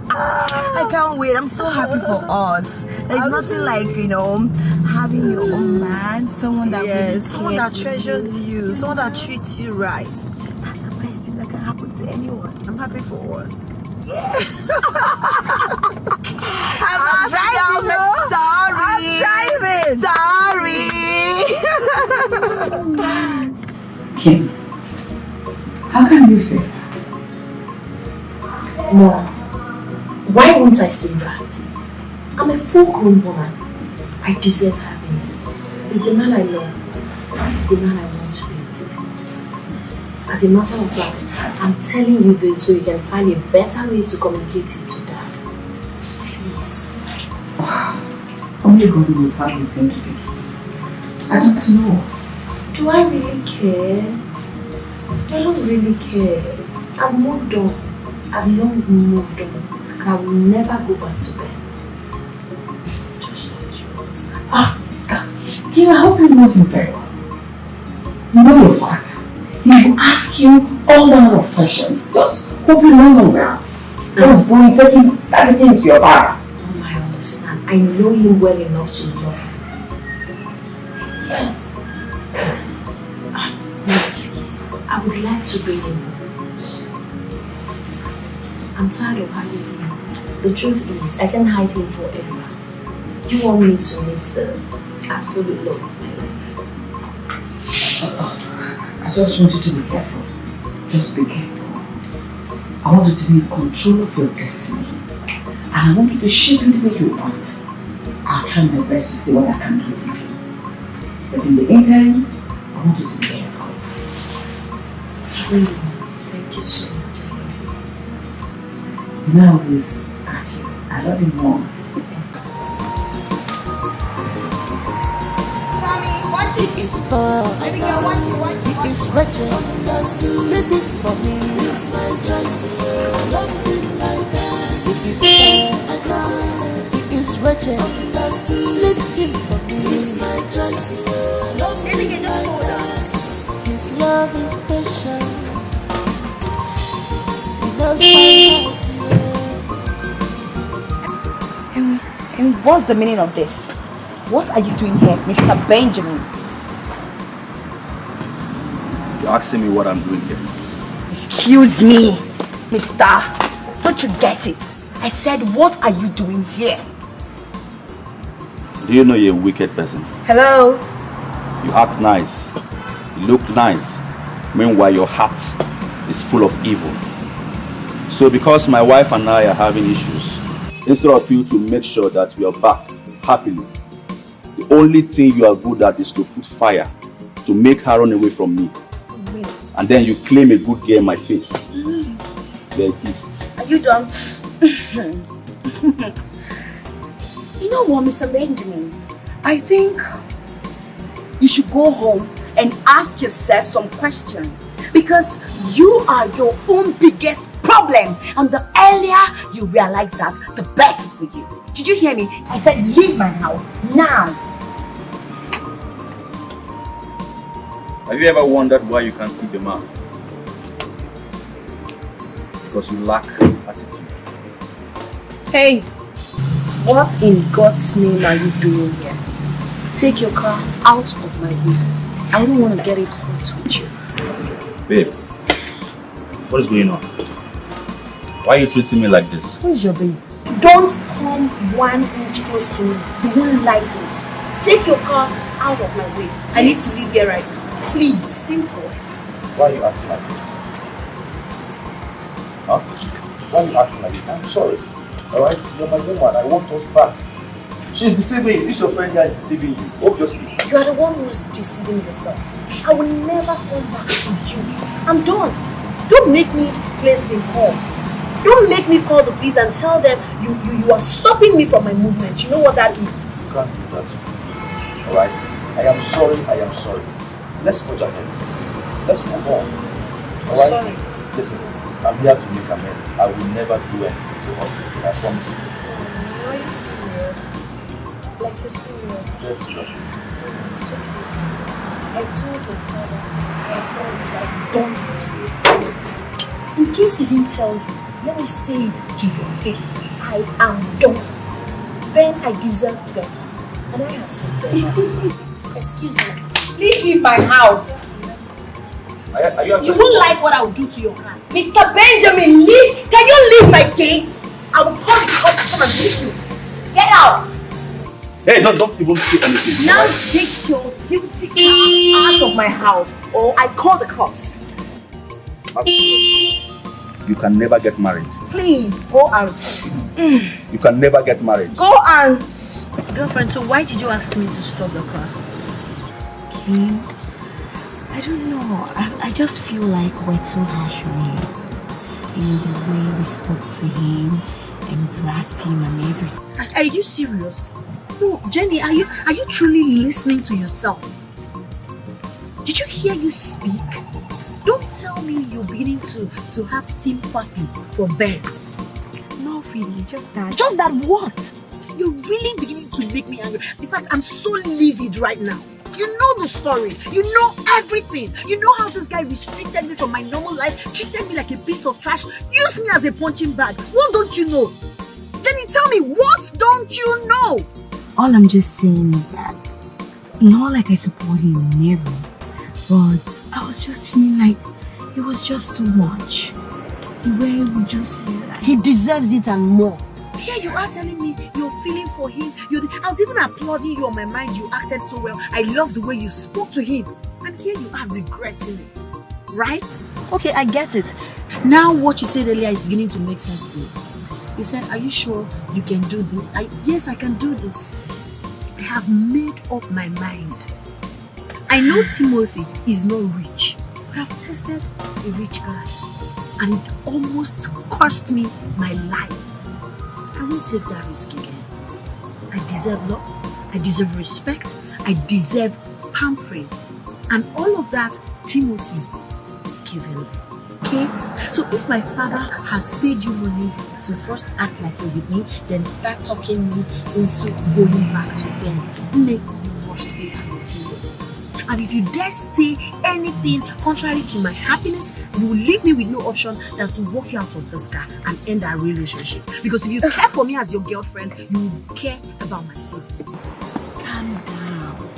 I can't wait. I'm so happy for us. There's nothing like, having your own man, someone that really someone that treasures you, someone that treats you right. That's the best thing that can happen to anyone. I'm happy for us. Yes. I'm driving. Sorry. Kim, how can you say that? Mom, why won't I say that? I'm a full-grown woman. I deserve happiness. It's the man I love. It's the man I want to be with. As a matter of fact, I'm telling you this so you can find a better way to communicate it to Dad. Please. Only God knows how he's going to take it. I don't know. Do I really care? I don't really care. I've moved on. I've long moved on. And I will never go back to bed. Just not yours. Kim, I hope you know him very well. You know your father. He will ask you all manner of questions. Just hope you know him well. Don't go start taking it to your father. I understand. I know him well enough to love him. Yes. No, please. I would like to bring him home. Yes. I'm tired of hiding him. The truth is, I can't hide him forever. You want me to meet the absolute love of my life. I just want you to be careful. Just be careful. I want you to be in control of your destiny. And I want you to shape it the way you want. I'll try my best to see what I can do for you. But in the interim, I want you to be careful. Thank you so much. I love you. You know, I always at you. I love you more. He is poor, he is wretched, still living for me. It's my choice, I love him like that. He is poor, he is wretched, still living for me. It's my choice, I love him like that. His love is special. He knows my heart, And what's the meaning of this? What are you doing here, Mr. Benjamin? You're asking me what I'm doing here. Excuse me, mister. Don't you get it? I said, what are you doing here? Do you know you're a wicked person? Hello? You act nice. You look nice. Meanwhile, your heart is full of evil. So because my wife and I are having issues, instead of you to make sure that we are back happily, the only thing you are good at is to put fire to make her run away from me. And then you claim a good girl in my face. You're a beast. Are you done? You know what, Mr. Benjamin? I think you should go home and ask yourself some questions. Because you are your own biggest problem. And the earlier you realize that, the better for you. Did you hear me? I said leave my house now. Have you ever wondered why you can't keep a man? Because you lack attitude. Hey, what in God's name are you doing here? Take your car out of my way. I don't want to get it or touch you. Babe, what is going on? Why are you treating me like this? Who is your babe? Don't come 1 inch close to me. You won't like me. Take your car out of my way. I need to leave here right now. Please, simple. Why are you acting like this? Huh? Why are you acting like this? I'm sorry. Alright? You're my woman. I want us back. She's deceiving you. This your friend here is deceiving you. Obviously. You are the one who's deceiving yourself. I will never come back to you. I'm done. Don't make me place the call. Don't make me call the police and tell them you are stopping me from my movement. You know what that is? You can't do that. Alright? I am sorry. I am sorry. Let's forge ahead. Let's move on. Alright? Sorry. Listen, I'm here to make amends. I will never do anything to hurt you. I promise you. Are you serious? Like you're serious? Yes, sure. It's okay. I told your father to tell you that I don't. In case he didn't tell you, let me say it to your face. I am done. Ben, I deserve better. And I have said better. Excuse me. Please leave my house. Are you won't like what I will do to your car. Mr. Benjamin, leave. Can you leave my gate? I will call the cops to come and leave you. Get out. Hey, don't even say anything. Now take your guilty car out of my house or I call the cops. You can never get married. Please, go and... You can never get married. Go and... Girlfriend, so why did you ask me to stop the car? Kim, I don't know. I just feel like we're too harsh on him. In the way we spoke to him, embraced him and everything. Are you serious? No, Jenny, are you truly listening to yourself? Did you hear you speak? Don't tell me you're beginning to have sympathy for Ben. No, really, just that. Just that what? You're really beginning to make me angry. In fact, I'm so livid right now. You know the story. You know everything. You know how this guy restricted me from my normal life, treated me like a piece of trash, used me as a punching bag. What don't you know? Jenny, tell me, what don't you know? All I'm just saying is that, not like I support him, never. But I was just feeling like it was just too much. The way we just feel like he deserves it and more. Here you are telling me you're feeling for him. I was even applauding you on my mind. You acted so well. I love the way you spoke to him. And here you are regretting it. Right? Okay, I get it. Now what you said earlier is beginning to make sense to me. You said, are you sure you can do this? Yes, I can do this. I have made up my mind. I know Timothy is not rich, but I've tested a rich guy and it almost cost me my life. I won't take that risk again. I deserve love, I deserve respect, I deserve pampering. And all of that, Timothy is giving me. Okay? So if my father has paid you money to first act like you're with me, then start talking me into going back to Ben, you must be hallucinating. And if you dare say anything contrary to my happiness, you will leave me with no option than to walk you out of this car and end our relationship. Because if you care for me as your girlfriend, you will care about my safety. Calm down.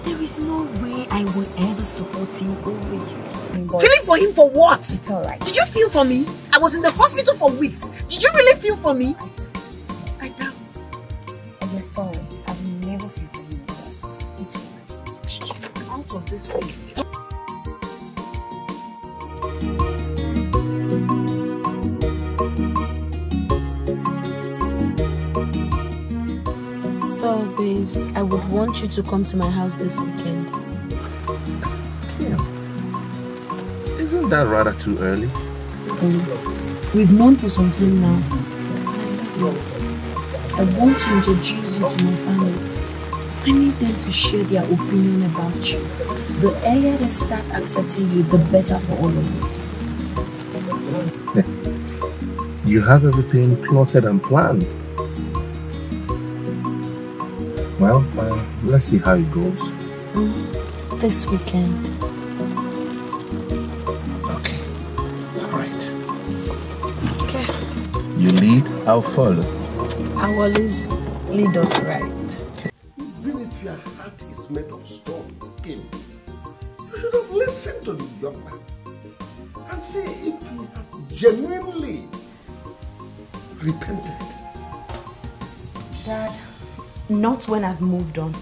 There is no way I will ever support him over you. Feeling for him for what? It's alright. Did you feel for me? I was in the hospital for weeks. Did you really feel for me? I doubt. I'm sorry. I will never feel for you. It's alright. Out of this place. So, babes, I would want you to come to my house this weekend. Isn't that rather too early? We've known for some time now. I want to introduce you to my family. I need them to share their opinion about you. The earlier they start accepting you, the better for all of us. You have everything plotted and planned. Well, let's see how it goes. This weekend. Okay. All right. Okay. You lead, I'll follow. I will always lead us right. Even if your heart is made of stone, Kim, you should have listened to the young man and see if he has genuinely repented. Dad, not when I've moved on.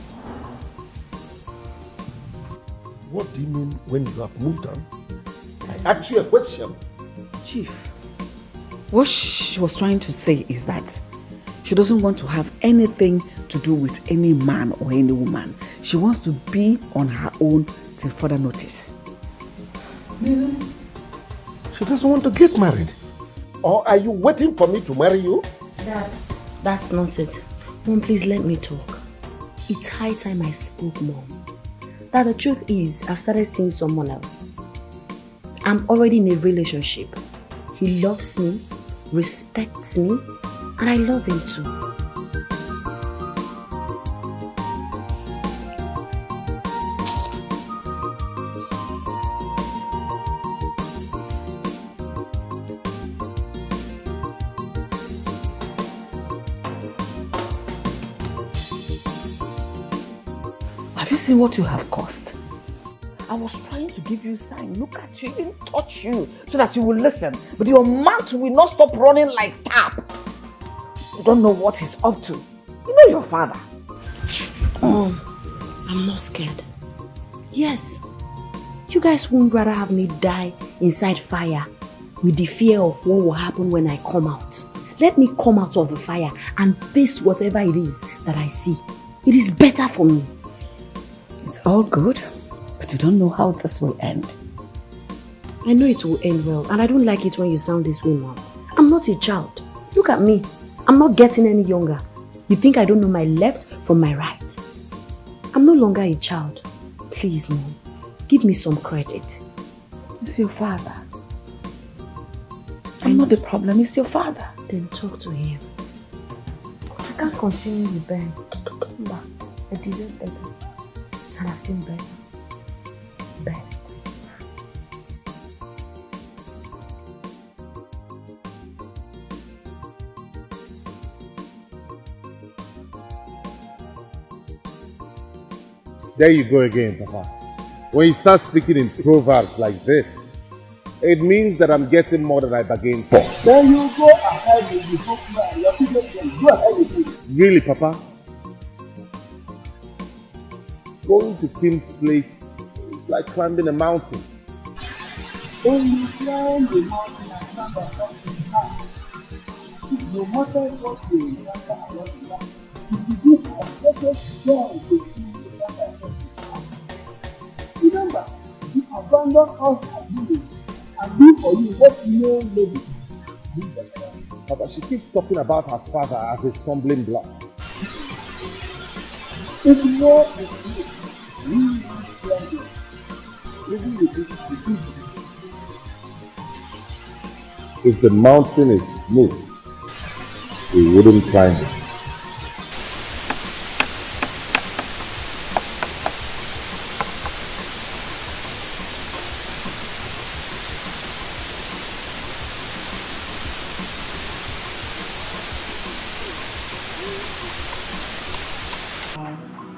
What do you mean when you have moved on? I asked you a question. Chief, what she was trying to say is that she doesn't want to have anything to do with any man or any woman. She wants to be on her own till further notice. Really? She doesn't want to get married? Or are you waiting for me to marry you? Dad, that's not it. Mom, please let me talk. It's high time I spoke, Mom. That the truth is, I've started seeing someone else. I'm already in a relationship. He loves me, respects me, and I love him too. Have you seen what you have caused? I was trying to give you a sign. Look at you, even touch you, so that you will listen. But your mouth will not stop running like tap. You don't know what he's up to. You know your father. Mom, I'm not scared. Yes, you guys won't rather have me die inside fire with the fear of what will happen when I come out. Let me come out of the fire and face whatever it is that I see. It is better for me. It's all good, but you don't know how this will end. I know it will end well, and I don't like it when you sound this way, Mom. I'm not a child. Look at me. I'm not getting any younger. You think I don't know my left from my right? I'm no longer a child. Please, Mom, give me some credit. It's your father. I'm not the problem, it's your father. Then talk to him. I can't continue with Ben. But I deserve better. And I've seen better. Best. There you go again, Papa. When you start speaking in proverbs like this, it means that I'm getting more than I bargained for. Then you go ahead with the book man. Your people can go ahead with it. Really, Papa? Going to Kim's place is like climbing a mountain. When you climb the mountain and stand on top of the mountain, no matter what you encounter along the way, if you give a perfect joy to see the water, remember, you abandon us and you and do for you what no lady. Papa, she keeps talking about her father as a stumbling block. It's more than you. We climbing. Even with this, If the mountain is smooth, we wouldn't climb it.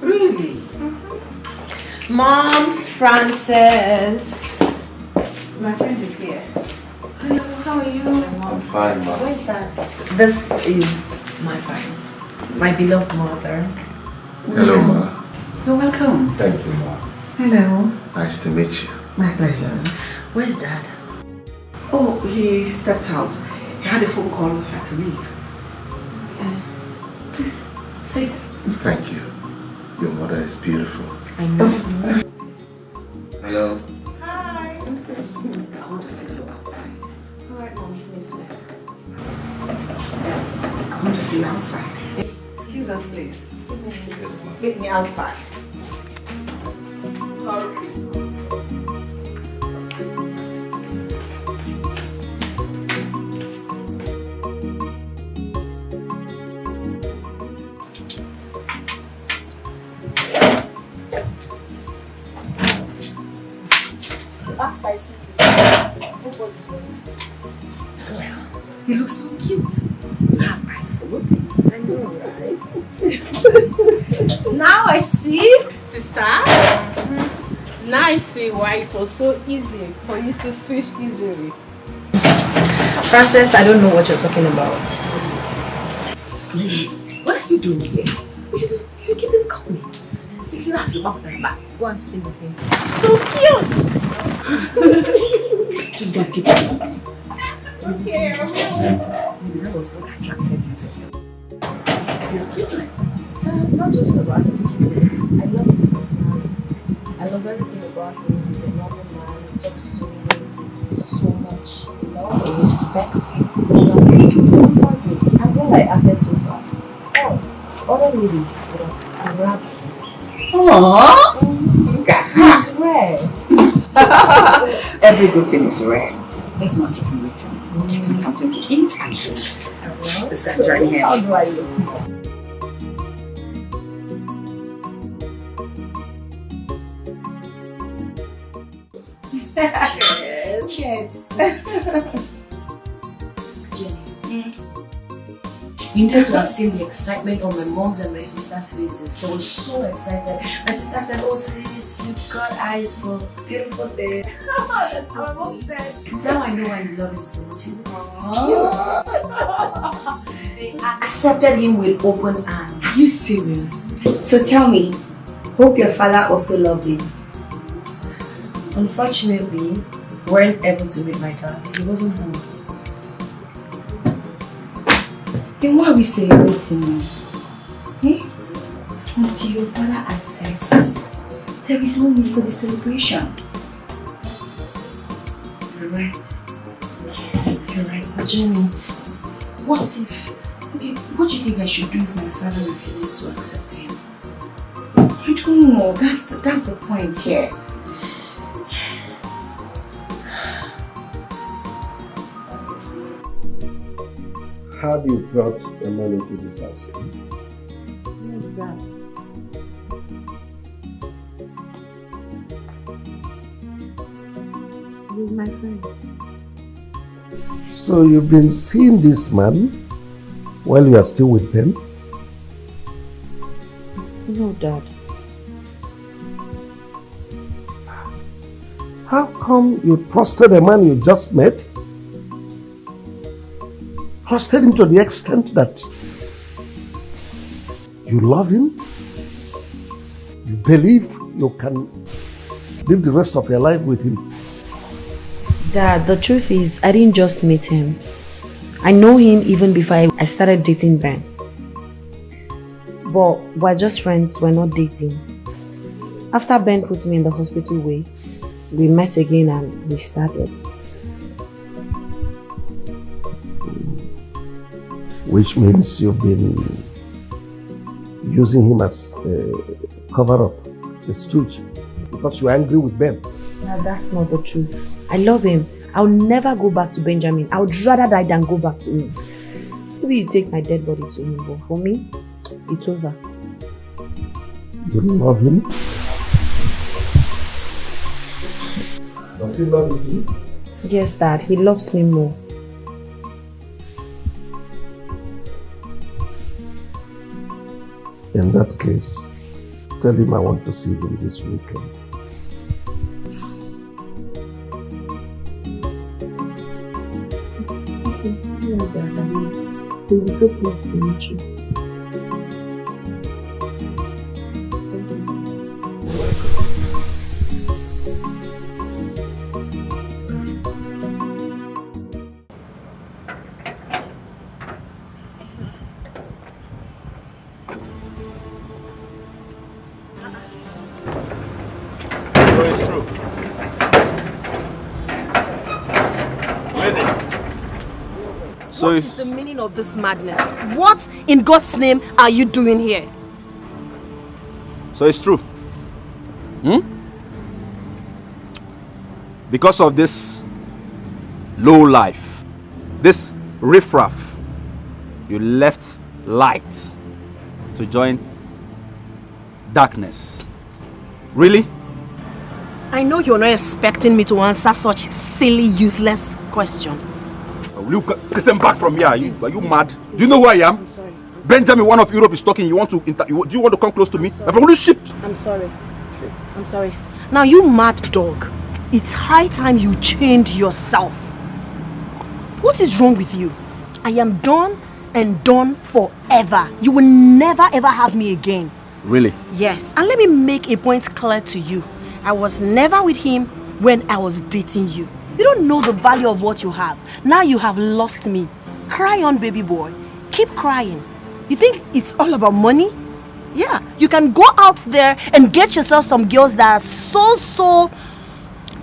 Really? Mom, Frances. My friend is here. Hello, how are you? I'm fine, Mom. Where's that? This is my friend. My beloved mother. Hello, Ma. You're welcome. Thank you, Ma. Hello. Nice to meet you. My pleasure. Where's Dad? Oh, he stepped out. He had a phone call, he had to leave. Please, sit. Thank you. Your mother is beautiful. I know. Hello. Hi. I want to see you outside. Alright, Mom, please. I want to see you outside. Excuse princess, please. Yes, ma'am. Meet me outside. Max, I see you. Nobody's worried. Well, you look so cute. You have eyes for good things. I know, right? Now I see, sister. Now I see why it was so easy for you to switch easily. Frances, I don't know what you're talking about. Lily, what are you doing here? You should keep him company. See, that's the back back. Go and stay with him. So cute! Just go and keep him company. Okay, Maybe that was what attracted you to him. His cuteness. Not just about his cuteness. I love his personality. I love everything about him. He's a normal man. He talks to me so much. Love and respect. I feel like acted so fast. Else, other ladies would have grabbed him. Aww! He's rare. Every good thing is rare. Let's not keep him waiting. Get him something to eat and drink. Let's go join him. How do I look? Cheers. Jenny, you need to have seen the excitement on my mom's and my sister's faces. They were so excited. My sister said, "Oh sis, you've got eyes for beautiful things." That's what my mom said. Now I know why you love him so much. He was cute. They accepted him with open arms. Are you serious? So tell me, hope your father also loved him. Unfortunately, we weren't able to meet my dad. He wasn't home. Then why are we celebrating? Eh? Until your father accepts, there is no need for the celebration. You're right. You're right. But Jenny, what if... Okay, what do you think I should do if my father refuses to accept him? I don't know. That's the point here. Have you brought a man into this house? Yes, Dad. He's my friend. So you've been seeing this man while you are still with them? No, Dad. How come you trusted a man you just met? Trusted him to the extent that you love him? You believe you can live the rest of your life with him? Dad, the truth is, I didn't just meet him. I know him even before I started dating Ben. But we're just friends, we're not dating. After Ben put me in the hospital way, we met again and we started. Which means you've been using him as a cover-up, a stooge, because you're angry with Ben. No, that's not the truth. I love him. I'll never go back to Benjamin. I would rather die than go back to him. Maybe you take my dead body to him, but for me, it's over. You love him? Does he love you? Yes, Dad. He loves me more. In that case, tell him I want to see him this weekend. Yeah, Dad. He'll be so pleased to meet you. What is the meaning of this madness? What in God's name are you doing here? So it's true. Because of this low life, this riffraff, you left light to join darkness. Really? I know you're not expecting me to answer such silly, useless question. Will you listen back from here? Are you mad? Do you know who I am? I'm sorry. Benjamin, one of Europe, is talking. Do you want to come close to me? I'm from the ship. I'm sorry. I'm sorry. Now, you mad dog. It's high time you change yourself. What is wrong with you? I am done and done forever. You will never ever have me again. Really? Yes. And let me make a point clear to you. I was never with him when I was dating you. You don't know the value of what you have. Now you have lost me. Cry on, baby boy. Keep crying. You think it's all about money? Yeah. You can go out there and get yourself some girls that are so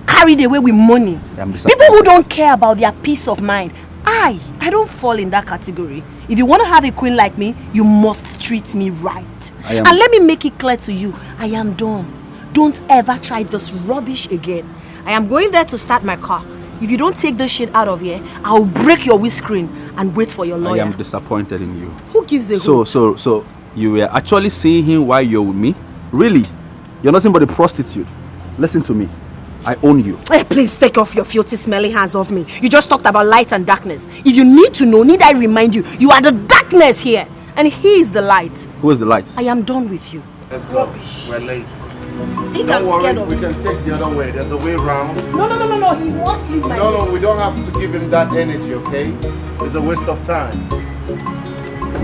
carried away with money. People who don't care about their peace of mind. I don't fall in that category. If you want to have a queen like me, you must treat me right. And let me make it clear to you, I am done. Don't ever try this rubbish again. I am going there to start my car. If you don't take this shit out of here, I'll break your windscreen and wait for your lawyer. I am disappointed in you. Who gives a hoot? So you were actually seeing him while you're with me? Really? You're nothing but a prostitute. Listen to me. I own you. Hey, please take off your filthy, smelly hands off me. You just talked about light and darkness. If you need to know, need I remind you, you are the darkness here. And he is the light. Who is the light? I am done with you. Let's go. We're late. Think I'm scared of we can take the other way. There's a way around. No. He must leave my No, we don't have to give him that energy, okay? It's a waste of time.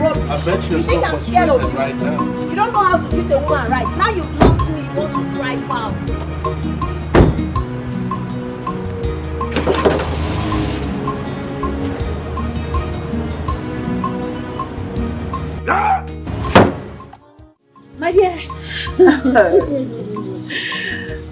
Rubbish. I bet you're think so I'm scared of frustrated you? right now. You don't know how to treat a woman right. Now you've lost me. You want to cry foul. My dear,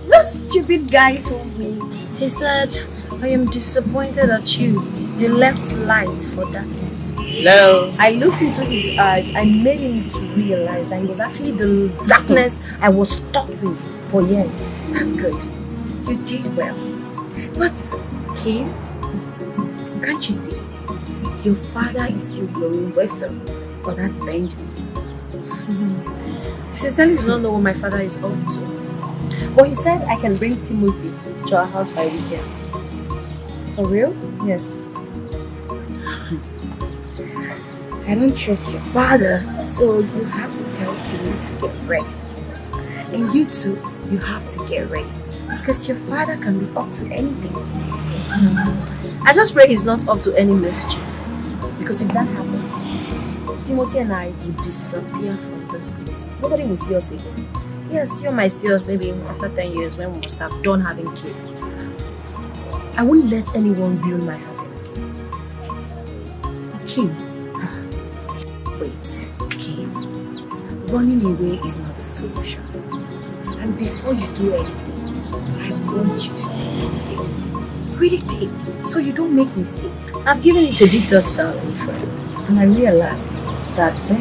this stupid guy told me, he said, I am disappointed at you. You left light for darkness. No. I looked into his eyes and made him to realize that he was actually the darkness I was stuck with for years. That's good. You did well. But, Kim, can't you see? Your father is still blowing whistle for that Benjamin. Sincerely do not know what my father is up to. But he said I can bring Timothy to our house by weekend. For real? Yes. I don't trust your father, so you have to tell Timmy to get ready. And you too, you have to get ready. Because your father can be up to anything. I just pray he's not up to any mischief. Because if that happens, Timothy and I will disappear from this place. Nobody will see us again. Yes, you might see us maybe after 10 years when we must have done having kids. I won't let anyone ruin my happiness. Kim, wait, Kim. Running away is not the solution. And before you do anything, I want you to think deep. Really deep, so you don't make mistakes. I've given it a deep thought, darling friend, and I realized that Ben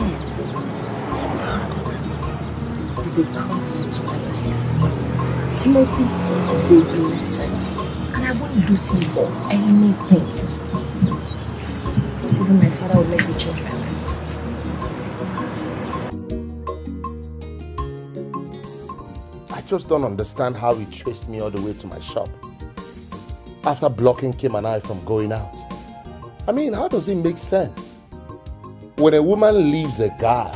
is a curse to my life. Timothy is a blessing, and I won't lose him for anything. Yes, not even my father will make me change my mind. I just don't understand how he traced me all the way to my shop after blocking Kim and I from going out. I mean, how does it make sense? When a woman leaves a guy,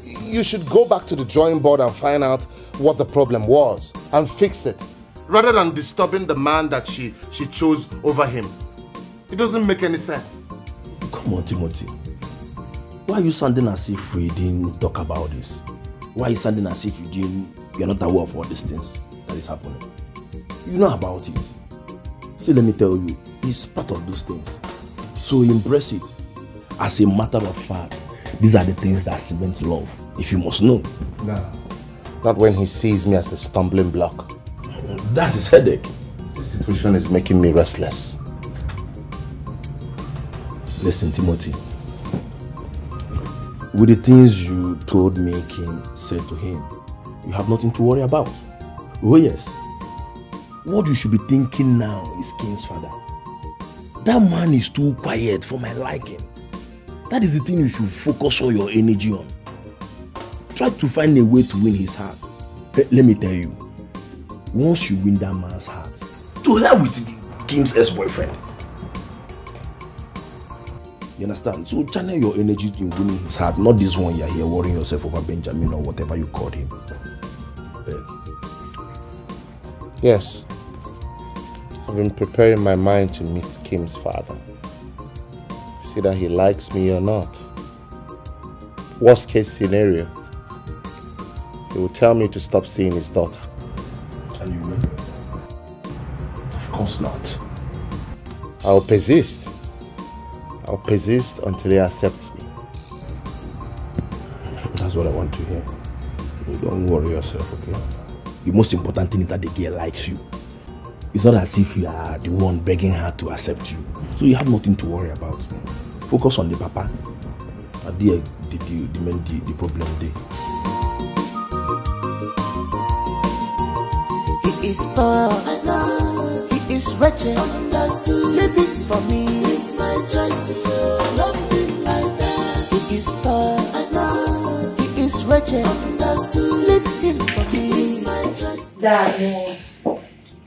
you should go back to the drawing board and find out what the problem was and fix it, rather than disturbing the man that she chose over him. It doesn't make any sense. Come on, Timothy. Why are you sounding as if we didn't talk about this? Why are you sounding as if you're not aware of all these things that is happening? You know about it. See, let me tell you, it's part of those things. So embrace it. As a matter of fact, these are the things that cement love, if you must know. No. Not when he sees me as a stumbling block. That's his headache. This situation is making me restless. Listen, Timothy. With the things you told me King said to him, you have nothing to worry about. Oh yes. What you should be thinking now is King's father. That man is too quiet for my liking. That is the thing you should focus all your energy on. Try to find a way to win his heart. Let me tell you, once you win that man's heart, to hell with the King's ex-boyfriend. You understand? So channel your energy in winning his heart, not this one you're here worrying yourself over Benjamin or whatever you called him. Yes. I've been preparing my mind to meet Kim's father. See that he likes me or not. Worst case scenario, he will tell me to stop seeing his daughter. And you will? Of course not. I'll persist. I'll persist until he accepts me. That's what I want to hear. You don't worry yourself, okay? The most important thing is that the girl likes you. It's not as if you are the one begging her to accept you. So you have nothing to worry about. Focus on the papa. And the problem there. He is poor, I know. He is wretched, understood. Living for me is my choice. Love him like that. He is poor, I know. He is wretched, understood. Leave him for me is my choice. Dad,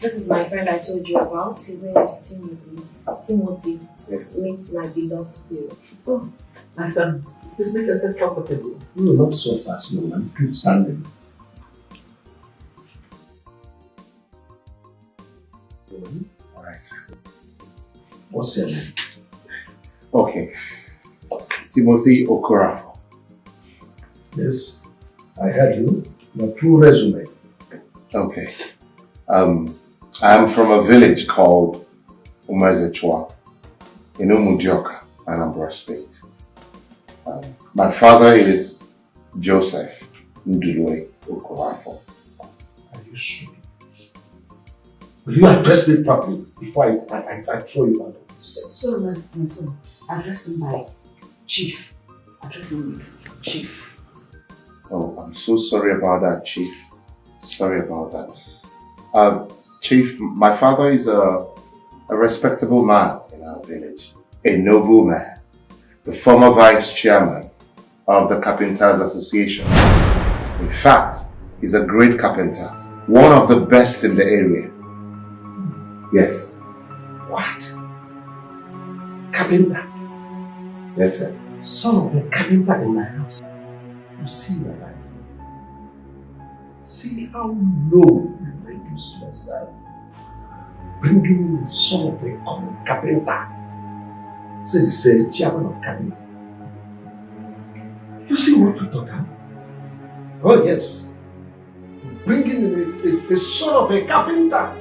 this is my friend I told you about. His name is Timothy. Timothy. Yes. Meet my beloved girl. Oh, my son, please make yourself comfortable. No, not so fast, no man. Keep standing. All right, sir. What's your name? Okay. Timothy Okorafo. Yes, I heard you. Your full resume. Okay. I am from a village called Umezechwa in Umudioka, Anambra State. My father is Joseph Ndulue Okorafo. Are you sure? Will you address me properly before I throw you out of this? So, my son, address him by Chief. Address him with Chief. Oh, I'm so sorry about that, Chief. Sorry about that. Chief, my father is a respectable man in our village. A noble man. The former vice chairman of the Carpenters Association. In fact, he's a great carpenter. One of the best in the area. Yes. What? Carpenter? Yes, sir. Son of a carpenter in my house. You see my life. See how low you reduced yourself. Bringing the son of a common carpenter. So you say chairman of carpenter. You see what we thought, huh? Oh yes. Bringing the son of a carpenter.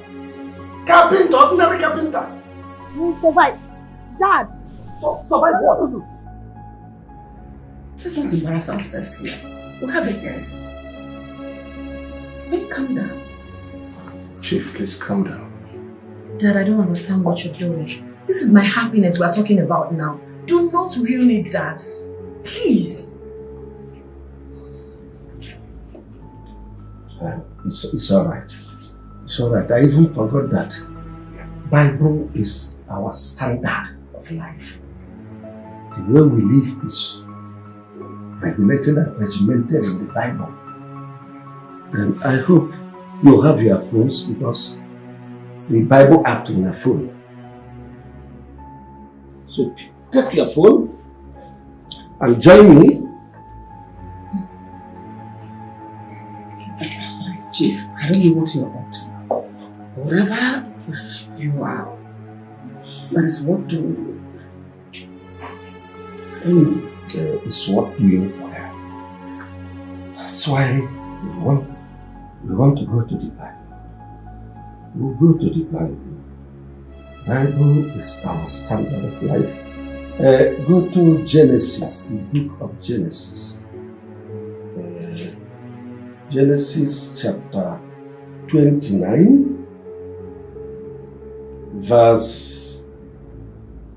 Carpenter, ordinary carpenter. We'll survive. Dad. Survive what? Let's not embarrass ourselves here. We'll have a guest. Wait, calm down. Chief, please calm down. Dad, I don't understand what you're doing. This is my happiness we're talking about now. Do not ruin it, Dad. Please. It's alright. It's alright. I even forgot that Bible is our standard of life. The way we live is regulated and regimented in the Bible. And I hope you have your phones because the Bible app in your phone. So take your phone and join me. Chief, I don't know what you're up to. Whatever you are, that is what doing. I don't know. It's what doing well. That's why we want to go to the Bible. We'll go to the Bible. Bible is our standard of life. Go to Genesis, the book of Genesis. Genesis chapter 29, verse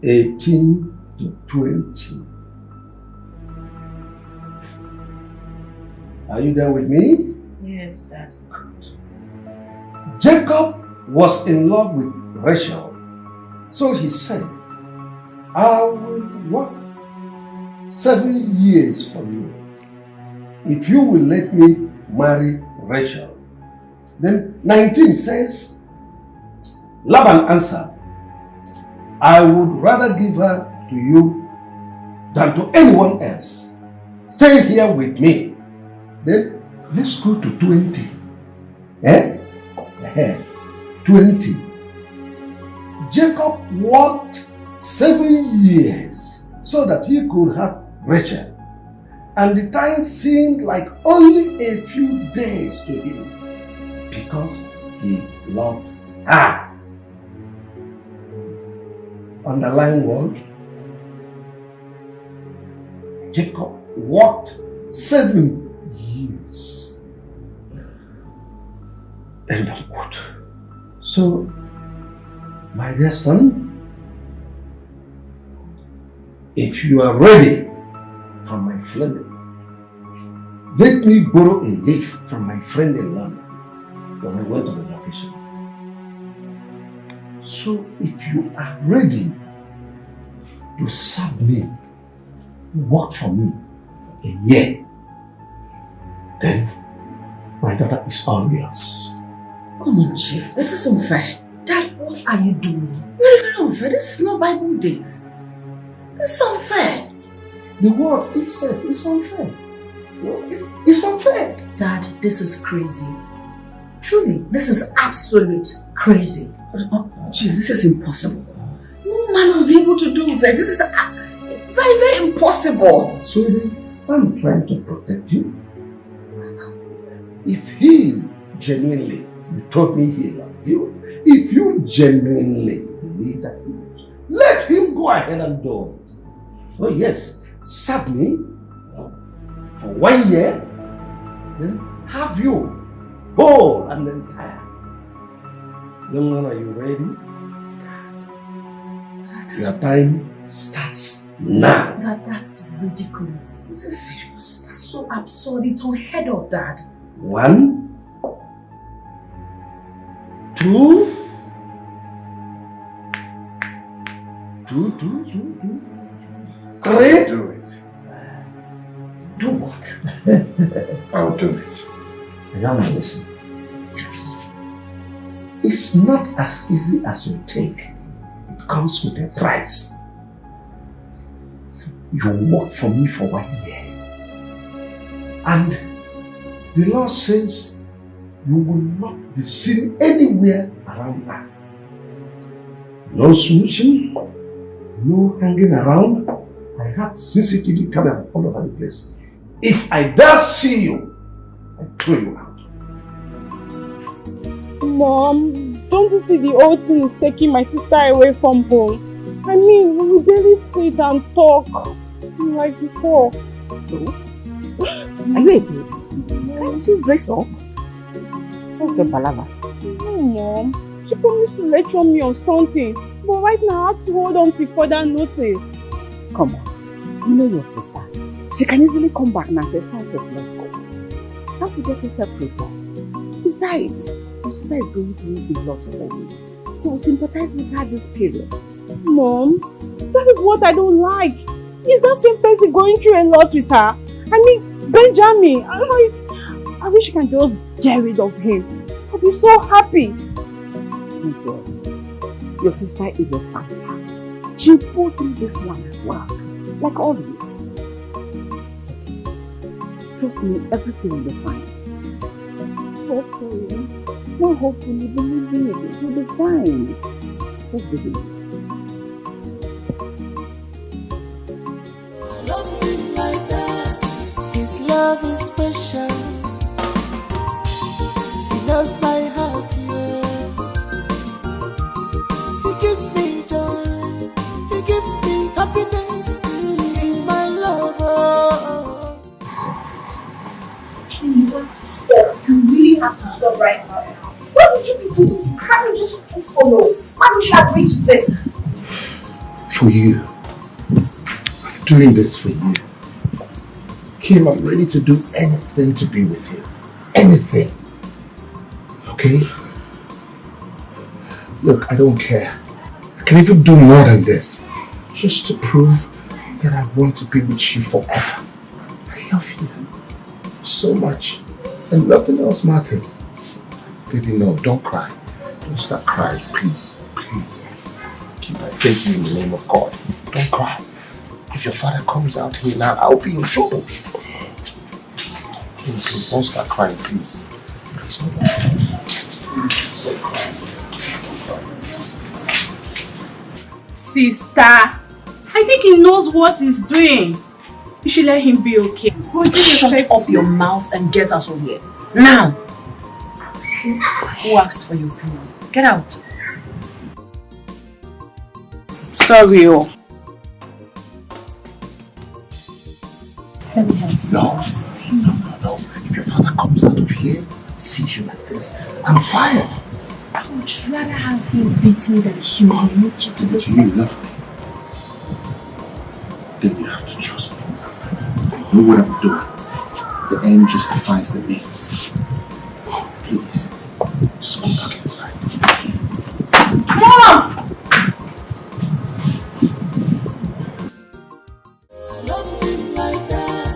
18 to 20. Are you there with me? Yes, Dad. Jacob was in love with Rachel, so he said, I will work 7 years for you if you will let me marry Rachel. Then 19 says, Laban answered, I would rather give her to you than to anyone else. Stay here with me. Then let's go to 20. 20. Jacob worked 7 years so that he could have Rachel. And the time seemed like only a few days to him because he loved her. Underline word. Jacob worked 7 years. End of quote. So, my dear son, if you are ready for my friend, let me borrow a leaf from my friend in London when I went on a vacation. So, if you are ready to serve me, work for me for a year, then my daughter is all yours. Come on, Chief. This is unfair. Dad, what are you doing? Very, very unfair. This is not Bible days. This is unfair. The word itself is unfair. It's unfair. Dad, this is crazy. Truly, this is absolute crazy. Chief, this is impossible. No man will be able to do that. This is very, very impossible. Sweetie, I'm trying to protect you. If he genuinely, you told me he loved you, if you genuinely believe that he loves you, let him go ahead and do it. Oh yes, serve me for 1 year, then have you whole and entire. Young man, are you ready? Your time starts now. That's ridiculous. This is serious. That's so absurd. It's unheard of, Dad. 1, 2, 2, 3. I'll do it. Do what? I'll do it. Young man, listen. Yes. It's not as easy as you think. It comes with a price. You work for me for 1 year. And the law says you will not be seen anywhere around her. No smooching, no hanging around. I have CCTV camera all over the place. If I dare see you, I throw you out. Mom, don't you see the whole thing is taking my sister away from home? I mean, we will barely sit and talk like before. Are you a baby? Can't you brace up? What's your palava? No, Mom. She promised to lecture me on something, but right now I have to hold on till further notice. Come on. You know your sister. She can easily come back and say, let's go. You have to get yourself prepared. Besides, your sister is going through a lot already. So sympathize with her this period. Mom, that is what I don't like. Is that same person going through a lot with her? I mean, Benjamin, I wish I can just get rid of him. I'll be so happy. My God, your sister is a fighter. She'll pull through this one as well, like always. Trust me, everything will be fine. Hopefully. Not hopefully, believe me, it will be fine. Just believe. Love him like that. His love is special. He knows my heart, yeah. He gives me joy. He gives me happiness. He's my lover. You want to stop. You really have to stop right now. Why would you people do this? Why don't you just follow? Why would you agree to this? For you, doing this for you. Kim, I'm ready to do anything to be with you. Anything. Okay? Look, I don't care. I can even do more than this. Just to prove that I want to be with you forever. I love you so much. And nothing else matters. Baby, no, don't cry. Don't start crying, please. Please. Keep my faith in the name of God. Don't cry. If your father comes out here now, I'll be in trouble. Please, don't start crying, please. Please don't cry. Please don't cry. Sister, I think he knows what he's doing. You should let him be okay. Shut up your mouth and get out of here. Now! Who asked for your opinion? Get out. Sorry. No. Let me help you. No. No. If your father comes out of here, sees you like this, I'm fired. I would rather have him beat me than humiliate you to this Do you love me? Then you have to trust me. I know what I'm doing. The end justifies the means. Please, just go back inside. Mom! Love him like that.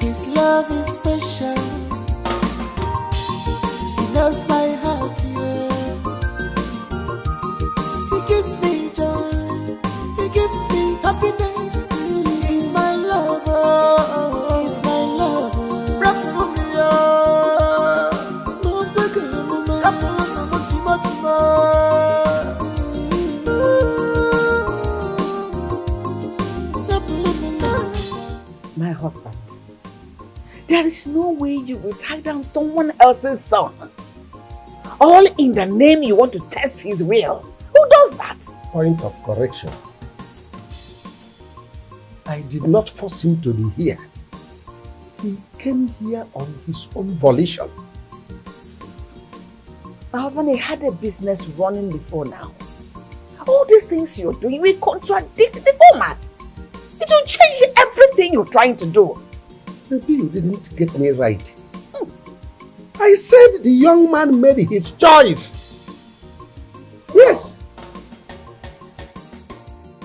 His love is special. He knows my heart, yeah. He gives me joy. He gives me happiness. He's my lover. He's my lover. Rap for me, no breaking, rap for me, Timo. My husband, there is no way you will tie down someone else's son. All in the name you want to test his will. Who does that? Point of correction. I did not force him to be here. He came here on his own volition. My husband, he had a business running before now. All these things you're doing will contradict the format. It will change everything you're trying to do. Maybe you didn't get me right. I said the young man made his choice. Yes.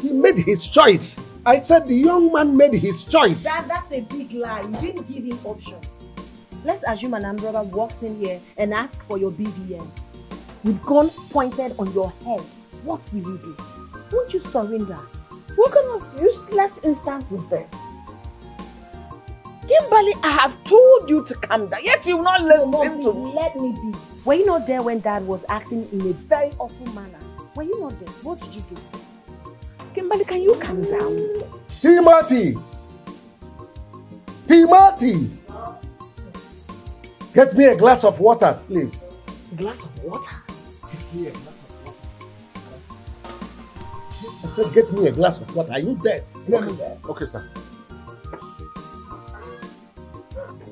He made his choice. I said the young man made his choice. That's a big lie. You didn't give him options. Let's assume an brother walks in here and asks for your BVN. With gun pointed on your head, what will you do? Won't you surrender? What kind of useless instance is this? Kimberly, I have told you to calm down, yet you will not listen to me. Let me be. Were you not there when Dad was acting in a very awful manner? Were you not there? What did you do? Kimberly, can you calm down? Timothy! Timothy! Get me a glass of water, please. A glass of water? Get me a glass of water. I said, get me a glass of water. Are you there? Okay, sir.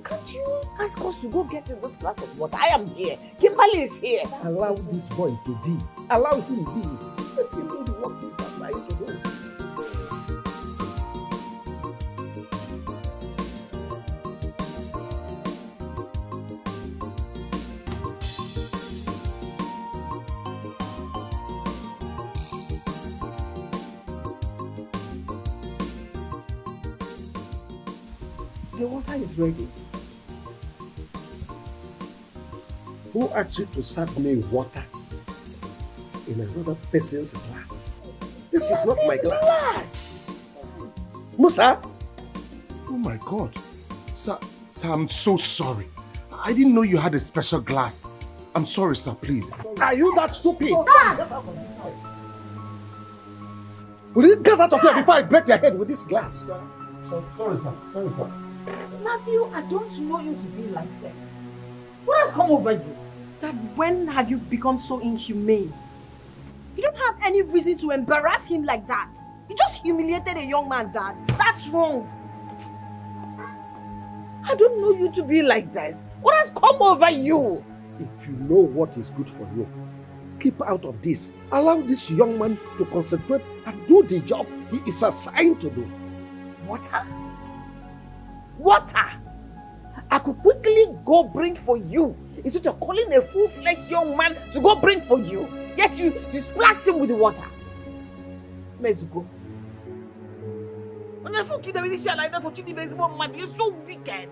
Can't you ask us to go get this glass of water? I am here. Kimberly is here. Allow this boy to be. Allow him be. Let him do the work he's assigned to do. The water is ready. Who asked you to serve me water in another person's glass? This is not my glass. Musa? Oh my God. Sir, I'm so sorry. I didn't know you had a special glass. I'm sorry, sir, please. Are you that stupid? Will you get out of here before I break your head with this glass? Sorry, sir. Sorry, sir. Matthew, I don't know you to be like this. What has come over you? Dad, when have you become so inhumane? You don't have any reason to embarrass him like that. You just humiliated a young man, Dad. That's wrong. I don't know you to be like this. What has come over you? If you know what is good for you, keep out of this. Allow this young man to concentrate and do the job he is assigned to do. water? Water! I could quickly go bring for you. Instead of calling a full-fledged young man to go bring for you, yet you splash him with the water. Let's go. When I forget that really like that for cheating, man, you're so wicked.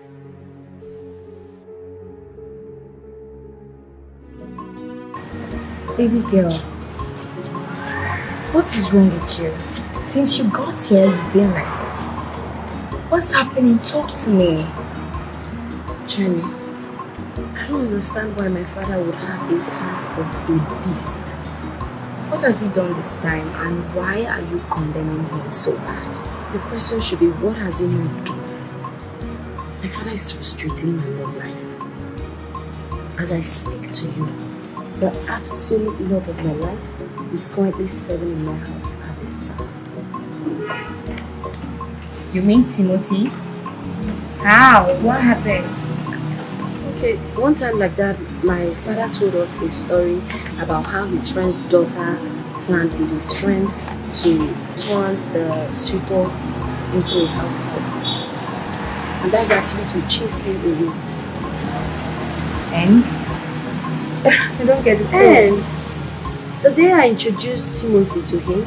Baby girl, what is wrong with you? Since you got here, you've been like this. What's happening? Talk to me. Jenny, I don't understand why my father would have a heart of a beast. What has he done this time, and why are you condemning him so bad? The question should be, what has he not done? My father is frustrating my love life. As I speak to you, the absolute love of my life is currently serving in my house as a son. You mean Timothy? How? What happened? Okay, one time like that, my father told us a story about how his friend's daughter planned with his friend to turn the suitor into a household. And that's actually to chase him away. And? I don't get this. And the day I introduced Timothy to him,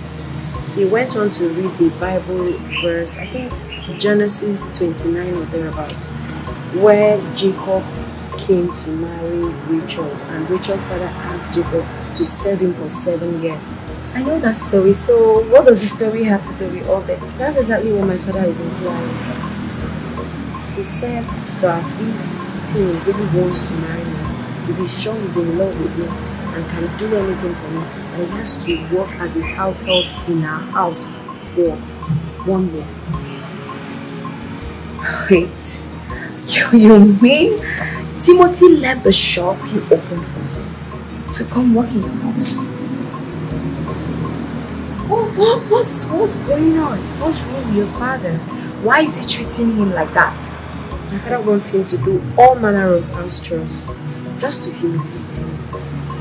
he went on to read the Bible verse, I think Genesis 29 or thereabouts, where Jacob came to marry Rachel, and Rachel's father asked Jacob to serve him for 7 years. I know that story, so what does the story have to do with all this? That's exactly what my father is implying. He said that if Tim really wants to marry me, if he's sure he's in love with me and can do anything for me, and he has to work as a household in our house for 1 year. Wait, you mean Timothy left the shop you opened for him to come work in your house? What's going on? What's wrong with your father? Why is he treating him like that? My father wants him to do all manner of house chores just to humiliate him.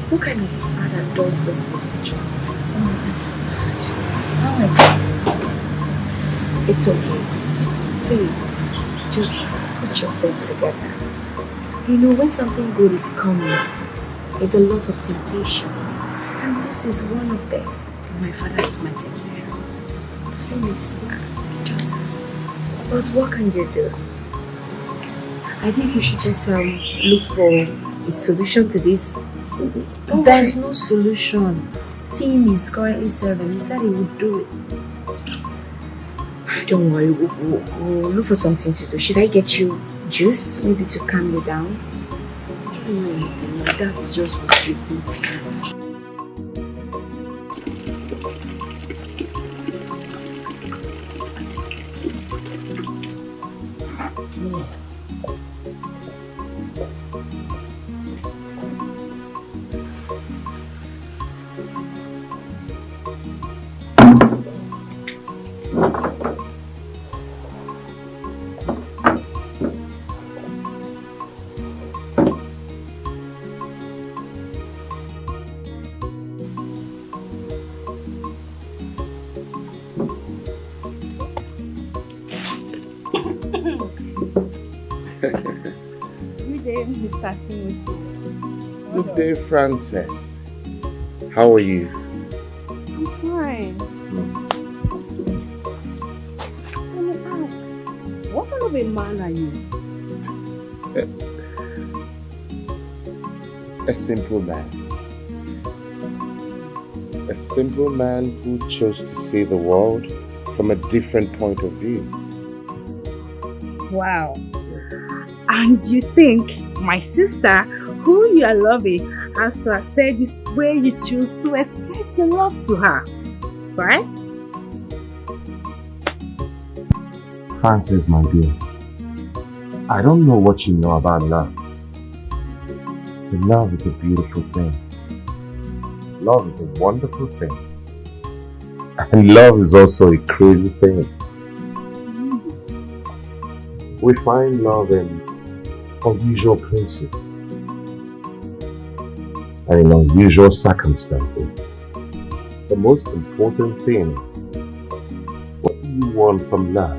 What kind of father does this to his child? Oh, that's so bad. Now I get it. It's okay. Please, just put yourself together. You know, when something good is coming, there's a lot of temptations, and this is one of them. My father is my temptation. Does it make sense? It doesn't. But what can you do? I think you should just look for a solution to this. There's no solution. Tim is currently serving. He said he would do it. Don't worry, we'll look for something to do. Should I get you juice, maybe to calm you down? I don't know anything. My dad is just frustrating. Good day, Frances. How are you? I'm fine. Let me ask, what kind of a man are you? A simple man. A simple man who chose to see the world from a different point of view. Wow. And you think my sister, who you are loving, has to accept this way you choose to express your love to her, right? Frances, my dear, I don't know what you know about love. But love is a beautiful thing. Love is a wonderful thing. And love is also a crazy thing. We find love in unusual places and in unusual circumstances. The most important thing is, what do you want from love?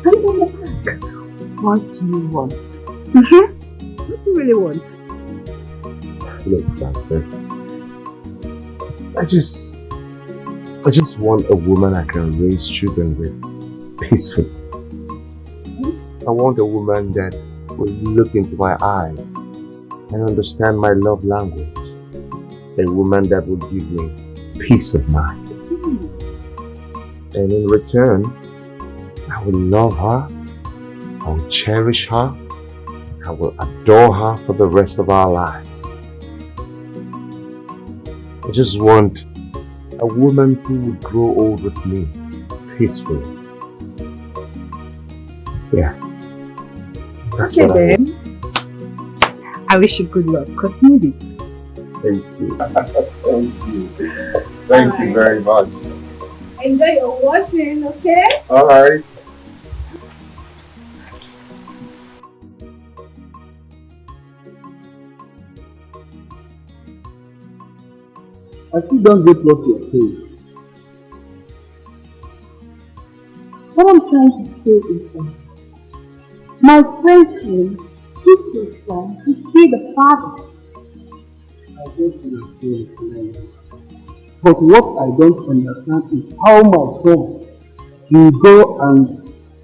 Can you ask? What do you want? What do you really want? Look, Frances, I just want a woman I can raise children with peacefully. I want a woman that will look into my eyes and understand my love language. A woman that will give me peace of mind. And in return, I will love her, I will cherish her, I will adore her for the rest of our lives. I just want a woman who would grow old with me peacefully. Yes. That's okay what then. I wish you good luck, because you need it. Thank you. Thank you. Thank you very much. Enjoy your watching, okay? Alright. I still don't get what you're saying. What I'm trying to say is that my friend came to his son to see the father. I don't understand clearly. But what I don't understand is how my friend will go and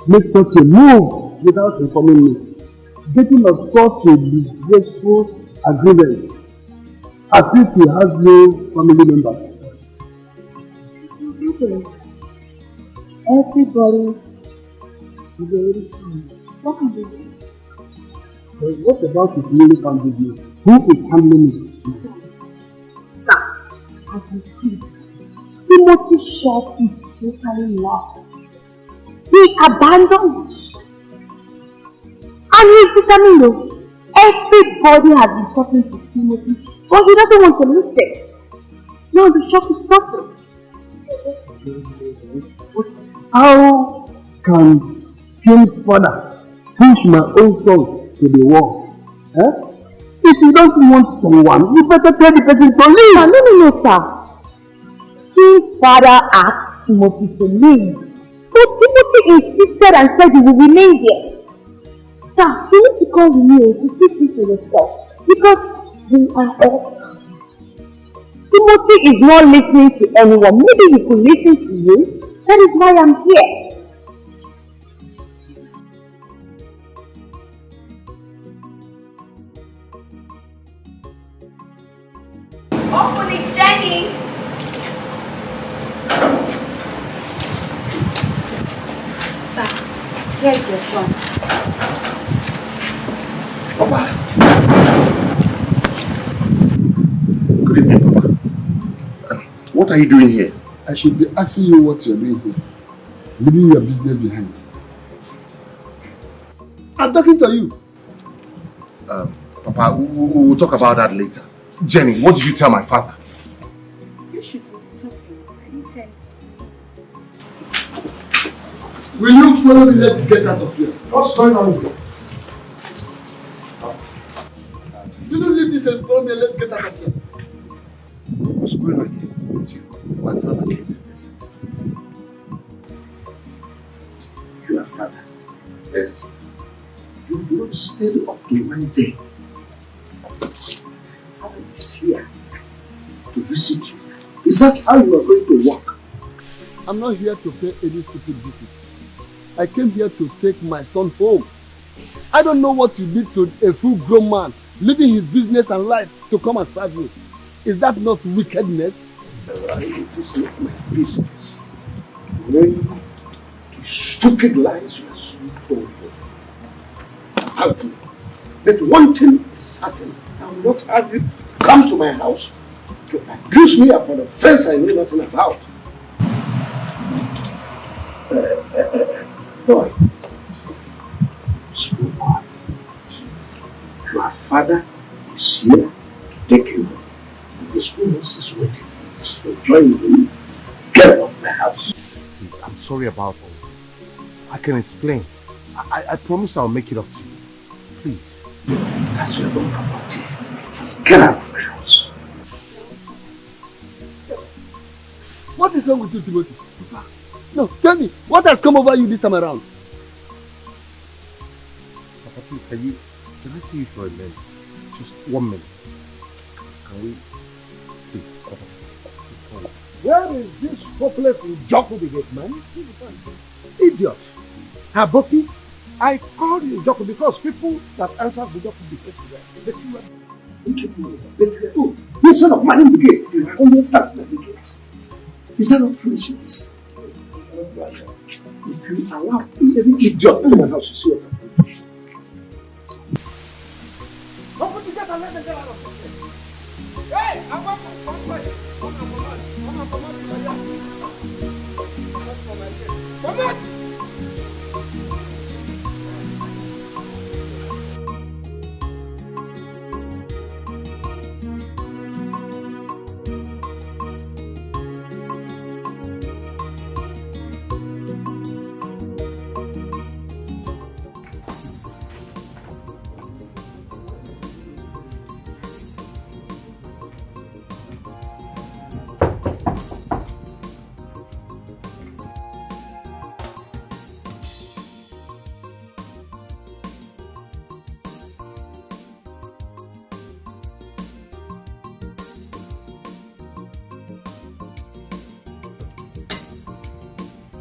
make such a move without informing me, getting of such a disgraceful agreement as if he has no family member. Everybody is already fine. What can we do? But what about his newly found business? Who is handling it? Sir, as you see, Timothy's shop is totally lost. He abandoned it. And he's determined though. Everybody has been talking to Timothy, but he doesn't want to listen. Now the shop is suffering. How can Kim's father push my own son to the wall? If you don't want someone, you better tell the person to leave. No, sir. Kim's father asked Timothy to leave. But Timothy insisted and said he will remain here. Sir, you need to call me to see this for yourself. Because we are all. Timothy is not listening to anyone. Maybe he could listen to you. That is why I'm here. Open it, Jenny! Sir, here is your son. Papa. Good evening, Papa. What are you doing here? I should be asking you what you're doing here, leaving your business behind. I'm talking to you. Papa, we'll talk about that later. Jenny, what did you tell my father? You should be talking. I didn't say anything. Will you follow me? Let's get out of here. What's going on here? You don't leave this and follow me. Let's get out of here. What's going on here, Chief? My father came to visit. Your father? Yes. You've not stayed up to one day. Father is here to visit you. Is that how you are going to work? I'm not here to pay any stupid visit. I came here to take my son home. I don't know what you did to a full-grown man, leaving his business and life to come and serve you. Is that not wickedness? It is not my business. When the stupid lies you are so told about me. But one thing is certain. I will not have you come to my house to accuse me upon a offense I know nothing about. Boy, slow boy. Your father is here to take you home. And this woman is waiting. So join me. Get out of my house. Please, I'm sorry about all this. I can explain. I promise I'll make it up to you. Please. That's your own property. Just get out of my house. What is wrong with you, Timothy? No, tell me, what has come over you this time around? Can I see you for a minute? Just 1 minute. Can we please come on? Where is this hopeless Njoku brigade, man? Idiot. Haboki, I called you Njoku because people that answer the Njoku brigade, oh, instead of money brigade, you always start the brigade. Instead of foolishness. If you allow any idiot to my house, you see what I'm doing. Open the gate and let them get out of this place. Hey, I want to come back. Come on!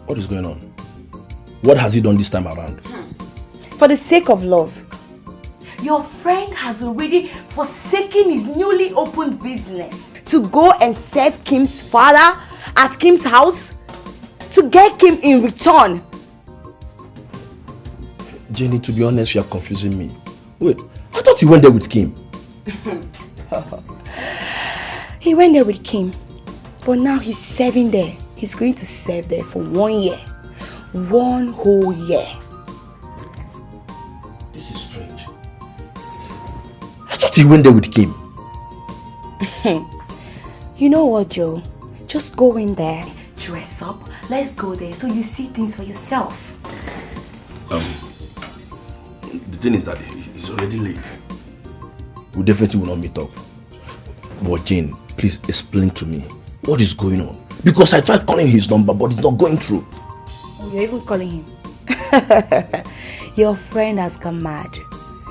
What is going on? What has he done this time around? For the sake of love, your friend has already forsaken his newly opened business to go and serve Kim's father at Kim's house to get Kim in return. Jenny, to be honest, you are confusing me. Wait, I thought you went there with Kim. He went there with Kim, but now he's serving there. He's going to serve there for 1 year. 1 whole year. This is strange. I thought he went there with Kim. You know what, Joe? Just go in there, dress up. Let's go there so you see things for yourself. The thing is that it's already late. We definitely will not meet up. But Jane, please explain to me what is going on. Because I tried calling his number, but it's not going through. Oh, you're even calling him? Your friend has gone mad.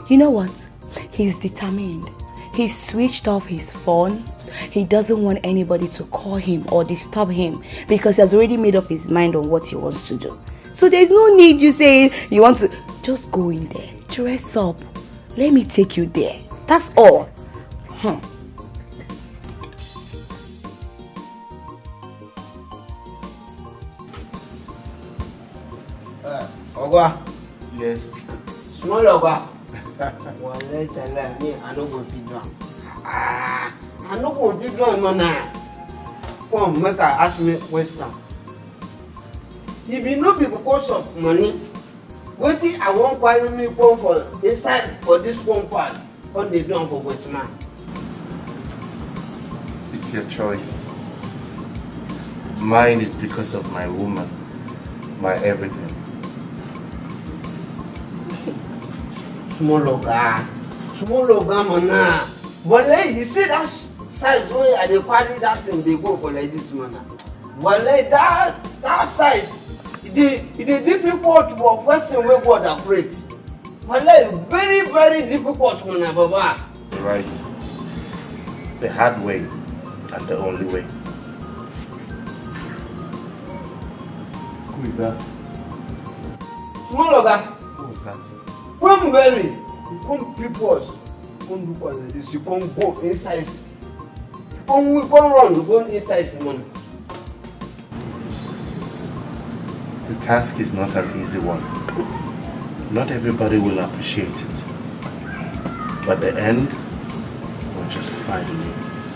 You know what? He's determined. He switched off his phone. He doesn't want anybody to call him or disturb him because he has already made up his mind on what he wants to do. So there's no need you saying you want to. Just go in there, dress up. Let me take you there. That's all. Ogwa. Yes. Small Ogwa. Well, let's tell me I don't go be drunk. I don't go be drunk, man. Come, make her ask me question. If you know people because of money, what I won't carry me come for inside for this one part on the drunk of what man. It's your choice. Mine is because of my woman, my everything. Small loga, man. Well, you see that size where I carry that thing they go for like this man. Well, that size, it is difficult for person where God operates. Well, very, very difficult man, Baba. Right. The hard way and the only way. Who is that? Small loga. Who is that? Come very, you come people, come do like this, you come go inside. We come run, you go inside the money. The task is not an easy one. Not everybody will appreciate it. But the end will justify the means.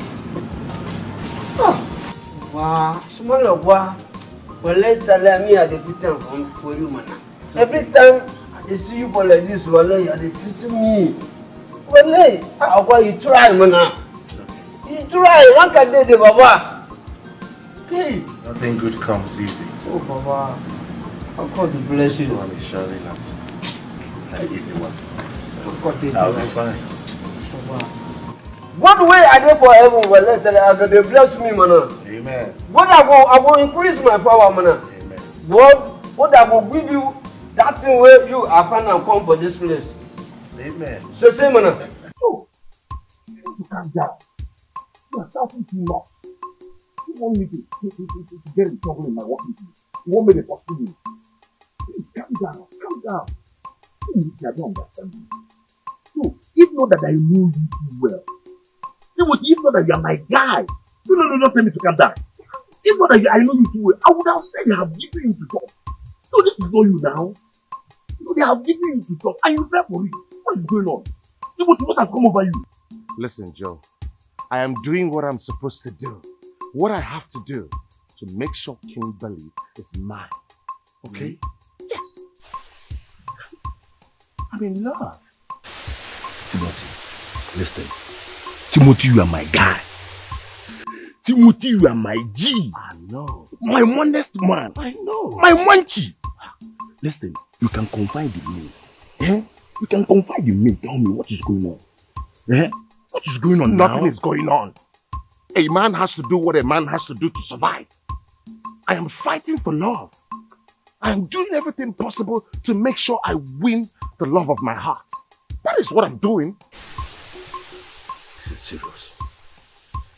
Oh, wow, small wow. Well, let's tell me at the time for you, man. Every time I see you for like this, well, you are treating me. Well, how you try, man? You try, one can do the Baba. Okay. Nothing good comes easy. Oh, Baba. How God bless you. This one is surely not an easy one. I'll be fine. What way I do for heaven? Well, let God bless me, man. Amen. What I will increase my power, man. Amen. What I will give you that thing where you are and come for this place. Amen. So say, man. So, you need to calm down. You are shouting too much. You want me to get in trouble in my working place? You want me to pursue you? Please, calm down. Calm down. I don't understand you. So, if not that I know you too well, if not that you are my guy, no, don't tell me to calm down. If not that I know you too well, I would have said they have given you to talk. No, this is not you now. No, they have given you to talk, and you fell for it. What is going on? What has come over you? Listen, Joe. I am doing what I'm supposed to do. What I have to do to make sure Kimberly is mine. Okay? Yes. I'm in love. Timothy, listen. Timothy, you are my guy. Timothy, you are my G. I know. My honest man. I know. My manchi. Listen, you can confide in me. Eh? You can confide in me. Tell me what is going on. Eh? What is going on Nothing now? is going on. A man has to do what a man has to do to survive. I am fighting for love. I am doing everything possible to make sure I win the love of my heart. That is what I'm doing. This is serious.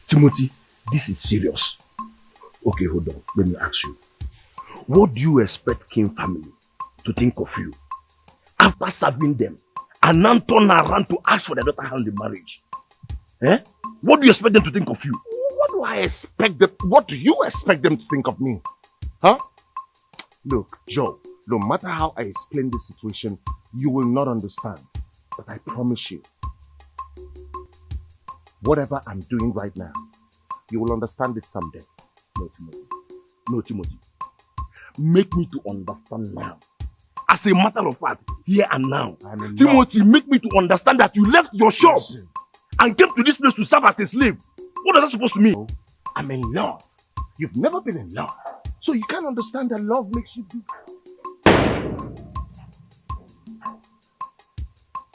Timothy, this is serious. Okay, hold on. Let me ask you. What do you expect Kim family to think of you after serving them and now turn around to ask for their daughter hand in marriage? Eh? What do you expect them to think of you? What do I expect them? What do you expect them to think of me? Huh? Look, Joe, no matter how I explain this situation, you will not understand. But I promise you, whatever I'm doing right now, you will understand it someday. No, Timothy. No, Timothy. Make me to understand now. As a matter of fact, here and now. Timothy, make me to understand that you left your shop and came to this place to serve as a slave. What is that supposed to mean? I'm in love. You've never been in love. So you can't understand that love makes you do.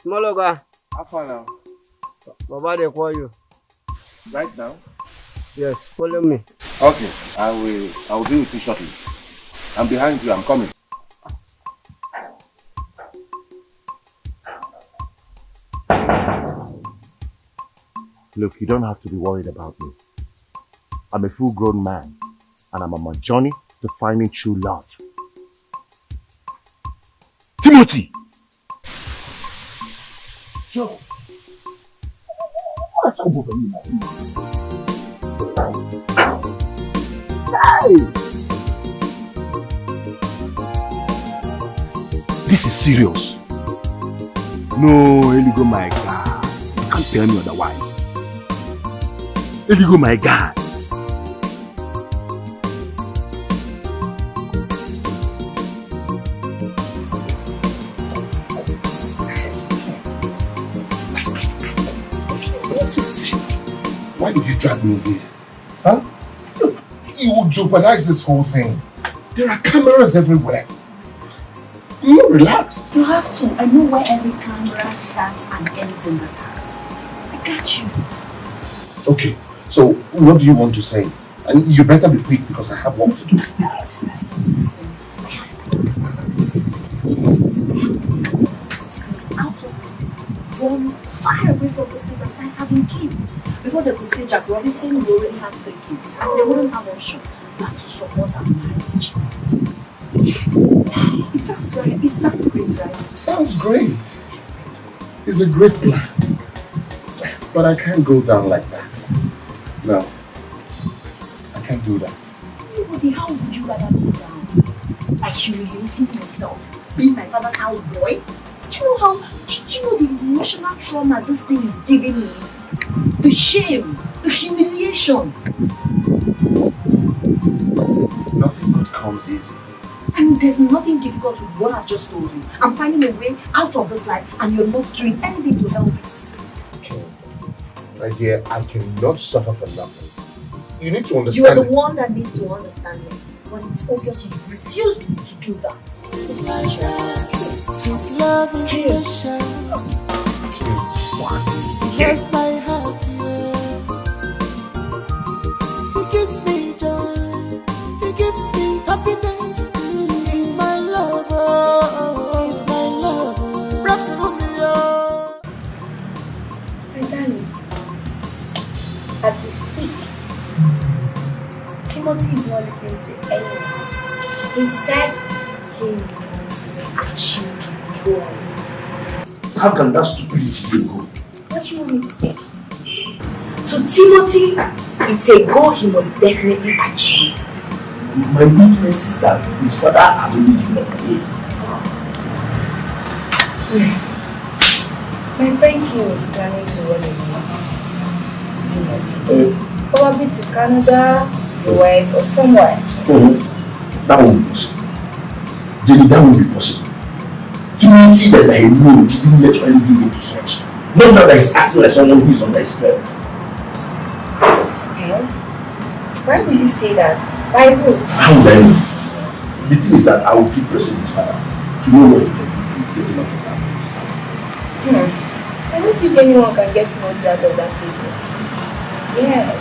Mologa. How far now? Baba, they call you. Right now? Yes, follow me. Okay, I will be with you shortly. I'm behind you, I'm coming. Look, you don't have to be worried about me. I'm a full-grown man, and I'm on my journey to finding true love. Timothy! Joe, what's come over you now? Hey! This is serious. No, Eligo, my God. You can't tell me otherwise. Eligo, my God. What is it? Why did you drag me here? Huh? Look, you will jeopardize this whole thing. There are cameras everywhere. I'm not relaxed. You have to. I know where every camera starts and ends in this house. I got you. Okay, so what do you want to say? And you better be quick because I have work to do. Listen, I have to step out of this place, run far away from this place and start having kids. Before they could say Jack Robinson, we already have 3 kids. And they wouldn't have option but to support our marriage. Yes. It sounds right. It sounds great, right? Sounds great. It's a great plan. But I can't go down like that. No. I can't do that. Timothy, how would you rather go down? By humiliating myself, being my father's house boy? Do you know the emotional trauma this thing is giving me? The shame, the humiliation. Nothing good comes easy. And there's nothing difficult with what I've just told you. I'm finding a way out of this life and you're not doing anything to help it. Okay. My dear, I cannot suffer for nothing. You need to You understand. are the one that needs to understand me. But it's obvious you refuse to do that. His love is special. Yes, my heart, yeah. He gives me joy. He gives me happiness. He's my lover. He's my lover. Rap for me, oh. not listening to anyone. He said he must achieve his goal. How can that stupidity be a goal? What do you want me to say? To Timothy, it's a goal he must definitely achieve. My weakness is that his father has only given up on him. My friend Kim is planning to run away with Timothy. Probably to Canada, US, or somewhere. That won't be possible. Jenny, that won't be possible. Timothy that I know didn't naturally give in to such. Not that he's acting like someone who is under a spell. Spell? Why will you say that? By who? How would I know? The thing is that I will keep pressing his father to know what he can do to get him out of that place. I don't think anyone can get Timothy out of that place. Yes,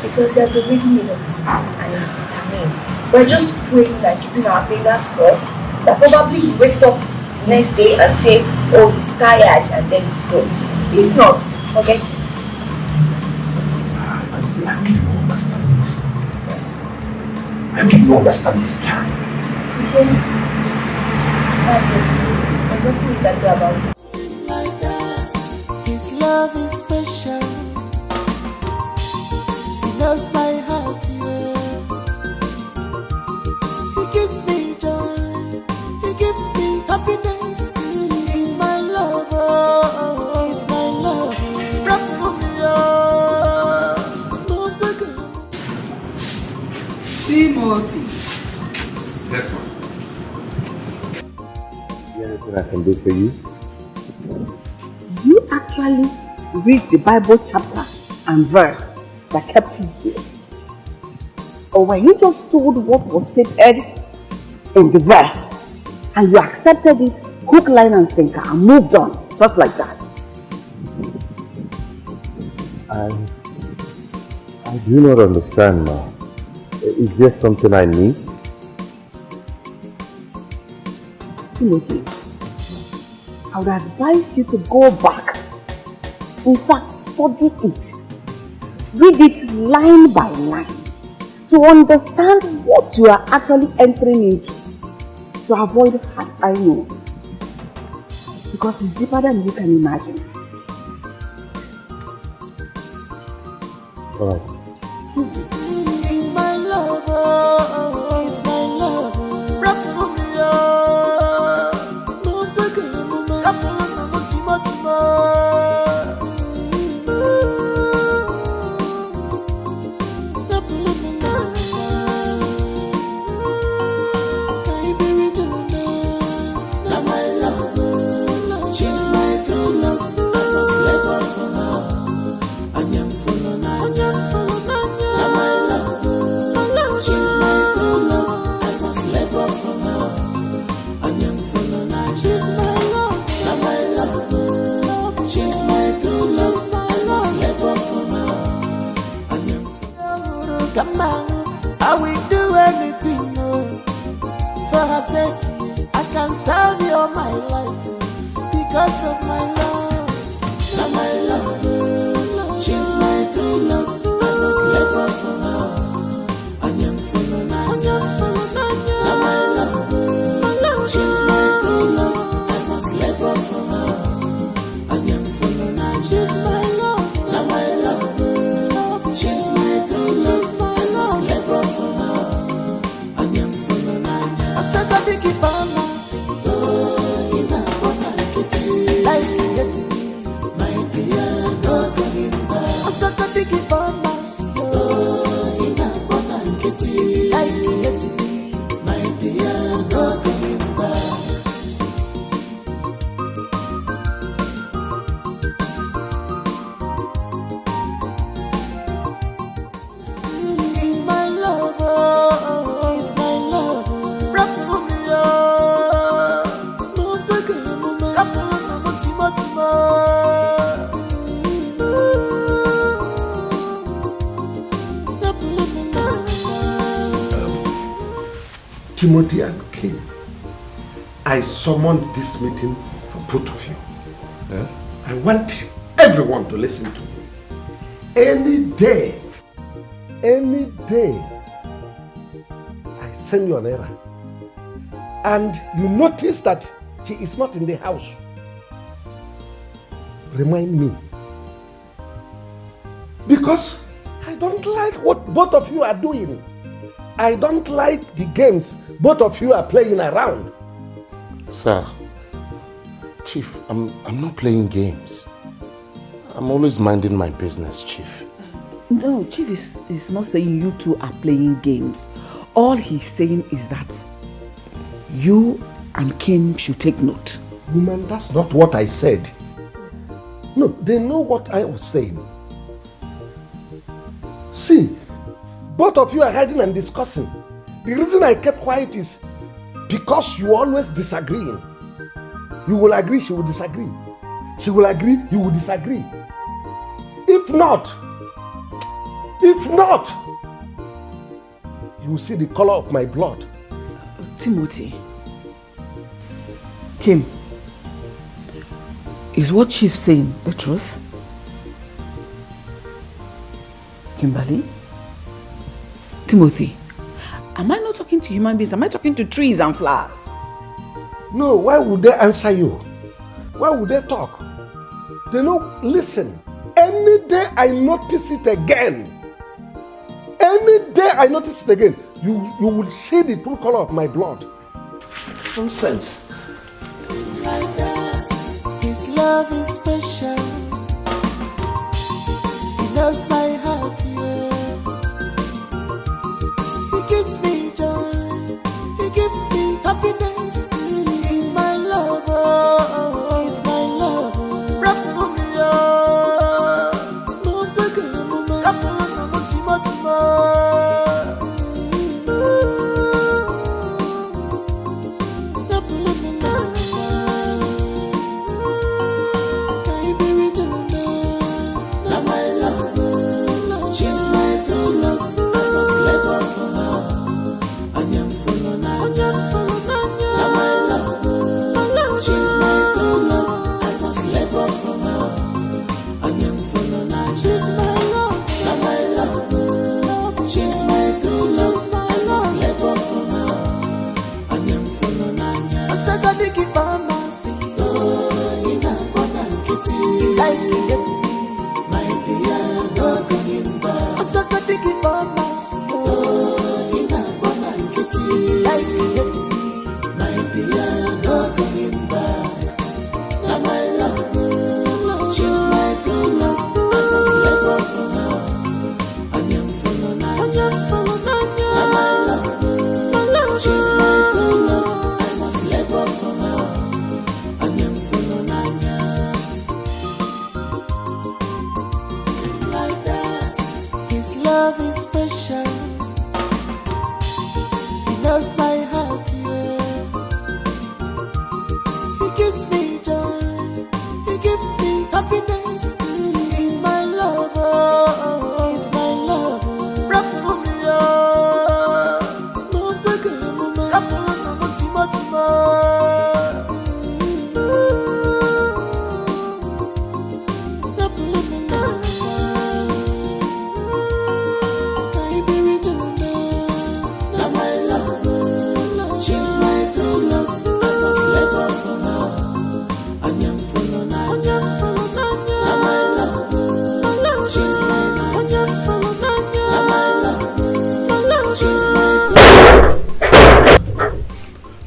because he has already made up his mind and he's determined. We're just praying that, keeping our fingers crossed, that probably he wakes up next day and say, oh, he's tired, and then he goes. If not, forget it. I really don't understand this. I really don't understand this guy. Okay. That's it. There's nothing we can do about it. Like that, his love is special. He knows my heart, yeah. He gives me joy. He gives me happiness. He's my lover. He's my lover. Rock for me, Timothy. Yes, ma'am. Is there anything I can do for you? You actually read the Bible chapter and verse that kept you here? Or were you just told what was stated in the verse and you accepted it, hook, line and sinker, and moved on, just like that? I do not understand, ma. Is there something I missed? Timothy, I would advise you to go back. In fact, study it. Read it line by line to understand what you are actually entering into, to avoid hard I-know. Because it's deeper than you can imagine. Alright. He's my lover. He's my lover. Rock for me, no breaking, rock for me, Timothy. Come on, I will do anything for her sake. I can serve you all my life because of my love. Now my love, she's my true love. I must labor for her. I am full of now my love, she's my true love. I must labor for her. I am full of she's my love. Now my love, she's my true love. Labor for her, I am full of I said I think it balance. Oh, in a bona kitty, like get me, my dear, no going back. I said I think it balance. Oh, in a bona kitty, like get me, my dear, no going back. Timothy and Kim, I summoned this meeting for both of you. I want everyone to listen to me. Any day send you an errand and you notice that she is not in the house, remind me. Because I don't like what both of you are doing. I don't like the games both of you are playing around. Sir, Chief, I'm not playing games. I'm always minding my business, Chief. No, Chief is not saying you two are playing games. All he's saying is that you and Kim should take note. Woman, that's not what I said. No, they know what I was saying. See, both of you are hiding and discussing. The reason I kept quiet is because you always disagreeing. You will agree, she will disagree. She will agree, you will disagree. If not, you will see the color of my blood. Timothy, Kim, is what Chief saying the truth? Kimberly? Timothy, am I not talking to human beings? Am I talking to trees and flowers? No, why would they answer you? Why would they talk? They know, listen, any day I notice it again, you will see the true color of my blood. Nonsense. His love is special. He knows my heart, yeah. He gives me joy. He gives me happiness. He's my lover. He's my lover. Rap for me, oh. No bigger woman. Rap for me, Timo.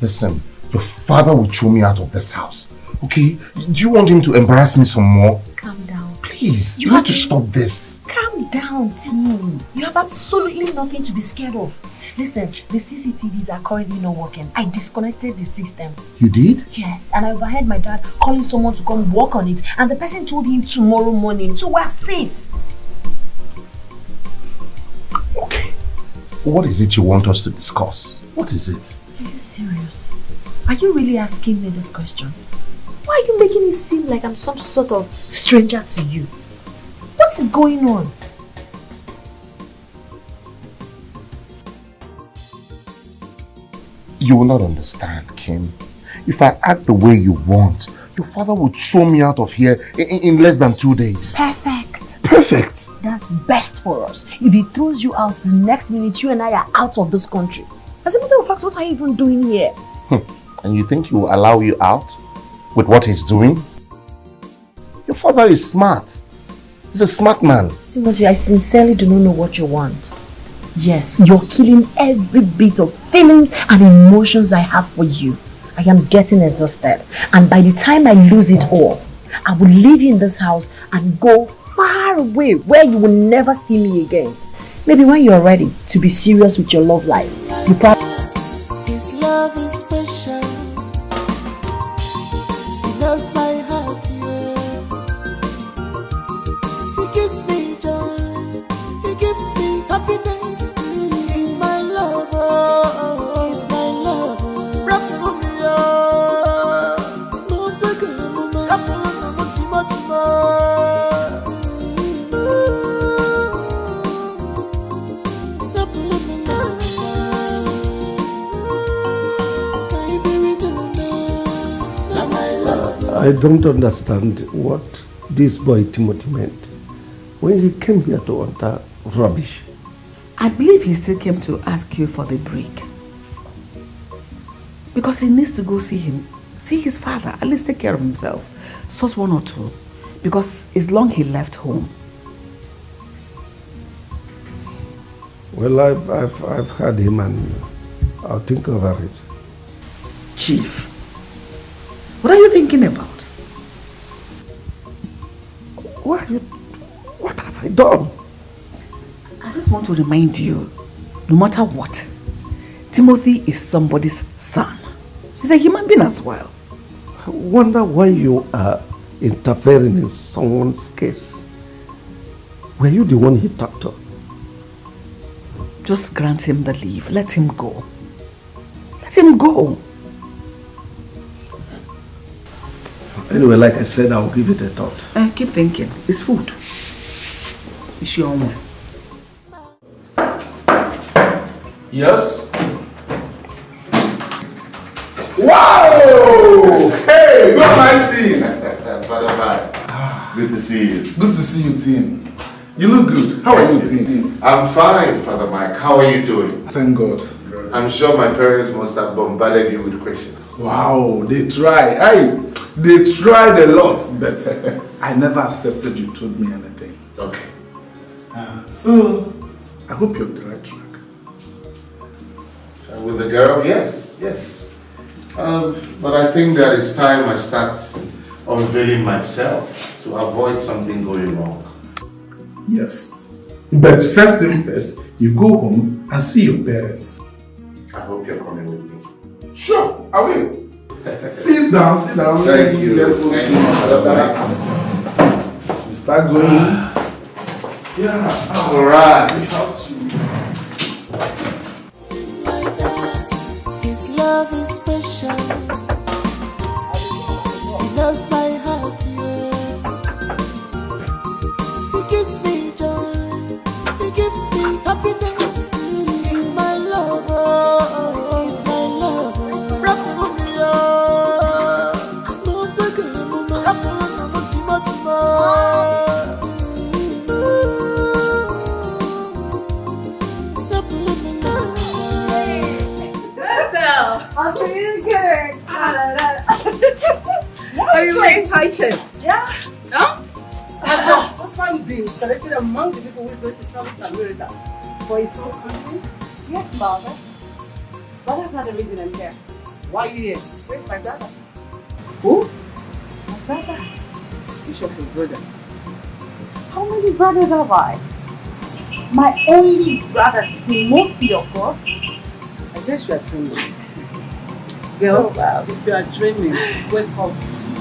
Listen, your father will throw me out of this house. Okay? Do you want him to embarrass me some more? Calm down. Please, you have to stop this. Calm down, Tim. You have absolutely nothing to be scared of. Listen, the CCTVs are currently not working. I disconnected the system. You did? Yes, and I overheard my dad calling someone to come work on it, and the person told him tomorrow morning, so we're safe. Okay. What is it you want us to discuss? What is it? Are you serious? Are you really asking me this question? Why are you making it seem like I'm some sort of stranger to you? What is going on? You will not understand, Kim. If I act the way you want, your father will throw me out of here in less than 2 days. Perfect. Perfect. That's best for us. If he throws you out, the next minute you and I are out of this country. As a matter of fact, what are you even doing here? And you think he will allow you out with what he's doing? Your father is smart. He's a smart man. Timothy, I sincerely do not know what you want. Yes, you're killing every bit of feelings and emotions I have for you. I am getting exhausted. And by the time I lose it all, I will leave you in this house and go far away where you will never see me again. Maybe when you're ready to be serious with your love life, you probably... His love is special. He knows my heart, yeah. He gives me joy. He gives me happiness. He's my lover. He's my lover. Rap for me, oh. No bigger, no man. Rap for me, Timo. I don't understand what this boy Timothy meant when he came here to utter rubbish. I believe he still came to ask you for the break. Because he needs to go see his father, at least take care of himself. Sort one or two. Because it's long he left home. Well, I've heard him and I'll think over it. Chief, what are you thinking about? What have I done? I just want to remind you, no matter what, Timothy is somebody's son. He's a human being as well. I wonder why you are interfering in someone's case. Were you the one he talked to? Just grant him the leave. Let him go. Let him go. Anyway, like I said, I'll give it a thought. Keep thinking. It's food. It's your own. Yes? Wow! Hey, what am I seeing? Father Man, good to see you. Good to see you, Tim. You look good. How are you, Tim? I'm fine, Father Mike. How are you doing? Thank God. I'm sure my parents must have bombarded you with questions. Wow, they try. They tried a lot, but I never accepted you told me anything. Okay. So, I hope you're on the right track. With the girl, yes. But I think that it's time I start unveiling myself to avoid something going wrong. Yes. But first thing first, you go home and see your parents. I hope you're coming with me. Sure, I will. Sit down. Thank you. We start going. Yeah, alright. His love is special. He knows my heart, yeah. He gives me joy. He gives me happiness. He's my lover. He's my lover. Rap for me, oh. No bigger, no man. Rap for me, Timo. I'm feeling good. Are you so excited? Yeah. Huh? So, what's my dream? Selected among the people who is going to travel to America for his whole country? Yes, Father. But that's not the reason I'm here. Why are you here? Where's my brother? Who? My brother. Who's your brother? How many brothers have I? My only brother, Timothy, of course. I guess you are dreaming. Girl, if you are dreaming, wake up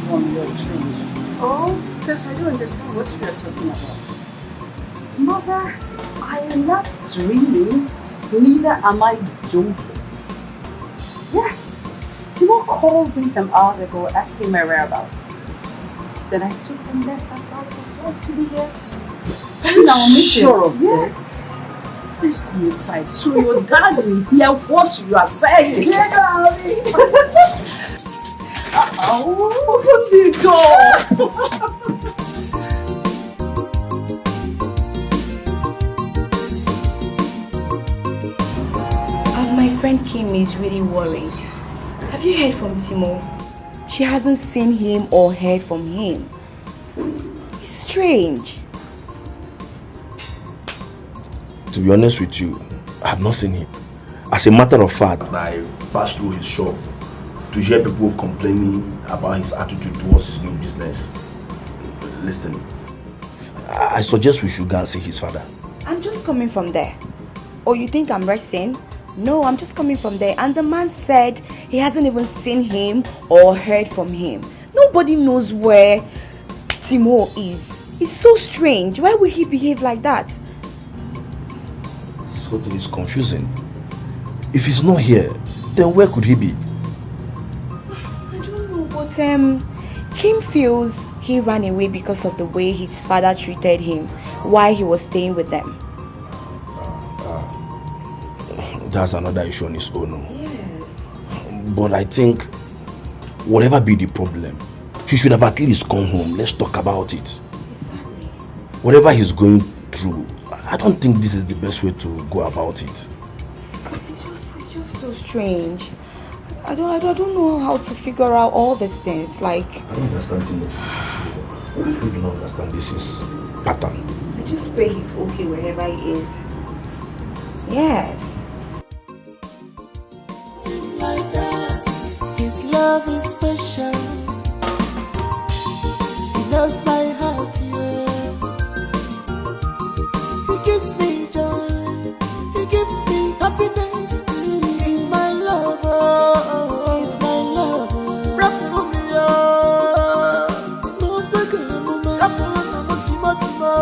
from your dreams. Oh, because I don't understand what you are talking about. Mother, I am not dreaming, neither am I joking. Yes, Timo called me some hours ago asking my whereabouts. Then I took him left and right to be here. Are you sure of this? Please come inside so your dad will hear what you are saying. Yeah, darling. Open the door. My friend Kim is really worried. Have you heard from Timo? She hasn't seen him or heard from him. It's strange. To be honest with you, I have not seen him. As a matter of fact, I passed through his shop to hear people complaining about his attitude towards his new business. Listen, I suggest we should go and see his father. I'm just coming from there. Oh, you think I'm resting? No, I'm just coming from there. And the man said he hasn't even seen him or heard from him. Nobody knows where Timo is. It's so strange. Why would he behave like that? This whole thing is confusing. If he's not here, then where could he be? I don't know, but Kim feels he ran away because of the way his father treated him while he was staying with them. That's another issue on his own. Yes. But I think, whatever be the problem, he should have at least come home. Let's talk about it. Exactly. Whatever he's going through, I don't think this is the best way to go about it. It's just so strange. I don't know how to figure out all these things. Like, I don't understand too much. I do not understand this is pattern. I just pray he's okay wherever he is. Yes. Like that, his love is special. He knows my heart, yeah. He gives me joy. He gives me happiness. He's my lover. He's my lover. Rap for me, no bigger moment. Rap for me, Timo, Timo.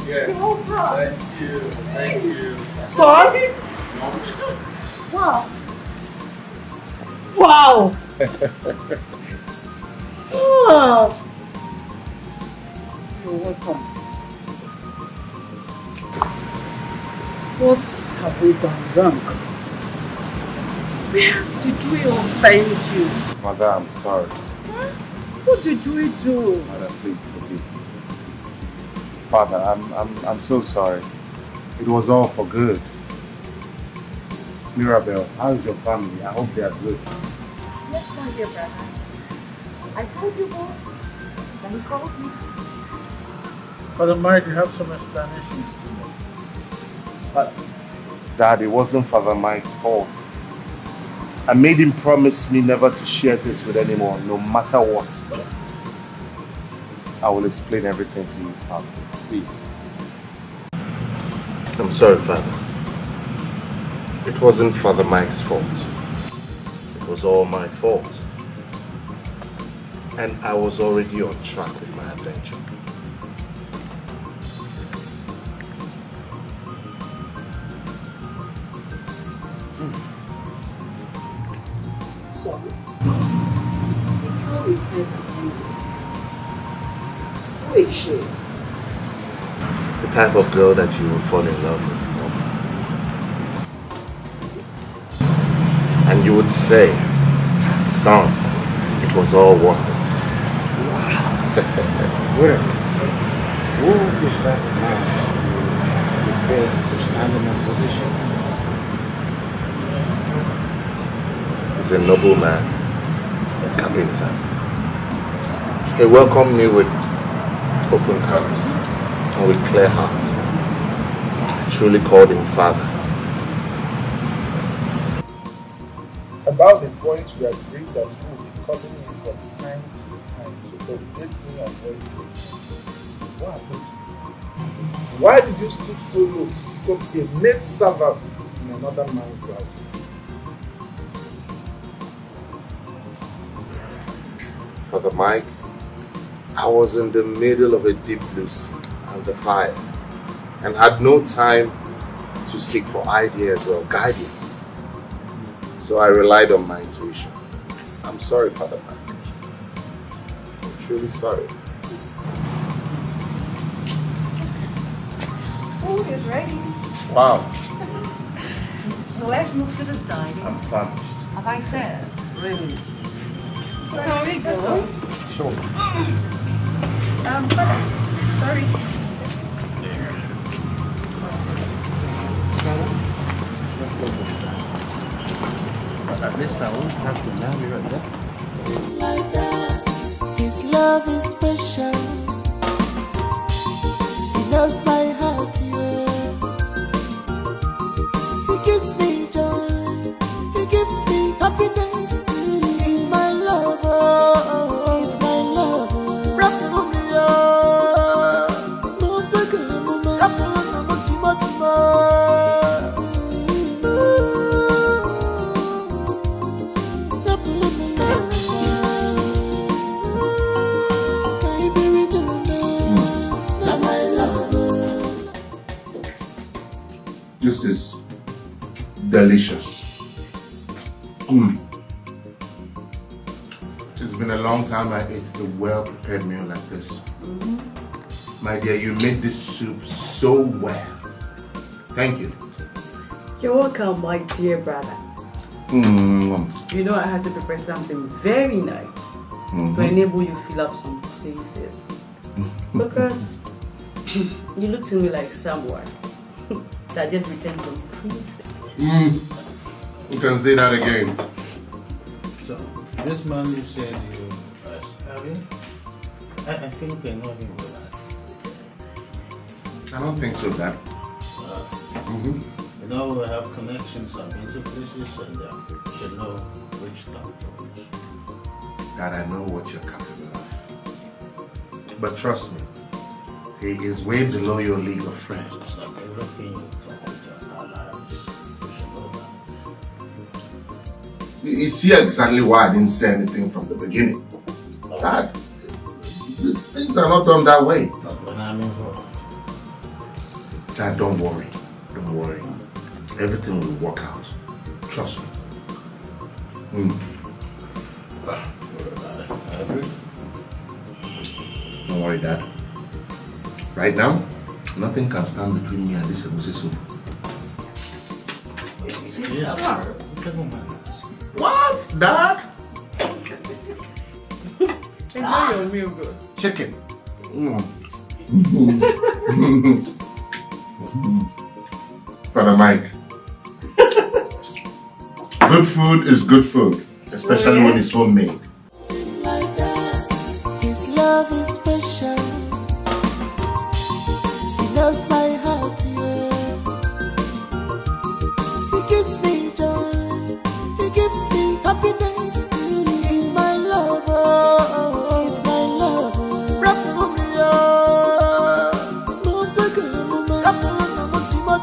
Yes. Thank you. Thank you. Sorry? Wow. Wow. Oh. You're welcome. What have we done wrong? Where did we offend you? Mother, I'm sorry. What did we do? Mother, please forgive me. Father, I'm so sorry. It was all for good. Mirabel, how is your family? I hope they are good. Yes, my dear brother. I told you both. And you called me. Father Mike, you have some explanations to make. But, Dad, it wasn't Father Mike's fault. I made him promise me never to share this with anyone, no matter what. I will explain everything to you, Father. Please. I'm sorry, Father. It wasn't Father Mike's fault. It was all my fault. And I was already on track with my adventure. Sorry. The girl you said that who is she? The type of girl that you will fall in love with, Mom. And you would say, son, it was all worth it. Wow. Wait. Who is that man prepared to stand in a position? He's a noble man, a carpenter. He welcomed me with open arms and with clear heart. I truly called him father. About the point we agreed that you will be calling me from time to time to update me on Wednesday. What happened to you? Why did you stoop so low to become a maid servant in another man's house? Father Mike, I was in the middle of a deep blue sea and the fire and had no time to seek for ideas or guidance. So I relied on my intuition. I'm sorry, Father Mike. I'm truly sorry. Food is ready. Wow. So let's move to the dining. I'm famished. As I said, really. So can we go? Sure. Sorry. At least I won't have to marry right there. Like that, his love is special. He knows my heart, yeah. He gives me joy. He gives me happiness. He's my lover. He's my lover. Rap for me, oh. No bigger, rap for me, Timo. This is delicious. It's been a long time I ate a well-prepared meal like this. My dear, you made this soup so well. Thank you. You're welcome, my dear brother. You know I had to prepare something very nice to enable you fill up some places. Because you look to me like someone that just returned from prison. You can say that again. So, this man you said you are having, I think we know him well. I don't think so, Dad. You know, we have connections and been to places and we should know which town to reach. Dad, I know what you're capable of. But trust me, he is way below your league of friends. Not everything you talk about our lives, you should know that. You see exactly why I didn't say anything from the beginning. Dad, these things are not done that way. Not when I'm involved. Dad, don't worry. Don't worry. Everything will work out. Trust me. Don't worry, Dad. Right now, nothing can stand between me and this egusi soup. What, Dad? Enjoy your meal, good. Chicken. Father Mike. Good food is good food, especially when it's homemade. Like that, his love is special. He knows my heart, yeah. He gives me joy. He gives me happiness. He's my lover. He's my lover. Rap for me, oh. No bigger, rap for me, Timo.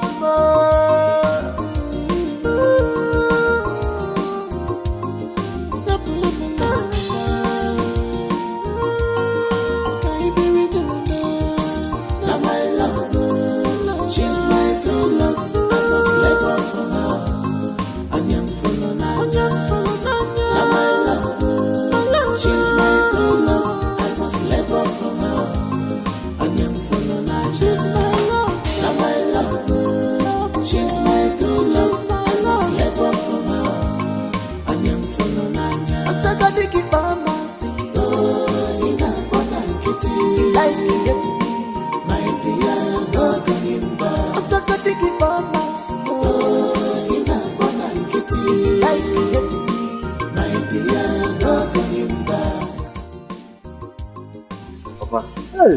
Papa. Hey,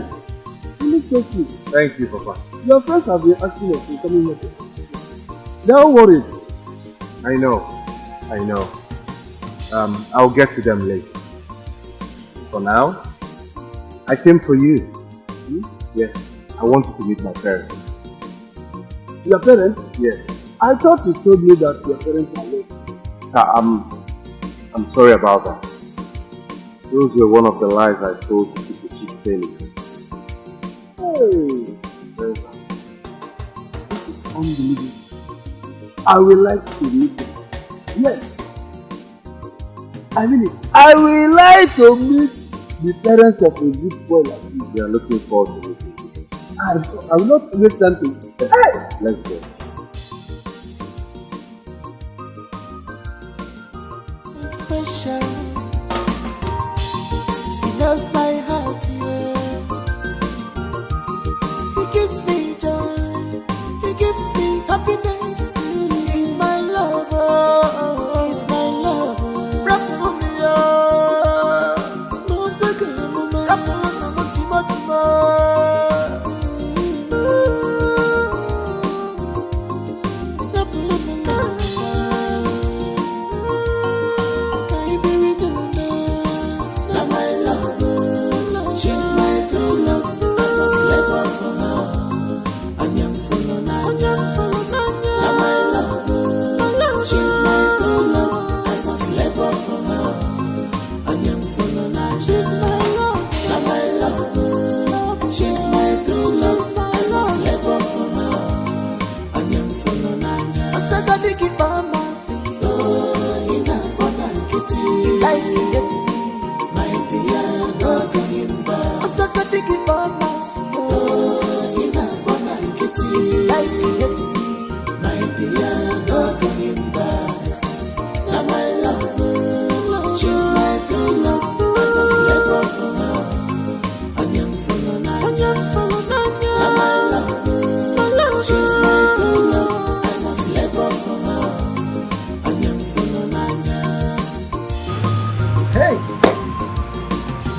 you look so cute. Thank you, Papa. Your friends have been asking us to come in here. Don't worry. I know. I'll get to them later. For now, I came for you. Yes, I want you to meet my parents. Your parents? Yes. I thought you told me that your parents are late. I'm sorry about that. Those were one of the lies I told to keep the ship sailing. Hey, very nice. This is unbelievable. I would like to meet them. Yes. I mean it. I will like to meet the parents of a good boy like you. They are looking forward to it. I will not waste time to. Hey! Let's go. Special. He knows my heart, yeah. He gives me joy. He gives me happiness. He's my lover. He's my lover. Rap for me, oh. No breaker, no man. Rap for me, Timo.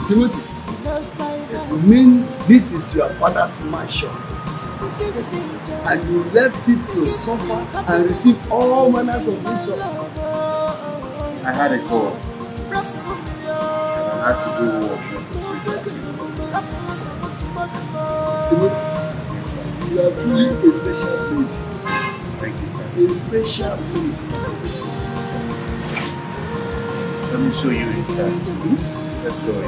Timothy, you mean this is your father's mansion and you left it to suffer and receive all manners of insult? I had a call and I had to do work necessary. Timothy, you are truly a special breed. Thank you, sir. A special breed. Let me show you inside. Let's go in.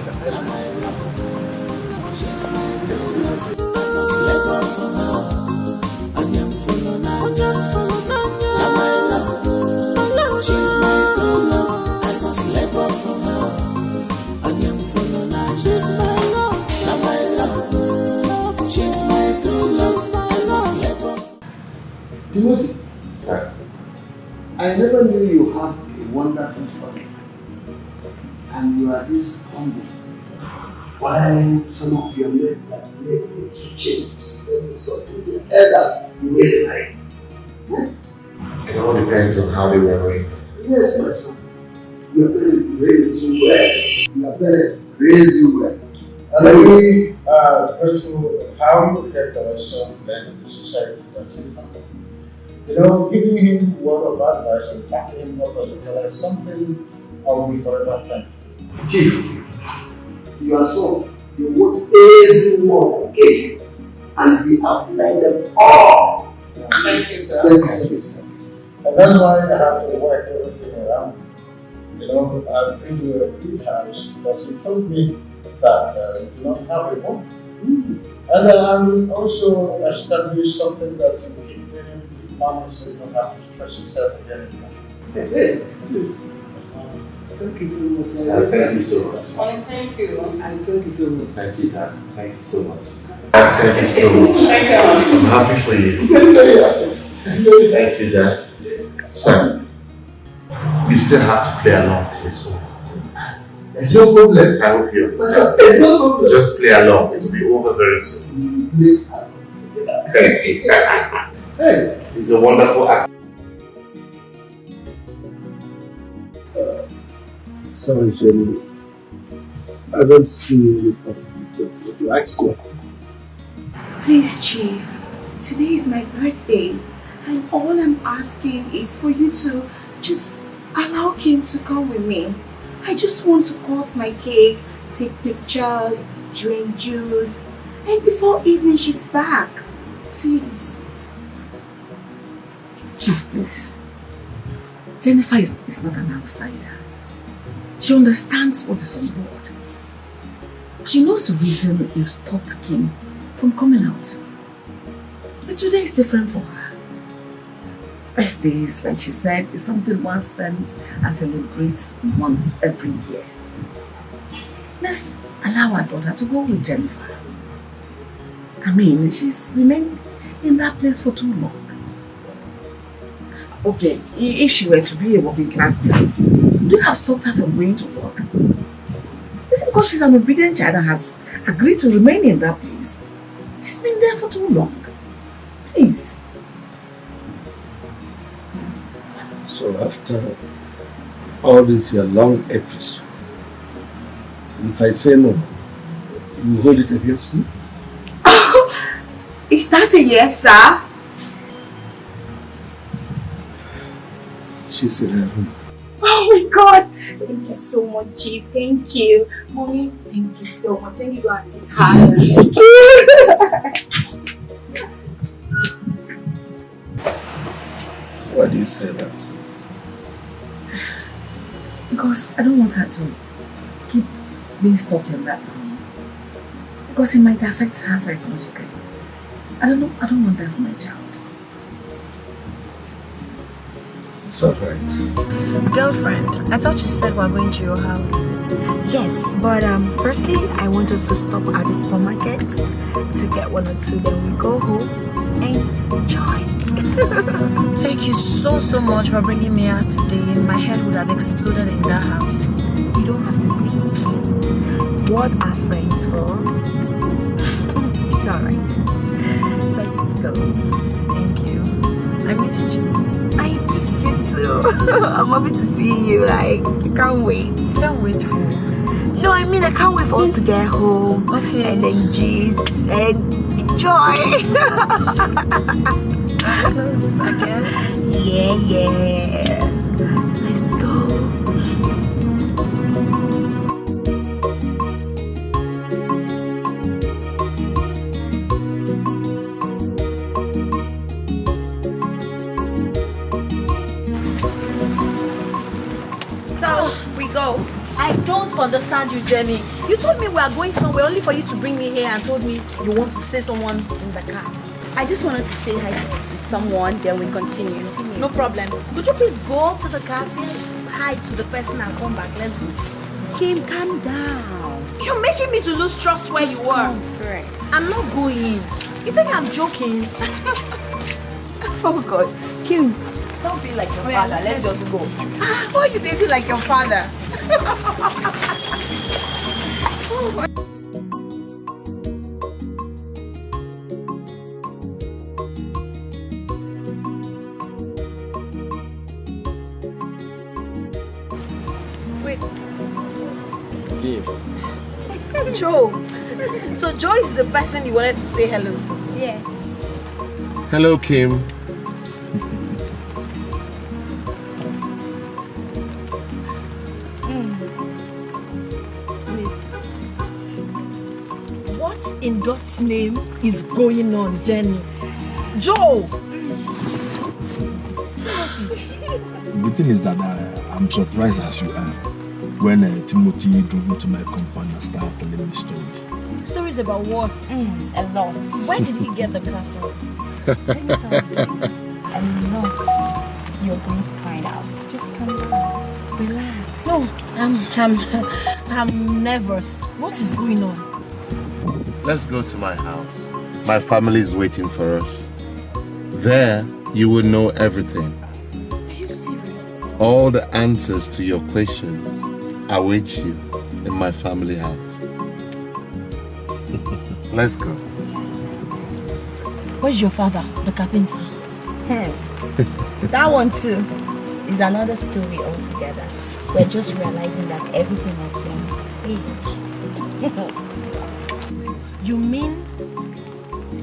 Timothy, sir, I never knew you have a wonderful family. And you are this humble. Why some of your men that make the changes every something their elders you really like? it all depends on how they were raised. Yes, my son. Your parents raised you well. Your parents raised you well. And we are grateful how you kept our son then in the society that you found. You know, giving him word of advice and backing him up as a fellow is something I will be forever thankful. Chief, your son, you want everyone I gave you, and he applied them all. Thank you, sir. Thank you, sir. And that's why I have to work everything around. You know, I've been to a big house because he told me that you do not have a home. And also establish something that you keep doing, mama, so you don't have to stress yourself again. Hey. Thank you so much. Thank you so much. Thank you. And thank you so much. Thank you, Dad. Thank you so much. Thank you so much. Thank you. I'm happy for you. Thank you, Dad. Son, you still have to play along till it's over. There's no problem. I hope you understand. There's no problem. Just play along. It will be over very soon. Thank you. Hey. It's a wonderful act. Sorry, Jenny. I don't see any possibility of what you asked for. Please, Chief. Today is my birthday, and all I'm asking is for you to just allow Kim to come with me. I just want to cut my cake, take pictures, drink juice, and before evening she's back. Please. Chief, please. Jennifer is not an outsider. She understands what is on board. She knows the reason you stopped Kim from coming out. But today is different for her. Birthdays, like she said, is something one spends and celebrates once every year. Let's allow our daughter to go with Jennifer. I mean, she's remained in that place for too long. Okay, if she were to be a working class girl, would you have stopped her from going to work? Is it because she's an obedient child and has agreed to remain in that place? She's been there for too long. Please. So after all this your long episode, if I say no, you hold it against me? Is that a yes, sir? She's in her room. Oh my God! Thank you so much, Chief. Thank you. Mommy, thank you so much. Thank you, God. It's hard. Why do you say that? Because I don't want her to keep being stuck in that room. Because it might affect her psychologically. I don't want that for my child. It's alright. Girlfriend, I thought you said we're going to your house. Yes, but firstly, I want us to stop at the supermarket to get 1 or 2, then we go home and enjoy. Thank you so much for bringing me out today. My head would have exploded in that house. You don't have to think. What are friends for? It's alright. Let's just go. Thank you. I missed you. I missed you too. I'm happy to see you. Like, I can't wait. Can't wait for you. No, I mean I can't wait for us to get home. Okay. And then gist and enjoy. Close, I guess. Yeah. Let's go. So, we go. I don't understand you, Jenny. You told me we are going somewhere only for you to bring me here and told me you want to see someone in the car. I just wanted to say hi to someone, then we continue. No problems. Could you please go to the car, say hi to the person and come back? Let's go. Kim, calm down. You're making me to lose trust where Just you were. come first. I'm not going. You think I'm joking? Oh God. Kim, don't be like your father. Let's just go. Why are you behaving like your father? Oh my. Wait. Kim. Joe. So Joe is the person you wanted to say hello to? Yes. Hello, Kim. What in God's name is going on, Jenny? Joe! The thing is that I'm surprised as you are when Timothy drove into my compound and started telling me stories. Stories about what? A lot. Where did he get the car from? Let me tell you. A lot. You're going to find out. Just calm down. Relax. No, I'm nervous. What is going on? Let's go to my house. My family is waiting for us. There, you will know everything. Are you serious? All the answers to your questions await you in my family house. Let's go. Where's your father, the carpenter? That one too is another story altogether. We're just realizing that everything has been fake. You mean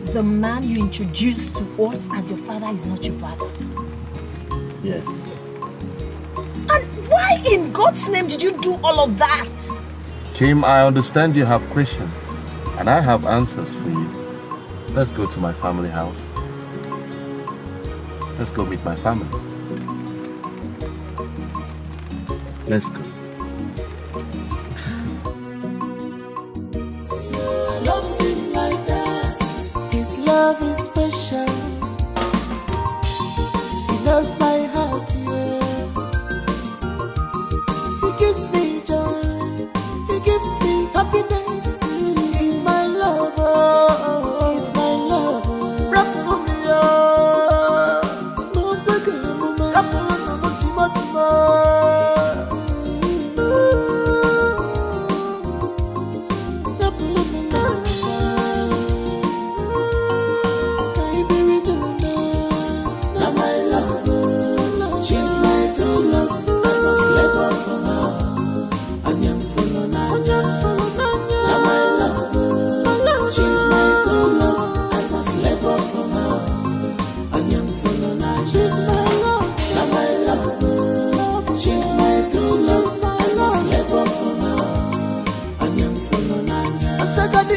the man you introduced to us as your father is not your father? Yes. And why in God's name did you do all of that? Kim, I understand you have questions, and I have answers for you. Let's go to my family house. Let's go meet my family. Let's go. Love him like that. His love is special. He knows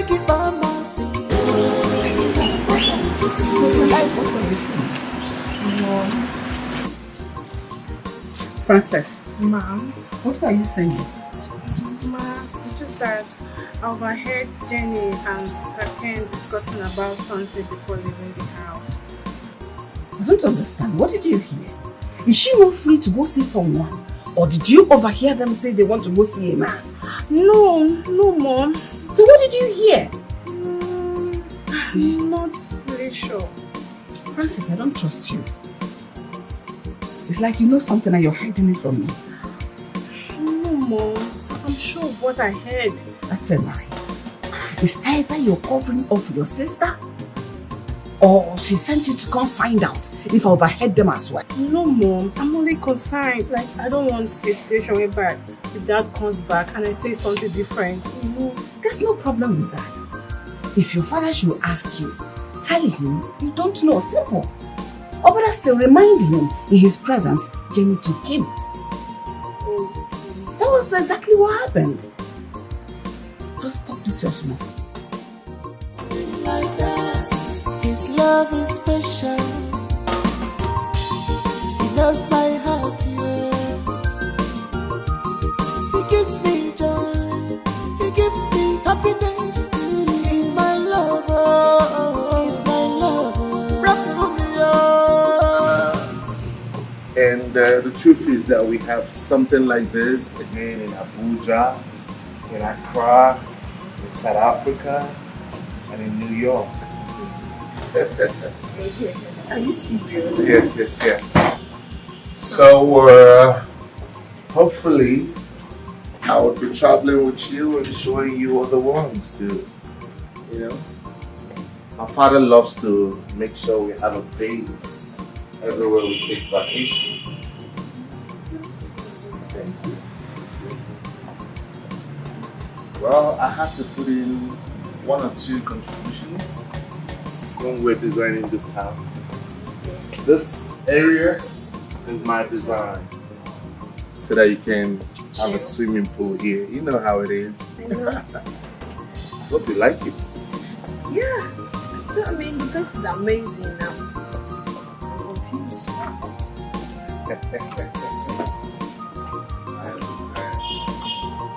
keep on mercy. Frances, Ma'am. what are you saying? Ma, it's just that I overheard Jenny and Sister Ken discussing about something before leaving the house. I don't understand. What did you hear? Is she not free to go see someone? Or did you overhear them say they want to go see a man? No, Mom. So what did you hear? I'm not really sure. Francis, I don't trust you. It's like you know something and you're hiding it from me. No, Mom. I'm sure of what I heard. That's a lie. It's either you're covering up for your sister or she sent you to come find out if I overheard them as well. No, Mom. I'm only concerned. Like, I don't want a situation whereby if Dad comes back and I say something different. There's no problem with that. If your father should ask you, tell him you don't know. Simple. Or better still, remind him in his presence Jenny took him. That was exactly what happened. Just stop this your mess. Like that, his love is special. He knows my heart, yeah. He gives me joy. He gives me happiness. He's my lover. He's my lover. Rock for me, oh. And the truth is that we have something like this again in Abuja, in Accra, in South Africa, and in New York. Are you serious? Yes. So, hopefully, I will be traveling with you and showing you other ones too. You know? My father loves to make sure we have a base everywhere we take vacation. Well, I had to put in 1 or 2 contributions when we're designing this house. This area is my design, so that you can have a swimming pool here. You know how it is. I know. Hope you like it. Yeah. I mean, this is amazing now. I'm confused. I understand.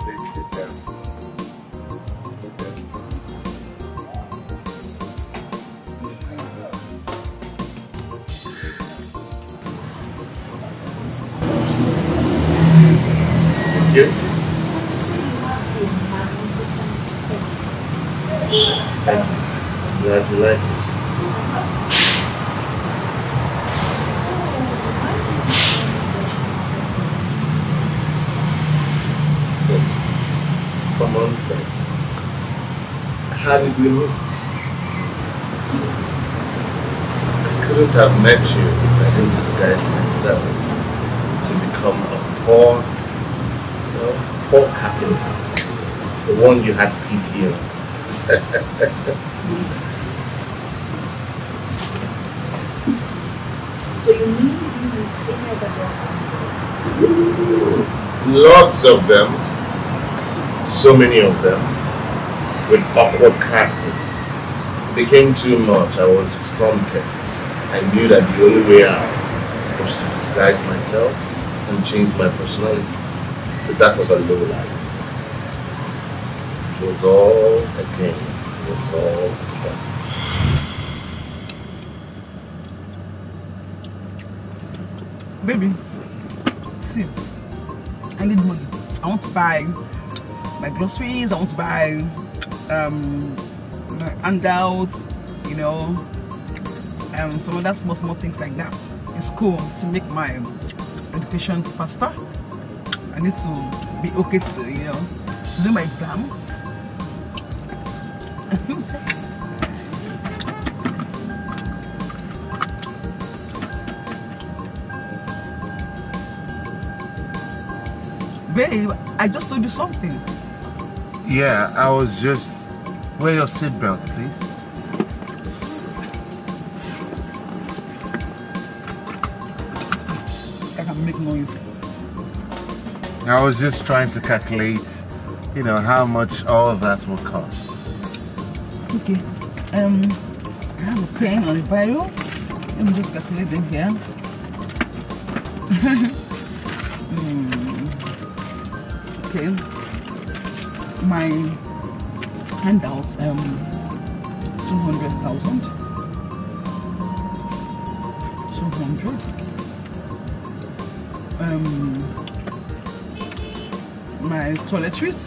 Please sit down. Thank you. I'm glad you like it. From on set. How did we meet? I couldn't have met you if I didn't disguise myself to become a poor, poor carpenter. The one you had pity on. So you mean Lots of them. So many of them. With awkward characters. It became too much. I was trumped. I knew that the only way out was to disguise myself and change my personality. But that was a low life. It was all a game. It was all fun. Baby, see, I need money. I want to buy my groceries. I want to buy my handouts, some other small things like that. It's cool to make my education faster. I need to be okay to, do my exams. Babe, I just told you something. Yeah, I was just... Wear your seatbelt, please. I can make noise. I was just trying to calculate, how much all of that will cost. Okay. I have a pen on the bio. Let me just calculate them here. Okay. My handout, 200,000. 200. My toiletries,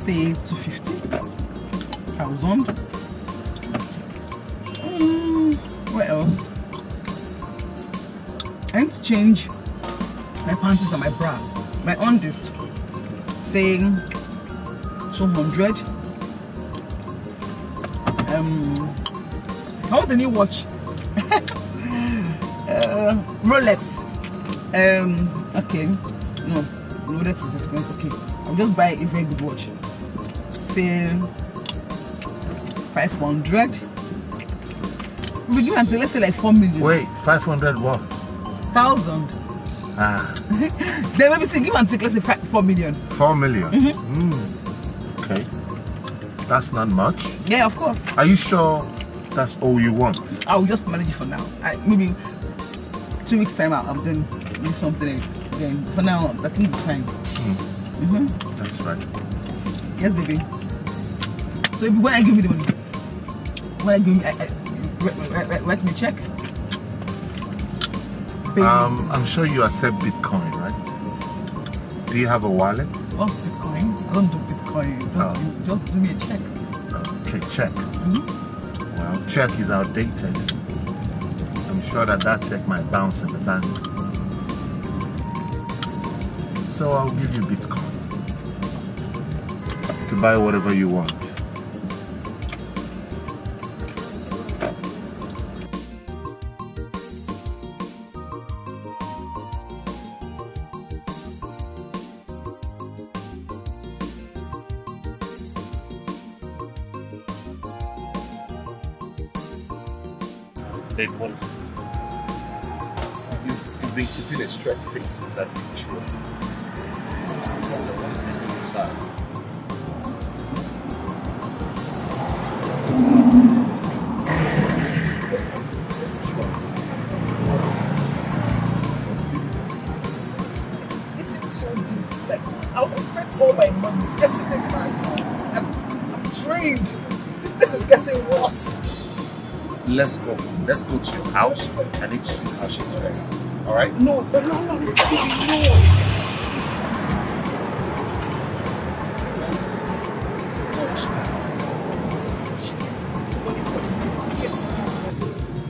say 250,000. What else? I need to change my panties and my bra. My undies, saying 200. I want a new watch. Rolex. Okay. No, Rolex is expensive. Okay, I'll just buy a very good watch. Say 500. We give until let's say like 4 million. Wait, 500 what? 1,000. Ah. Then maybe say give and take let's say 4 million. 4 million? Okay. That's not much. Yeah, of course. Are you sure that's all you want? I'll just manage it for now. Maybe 2 weeks time out, I'm then do something again. For now, I think it's fine. That's right. Yes, baby. So when I give you the money, when I give you, write me a check. Baby. I'm sure you accept Bitcoin, right? Do you have a wallet? Oh, Bitcoin? I don't do Bitcoin. Just do me a check. Okay, check. Well, check is outdated. I'm sure that check might bounce in the bank. So I'll give you Bitcoin to buy whatever you want. Hey, what is it? You've been keeping a straight face since I've been sure. What's the problem? What is happening inside? It's so deep. Like, I'll spend all my money, everything back. I'm drained. This is getting worse. Let's go. Let's go to your house. I need to see how she's faring. Alright? No.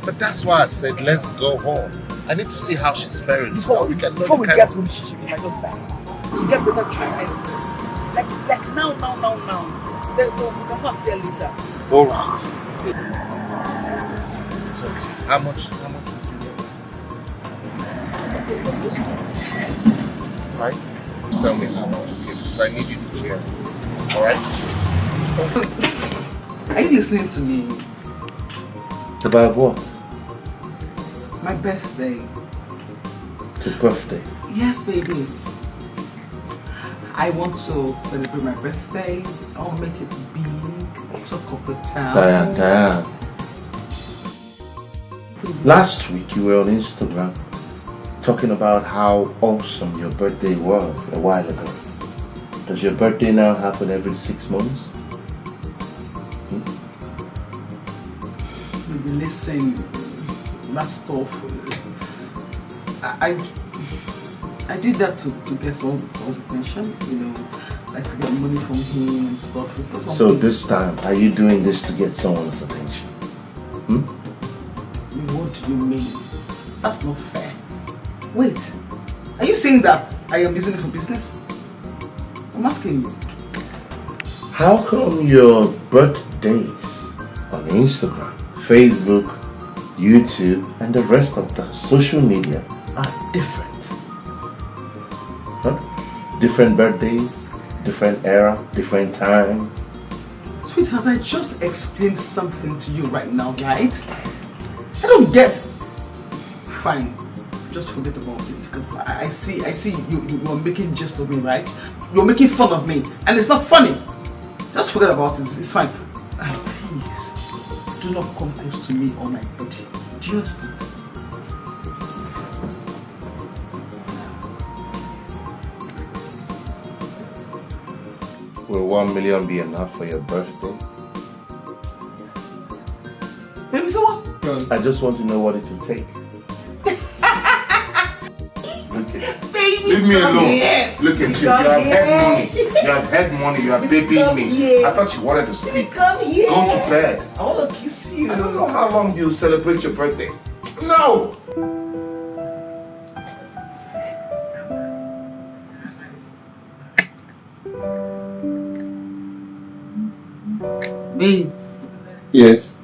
But that's why I said let's go home. I need to see how she's faring. Before we get home, she might just die. To get better treatment. Like now. Then we can pass here later. Alright. It's okay. How much would you right? Just tell me how much, because I need you to share. Alright? Are you listening to me? About what? My birthday. Your birthday? Yes, baby. I want to celebrate my birthday. I want to make it big. It's a corporate town. Diane. Last week you were on Instagram talking about how awesome your birthday was a while ago. Does your birthday now happen every 6 months? Maybe listen, that's tough. I did that to get someone's attention, you know, like to get money from him and stuff. It's not something. So this time, are you doing this to get someone's attention? What do you mean? That's not fair. Wait, are you saying that I am using it for business? I'm asking you. How come your birthdays on Instagram, Facebook, YouTube, and the rest of the social media are different? Huh? Different birthdays, different era, different times. Sweetheart, I just explained something to you right now, right? I don't get. Fine, just forget about it, because I see you are making jest of me, right? You're making fun of me, and it's not funny. Just forget about it. It's fine. And please, do not come close to me or my body. Do you understand? Will 1 million be enough for your birthday? Baby, so what? I just want to know what it will take. Look at Baby, leave me alone. Here. Look at you. You have had money. You have had money. You are babying me. Here. I thought you wanted to sleep. Come here. Go to bed. I want to kiss you. I don't know how long you celebrate your birthday. No! Babe. Yes.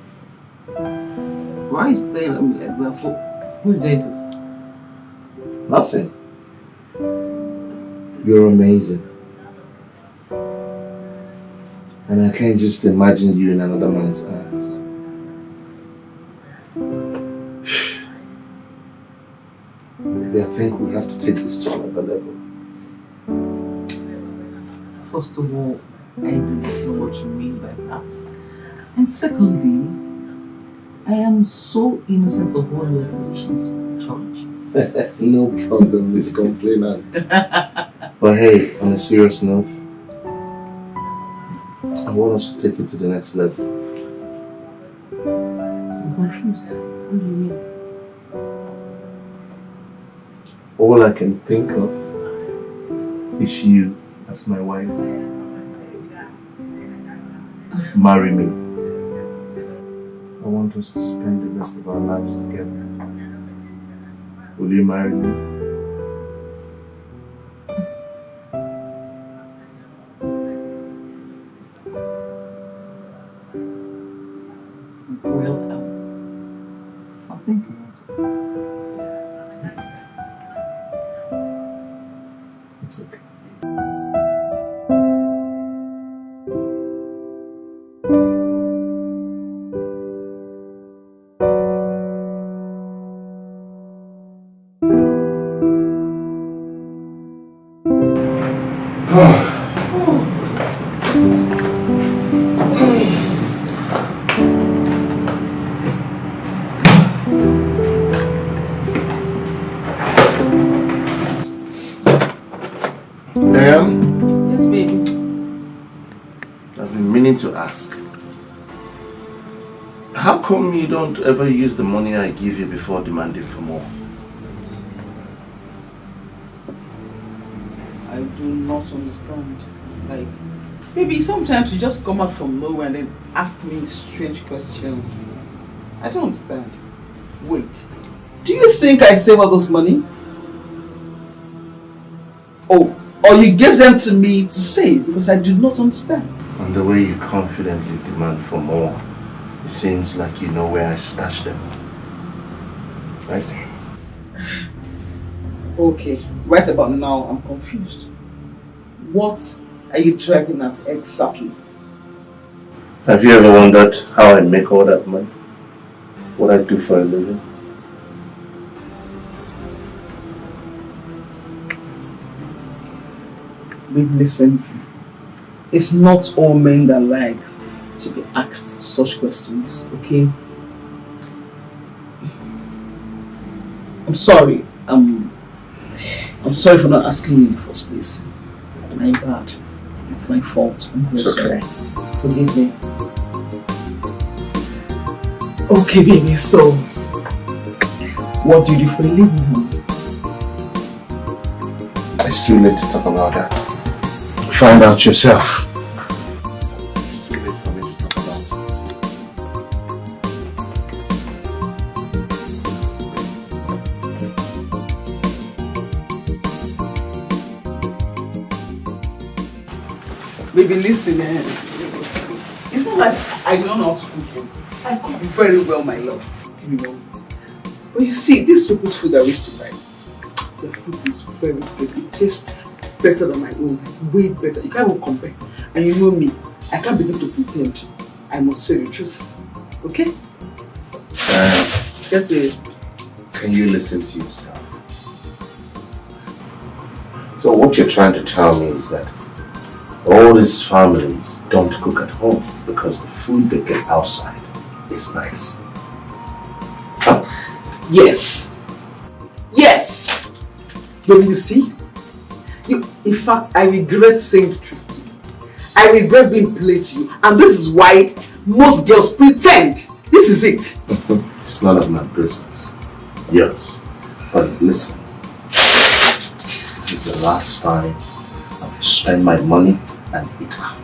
Why are you staring at me like that for? What did I do? Nothing. You're amazing. And I can't just imagine you in another man's arms. Maybe I think we have to take this to another level. First of all, I do not know what you mean by that. And secondly, I am so innocent of all your accusations, George. No problem, Miss Complainant. But hey, on a serious note, I want us to take it to the next level. I'm confused. What do you mean? All I can think of is you as my wife. Marry me. I want us to spend the rest of our lives together. Will you marry me? Well, I'll think about it. It's okay. To ask, how come you don't ever use the money I give you before demanding for more? I do not understand. Like, maybe sometimes you just come out from nowhere and then ask me strange questions. I don't understand. Wait, do you think I save all those money? Oh, or you gave them to me to save? Because I do not understand. And the way you confidently demand for more, it seems like you know where I stashed them. Right? Okay, right about now I'm confused. What are you driving at exactly? Have you ever wondered how I make all that money? What I do for a living? Babe, listen. It's not all men that like to be asked such questions, okay? I'm sorry. I'm sorry for not asking you in the first place. My bad. It's my fault. I'm very sorry. Forgive me. Okay, baby, so what do you do for a living, honey? It's too late to talk about that. Find out yourself. It's too late for me to talk about it. Baby, listen, it's not like I don't know how to cook. I cook very well, my love. You know. But you see, this people's food I used to buy, the food is very good. It tastes better than my own, way better. You can't even compare. And you know me, I can't begin to pretend. I must say the truth. Okay? Yes, baby. Can you listen to yourself? So what you're trying to tell me is that All these families don't cook at home because the food they get outside is nice. Yes. Yes. But you see, in fact, I regret saying the truth to you. I regret being played to you. And this is why most girls pretend. This is it. It's none of my business. Yes. But listen. This is the last time I will spend my money and eat out.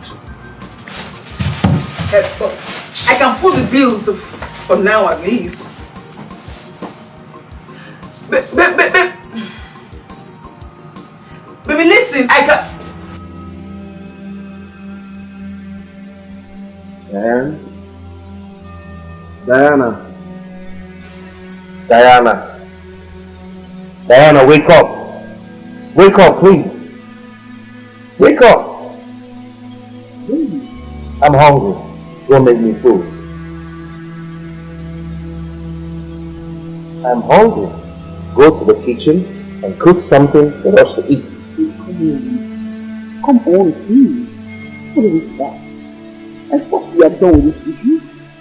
I can foot the bills for now at least. Baby, listen, I can... Diana, wake up. Wake up, please. Wake up. I'm hungry. Don't make me food. I'm hungry. Go to the kitchen and cook something for us to eat. Come on, please. What is that? I thought we are done with this issue.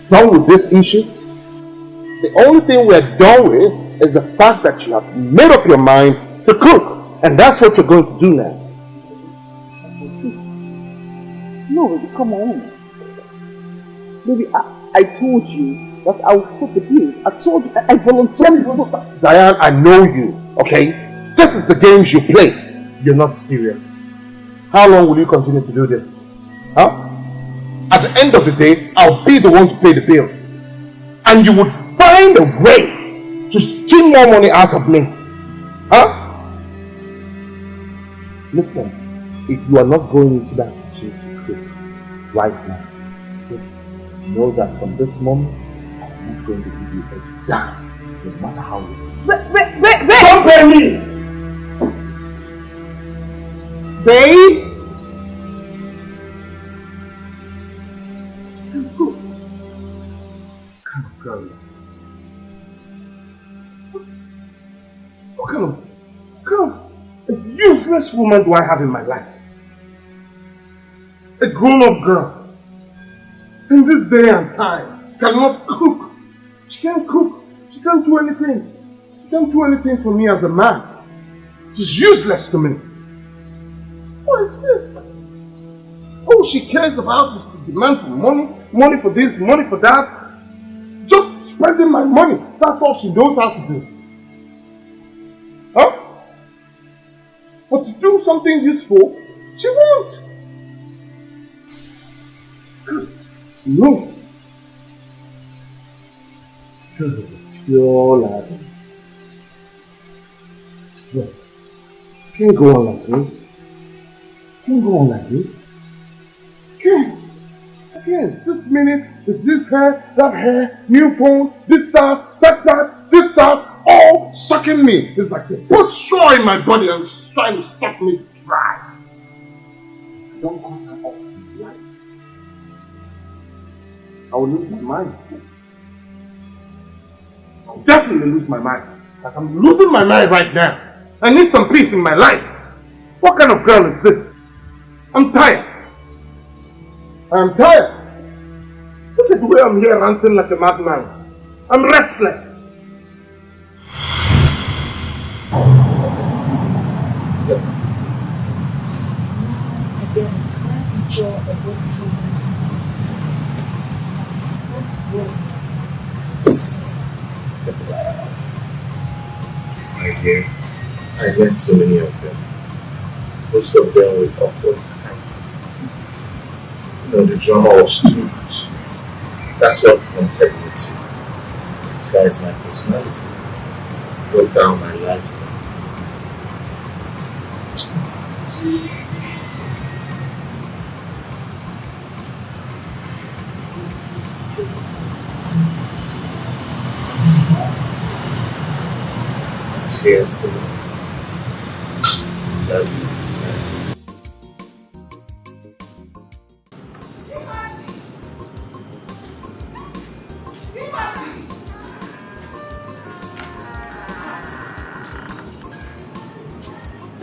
Done with this issue? The only thing we're done with is the fact that you have made up your mind to cook. And that's what you're going to do now. No, baby, come on. Baby, I told you that I will foot the bill. I told you, I volunteered. Diane, I know you, okay? This is the games you play. You're not serious. How long will you continue to do this? Huh? At the end of the day, I'll be the one to pay the bills. And you would find a way to skim more money out of me. Huh? Listen, if you are not going into that kitchen to cook right now, just know that from this moment, I'm not going to give you a dime, no matter how you... Wait! Don't pay me! Babe? What kind of useless woman do I have in my life? A grown-up girl. In this day and time, cannot cook. She can't cook. She can't do anything. She can't do anything for me as a man. She's useless to me. What is this? All she cares about is to demand for money. Money for this, money for that. Just spending my money. That's all she knows how to do. Huh? But to do something useful, she won't. No. Because of a pure lad. Swear. Can't go on like this. Can't go on like this. Can't. This minute is this hair, that hair, new phone, this stuff, that, this stuff, all sucking me. It's like they put straw in my body and she's trying to suck me dry. Don't cut her off in life. I will lose my mind. I'll definitely lose my mind. Because I'm losing my mind right now. I need some peace in my life. What kind of girl is this? I'm tired. I'm tired. Look at the way I'm here ranting like a madman. I'm restless. Again, can I enjoy a good dream? What's wrong? My dear, I met so many of them. Most of them were awkward. The drama was too much. That's what prompted me to disguise my personality, broke down my lifestyle. Cheers to love you.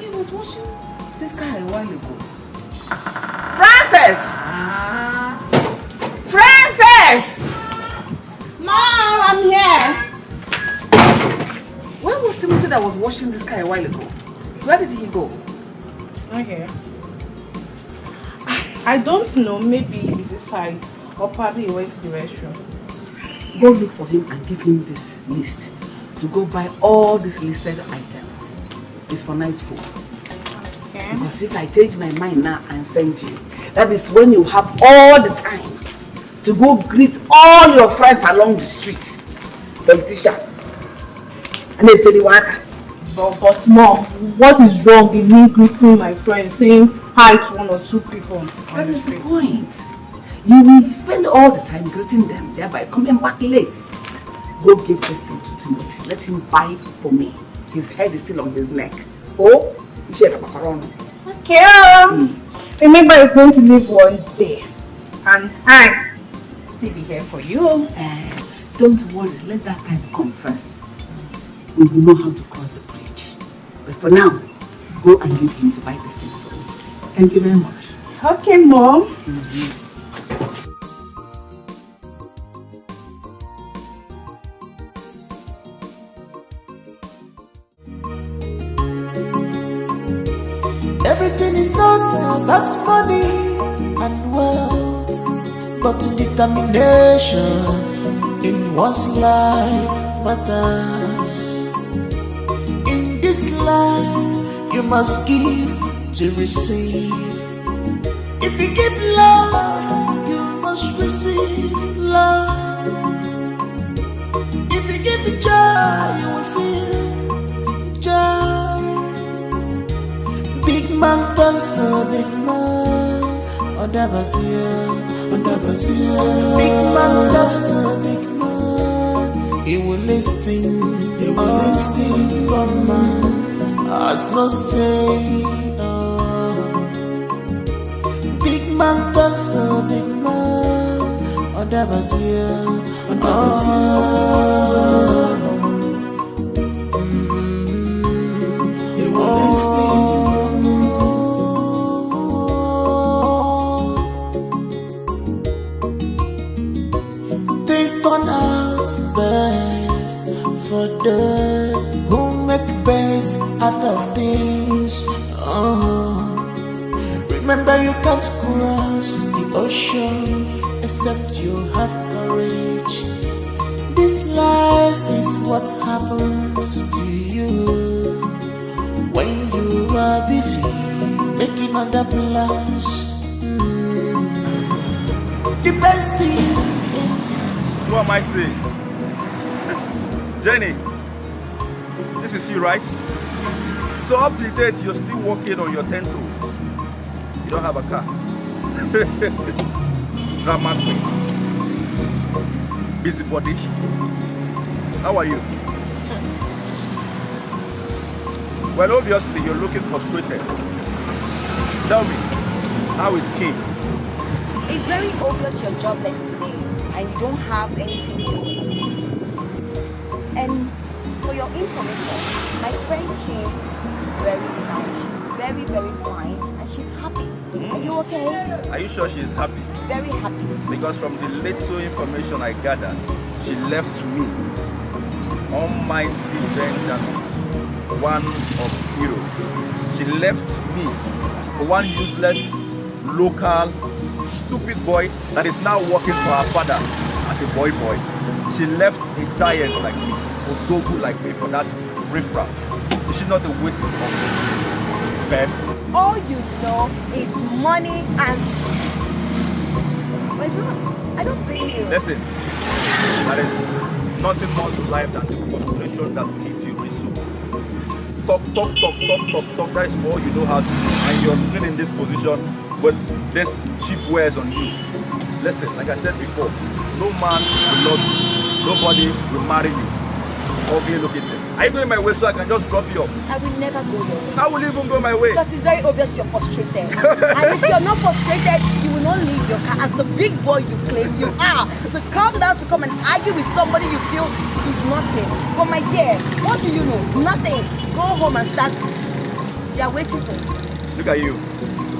I was watching this guy a while ago. Frances! Frances! Mom, I'm here. Where was Timothy that was washing this car a while ago? Where did he go? It's not here. I don't know. Maybe he's inside. Or probably he went to the restroom. Go look for him and give him this list to go buy all these listed items. It's for night food. Okay. Because if I change my mind now and send you, that is when you have all the time to go greet all your friends along the street. Politicians. And then to the worker. But Mom, what is wrong in me greeting my friends, saying hi to one or two people? That is the point. You will spend all the time greeting them, thereby coming back late. Go give this thing to Timothy. Let him buy for me. His head is still on his neck. Oh, you share the macaroni. Okay. Remember, it's going to live one day. And I still be here for you. Don't worry, let that time come first. We will know how to cross the bridge. But for now, go and give him to buy these things for me. Thank you very much. Okay, Mom. Everything is not about money and wealth, but determination in one's life matters. In this life, you must give to receive. If you give love, you must receive love. If you give joy, you will feel joy. Big man turns to big man. Big man turns to big man. He will listen, one man has no say. Big man turns to big man. He will listen. Things turn out best for those who make best out of things. Remember, you can't cross the ocean except you have courage. This life is what happens to you when you are busy making other plans. The best thing. What am I saying? Jenny, this is you, right? So up to date, you're still walking on your 10 toes. You don't have a car. Drama queen. Busybody. How are you? Well, obviously, you're looking frustrated. Tell me, how is King? It's very obvious you're jobless today and you don't have anything doing. And for your information, my friend Kim is very fine. She's very, very fine and she's happy. Are you okay? Are you sure she's happy? Very happy. Because from the little information I gathered, she left me, almighty Benjamin, one of hero. She left me for one useless, local, stupid boy that is now working for her father as a boy. She left a giant like me, a dogu like me for that riffraff. Is she not a waste of spend? All you know is money and... Where's that? I don't blame you. Listen, there is nothing more to life than the frustration that will hit you very soon. Talk. That is all you know how to do. And you're still in this position with this cheap wares on you. Listen, like I said before, no man will love you. Nobody will marry you. Okay, look at it. Are you going my way so I can just drop you off? I will never go your way. How will you even go my way? Because it's very obvious you're frustrated. And if you're not frustrated, you will not leave your car as the big boy you claim you are. So calm down to come and argue with somebody you feel is nothing. But my dear, what do you know? Nothing. Go home and start. They are waiting for you. Look at you.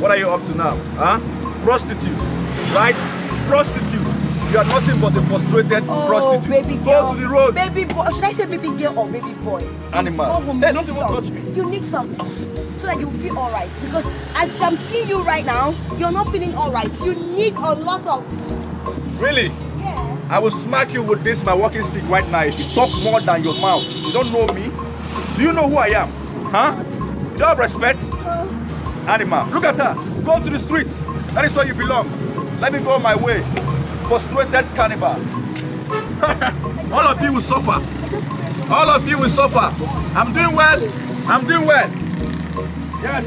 What are you up to now? Huh? Prostitute, right? Prostitute. You are nothing but a frustrated prostitute. Baby girl. Go to the road. Baby boy. Should I say baby girl or baby boy? Animal. Go home, Hey, you need nothing will some. touch me. You need some so that you feel alright. Because as I'm seeing you right now, you're not feeling alright. You need a lot of... Really? Yeah. I will smack you with this, my walking stick right now, if you talk more than your mouth. You don't know me? Do you know who I am? Huh? You don't have respect? Animal. Look at her. Go to the streets. That is where you belong. Let me go my way. Frustrated cannibal. All of you will suffer. All of you will suffer. I'm doing well. I'm doing well. Yes.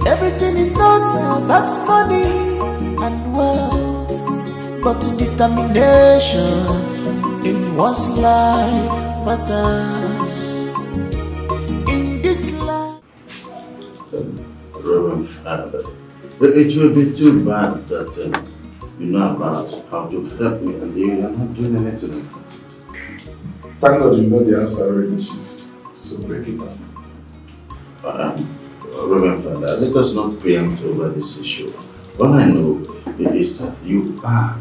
Everything is not about money and wealth, but determination in one's life matters. In this life, Reverend Father, it will be too bad that you know about how to help me and you are not doing anything. Thank God you know the answer already, Chief. So break it down. Reverend Father, let us not preempt over this issue. All I know is that you are,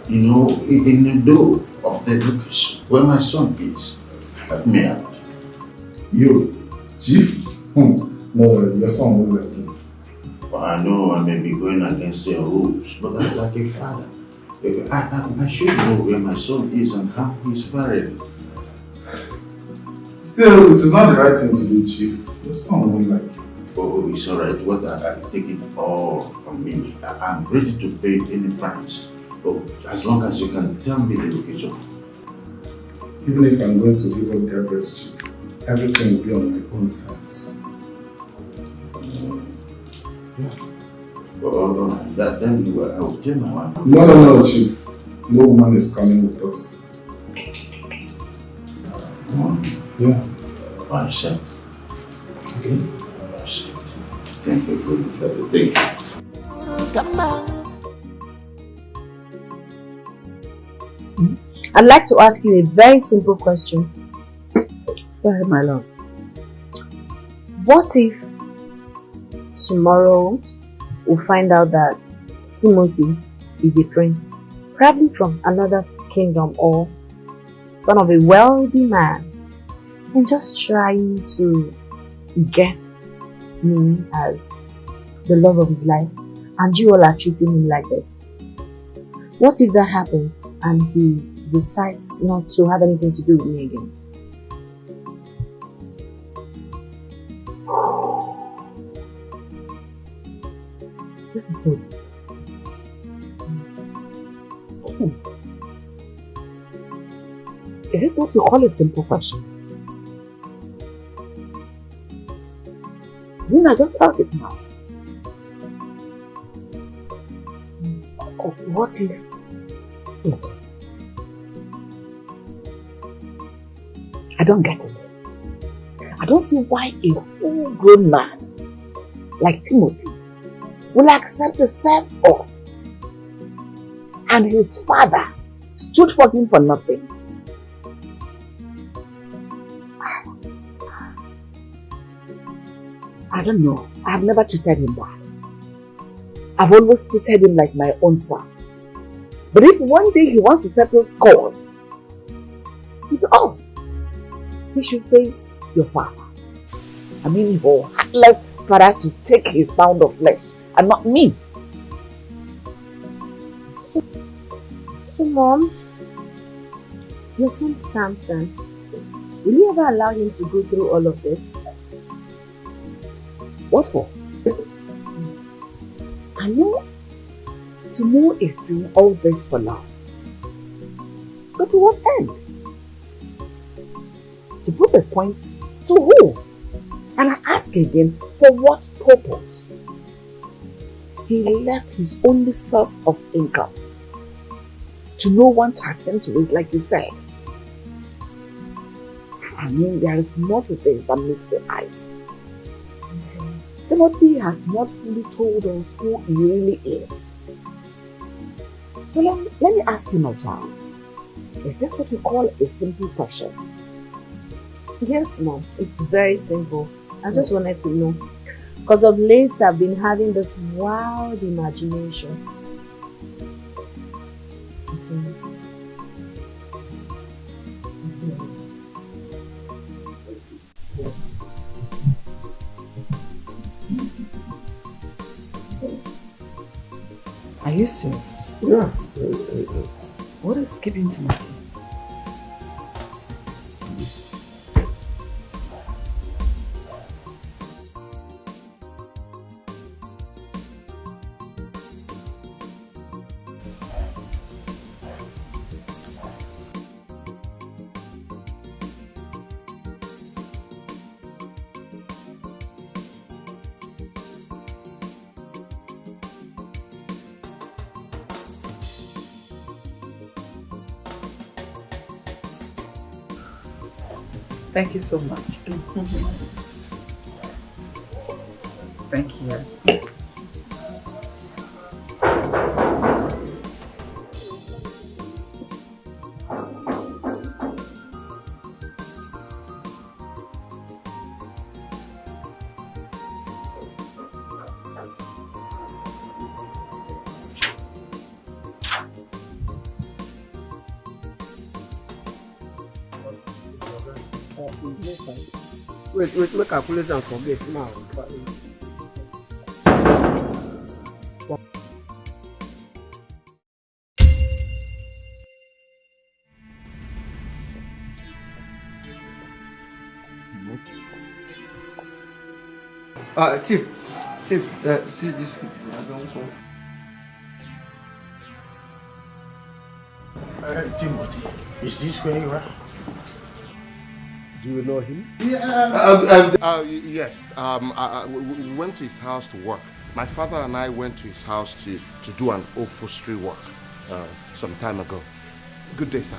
in the door of the location where my son is. Help me out. You, Chief? No, your son will like it. Well, I know I may be going against their rules, but I'm like a father. I should know where my son is and how he's faring. Still, it is not the right thing to do, Chief. Your son won't like it. Oh, it's alright. What I take it all on me. I'm ready to pay any price. Oh, as long as you can tell me the location. Even if I'm going to give up the address, Chief, everything will be on my own terms. Oh, then I will tell my wife. No, Chief. No woman is coming with us. Yeah. I accept. Okay. Thank you, good father. Thank you. I'd like to ask you a very simple question. Go ahead, my love. What if tomorrow we find out that Timothy is a prince, probably from another kingdom or son of a wealthy man, and just trying to get me as the love of his life, and you all are treating him like this? What if that happens and he decides not to have anything to do with me again? This is so... Is this what you call a simple question? I just felt it now. What if... I don't get it. I don't see why a full-grown man like Timothy will accept to serve us, and his father stood for him for nothing. I don't know. I've never treated him bad. I've always treated him like my own son. But if one day he wants to settle scores with us, he should face your father. I mean, your heartless father to take his pound of flesh and not me. So Mom, your son Samson, will you ever allow him to go through all of this? What for? I know Timo is doing all this for now. But to what end? To prove a point to who? And I ask again, for what purpose? He left his only source of income to no one to attend to it, like you said. I mean, there is more to this than meets the eyes. Timothy has not fully told us who he really is. So let me ask you, my child, is this what you call a simple question? Yes, Mom. It's very simple. I just wanted to know. Because of late, I've been having this wild imagination. Are you serious? Yeah. What is keeping Timothy? Thank you so much. Thank you. Wait, make calculate and forget now. Tim, see this. I don't go. Timothy, is this where you are? Do you know him? Yeah. Yes. We went to his house to work. My father and I went to his house to do an upholstery work some time ago. Good day, sir.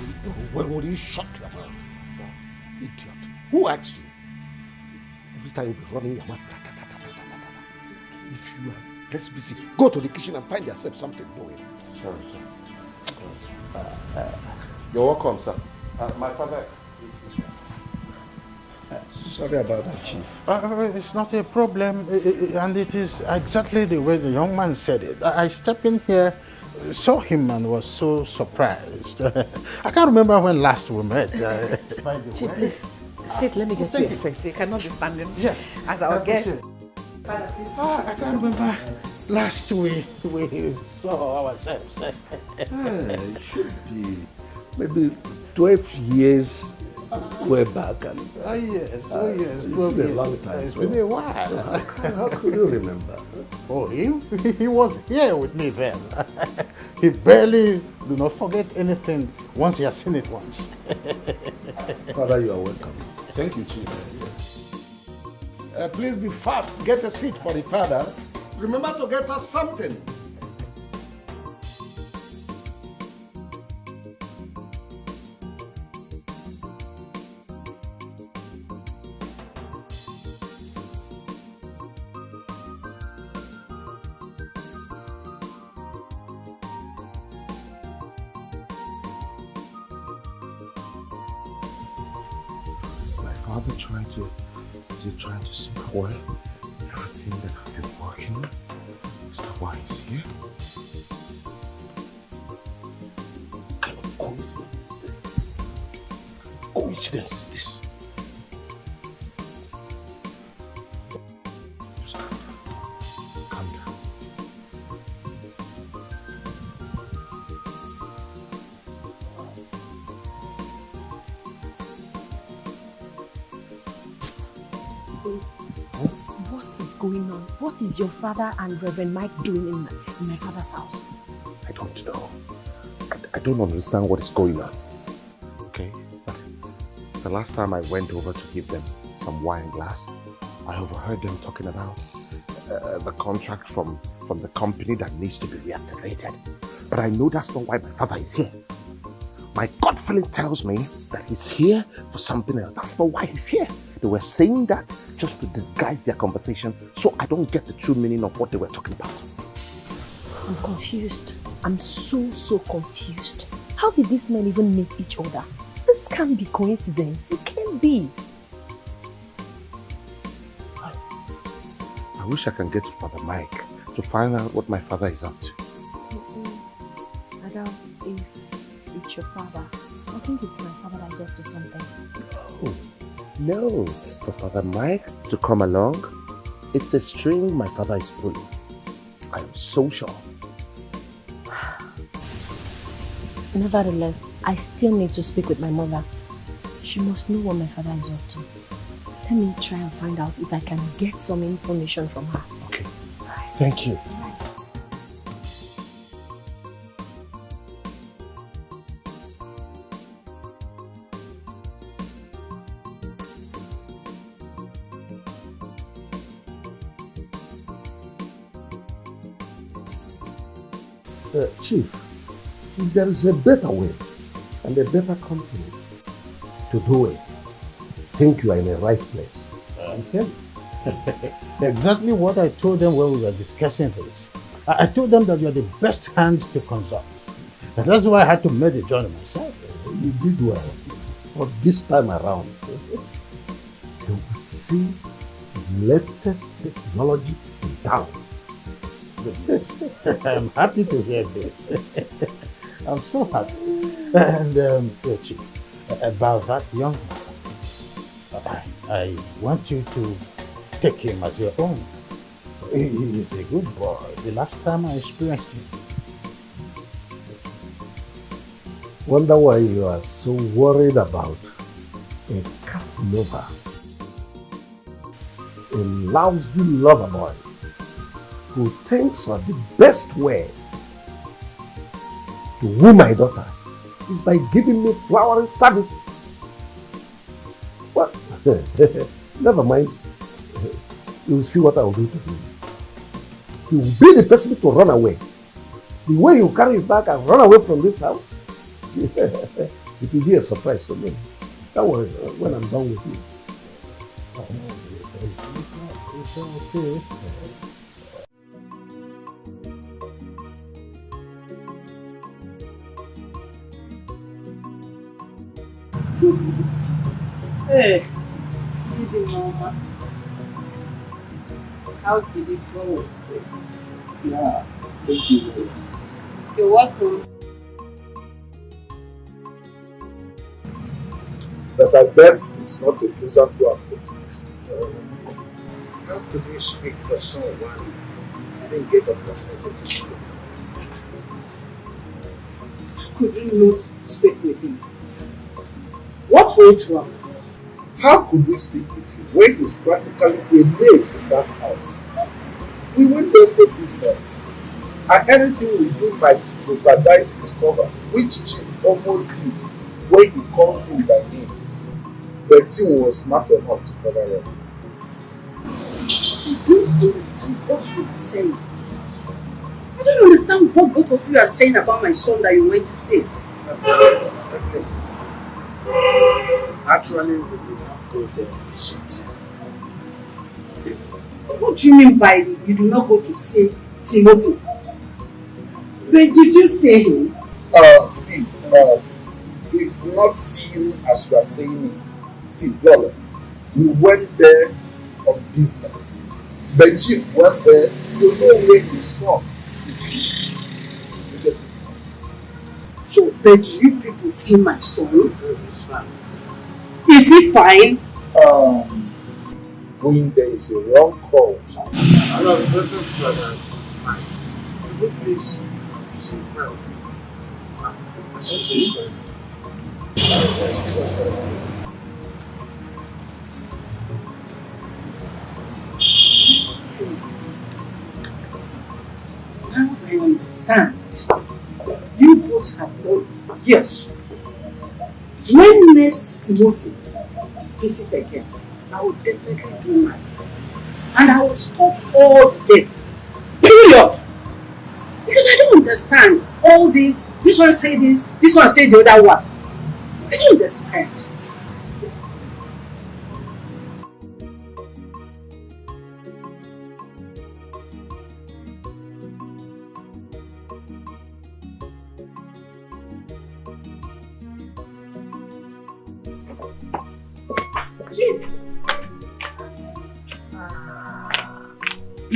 What were you shut your mouth? Idiot. Who asked you? Every time you're running your mouth. If you are less busy, go to the kitchen and find yourself something doing. Sorry, sir. You're welcome, sir. My father... Sorry about that, Chief. It's not a problem, and it is exactly the way the young man said it. I stepped in here, saw him, and was so surprised. I can't remember when last we met. Chief, please sit. Let me get you a seat. You cannot be standing as our guest. I can't remember last we saw ourselves. It should be maybe 12 years way back. And, yes. It's been a long time. It's been a while. How could you remember? Oh, he was here with me then. He barely do not forget anything once he has seen it once. Father, you are welcome. Thank you, Chief. Please be fast. Get a seat for the father. Remember to get us something. Trying to spoil everything that I've been working on? Is that why he's here? What kind of coincidence is this? Just calm down. What is going on? What is your father and Reverend Mike doing in my father's house? I don't know. I don't understand what is going on. Okay? But the last time I went over to give them some wine glass, I overheard them talking about the contract from the company that needs to be reactivated. But I know that's not why my father is here. My gut feeling tells me that he's here for something else. That's not why he's here. They were saying that just to disguise their conversation, so I don't get the true meaning of what they were talking about. I'm confused. I'm so confused. How did these men even meet each other? This can't be coincidence. It can't be. wish I can get to Father Mike to find out what my father is up to. I doubt if it's your father. I think it's my father that is up to something. Oh, no. For Father Mike to come along, it's a string my father is pulling. I am so sure. Nevertheless, I still need to speak with my mother. She must know what my father is up to. Let me try and find out if I can get some information from her. Okay. Thank you. Chief, if there is a better way and a better company to do it, I think you are in the right place. I said exactly what I told them when we were discussing this. I told them that you are the best hand to consult. And that's why I had to make the journey myself. You did well. But this time around, you will see the latest technology in town. I'm happy to hear this. I'm so happy. And Chief, about that young man, I want you to take him as your own. He is a good boy. The last time I experienced him. Wonder why you are so worried about a Casanova, a lousy lover boy who thinks that the best way to woo my daughter is by giving me flowering services. Well, never mind. You will see what I will do to him. He will be the person to run away. The way you carry his bag and run away from this house, it will be a surprise to me. Don't worry when I'm done with you. It's okay. Hey, good Mama. How did it go? Yeah, thank you. You're welcome. But I bet it's not a pleasant one for you. How could you speak for someone I didn't get opportunity to speak? Could you not speak with him? What went wrong? How could we speak with you when he's practically a maid in that house? We went there for business, and anything we do might jeopardize his cover, which Chief almost did when he called him by name. But Tim was smart enough to cover up. I don't understand what you are saying. I don't understand what both of you are saying about my son that you went to see. Actually, we did not go there to see him. What do you mean by you do not go to see Timothy? But did you see him? See, it's not seen as you are saying it. See, brother, we went there on business. The Chief went there to know where his son is. So, but you people see my son? It's fine. Is he fine? Going there is a wrong call. I was looking for the mic. Could you please see well? I said she's fine. Now I understand. You both have done yes. When next Timothy visit again, I will definitely do mine. And I will stop all the day. Period. Because I don't understand all this. This one say this one say the other one. I don't understand.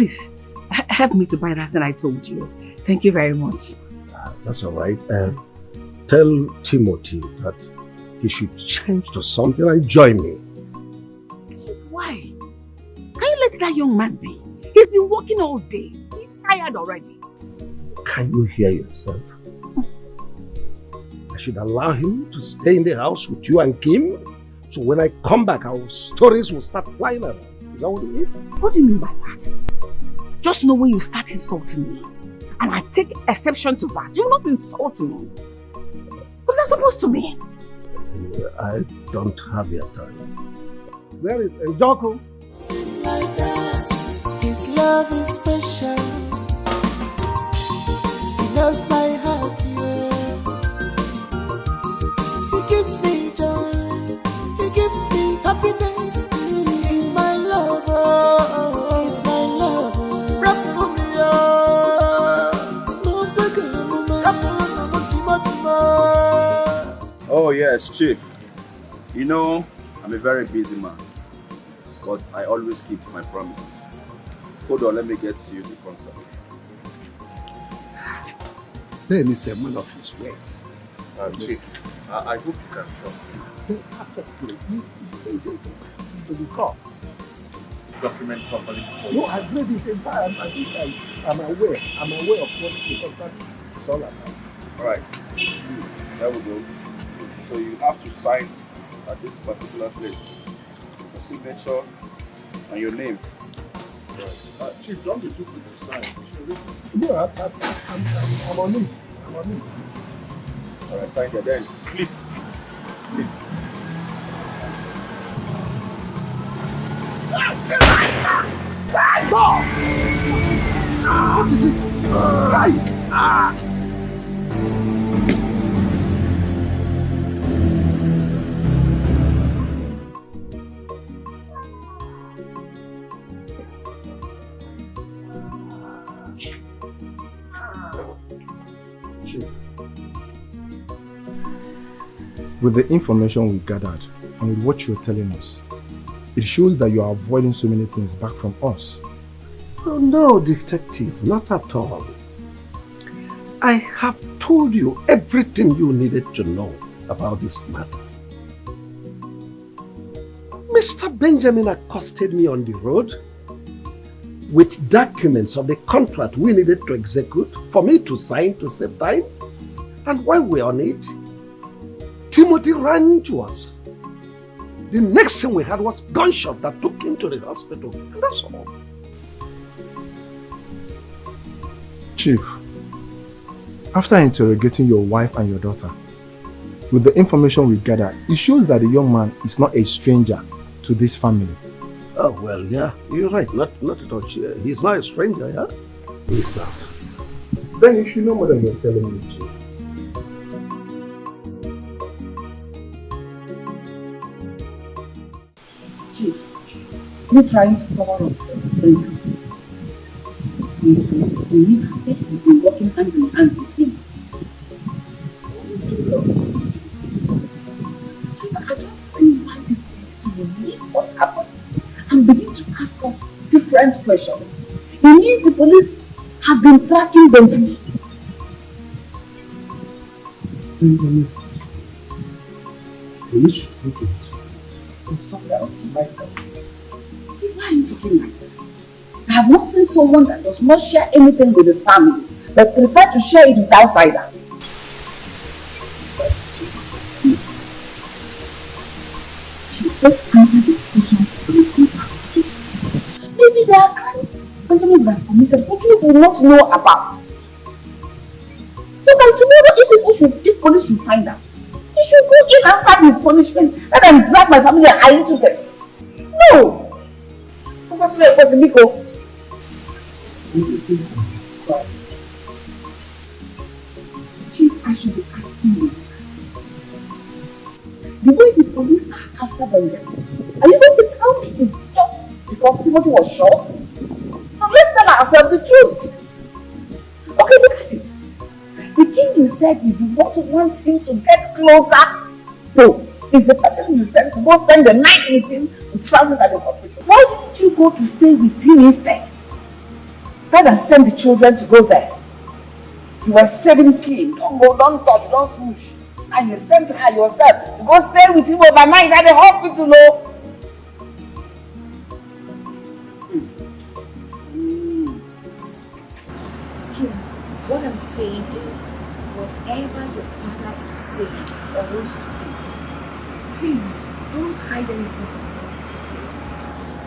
Please, help me to buy that thing I told you. Thank you very much. That's all right. Tell Timothy that he should change to something and join me. Why? Can you let that young man be? He's been working all day. He's tired already. Can you hear yourself? I should allow him to stay in the house with you and Kim, so when I come back, our stories will start flying around. Is that what you mean? What do you mean by that? Just know when you start insulting me, and I take exception to that. You're not insulting me. What's that supposed to mean? I don't have your time. Where is Njoko? His love is special. He knows my heart, yeah. He gives me joy. He gives me happiness. He's my lover. He's my lover. Oh yes, Chief. You know, I'm a very busy man, but I always keep to my promises. Hold on, let me get to you the contract. Then he's a man of his ways. Chief, I hope you can trust him. Document properly before. No, I've read it in time. I think I'm aware. I'm aware of what the contract is all about. Alright, there we go. So you have to sign at this particular place. Your signature and your name. Right. Chief, don't be too quick to sign. You should read it. No, I'm on it. I'm on it. Alright, sign there then. Click. Click. What is it? With the information we gathered and with what you're telling us, it shows that you are avoiding so many things back from us. Oh, no, detective, not at all. I have told you everything you needed to know about this matter. Mr. Benjamin accosted me on the road with documents of the contract we needed to execute for me to sign to save time. And while we're on it, Timothy ran to us. The next thing we had was gunshot that took him to the hospital. And that's all. Chief, after interrogating your wife and your daughter, with the information we gathered, it shows that the young man is not a stranger to this family. Oh, well, yeah, you're right. Not at all. He's not a stranger, yeah? He's not. Then you should know more than you're telling me, Chief. You're trying to cover up Benjamin. We need to say we've been working hand in hand with him. I don't see why the police will leave what happened and begin to ask us different questions. It means the police have been tracking Benjamin. Police should look at it. Stop else, right now. Why are you talking like this? I have not seen someone that does not share anything with his family, but prefer to share it with outsiders. Just answer the questions the police ask. Maybe there are crimes Benjamin would have committed which we do not know about. So by tomorrow, if police should find out, he should go in and serve his punishment rather than drag my family and I into this. No! What's the Miko? Chief, I should be asking you. The way the police are after Benjamin, are you going to tell me it's just because Timothy was shot? Now let's tell ourselves the truth. Okay, look at it. The king you said you do not want him to get closer to is the person you sent to go spend the night with him with Francis at the hospital. Why didn't you go to stay with him instead? Rather send the children to go there. You were saving Kim. Don't go, don't touch, don't smooch. And you sent her yourself to go stay with him overnight at the hospital, no? Kim, what I'm saying is, whatever your father is saying or wants to do, please don't hide anything from his parents.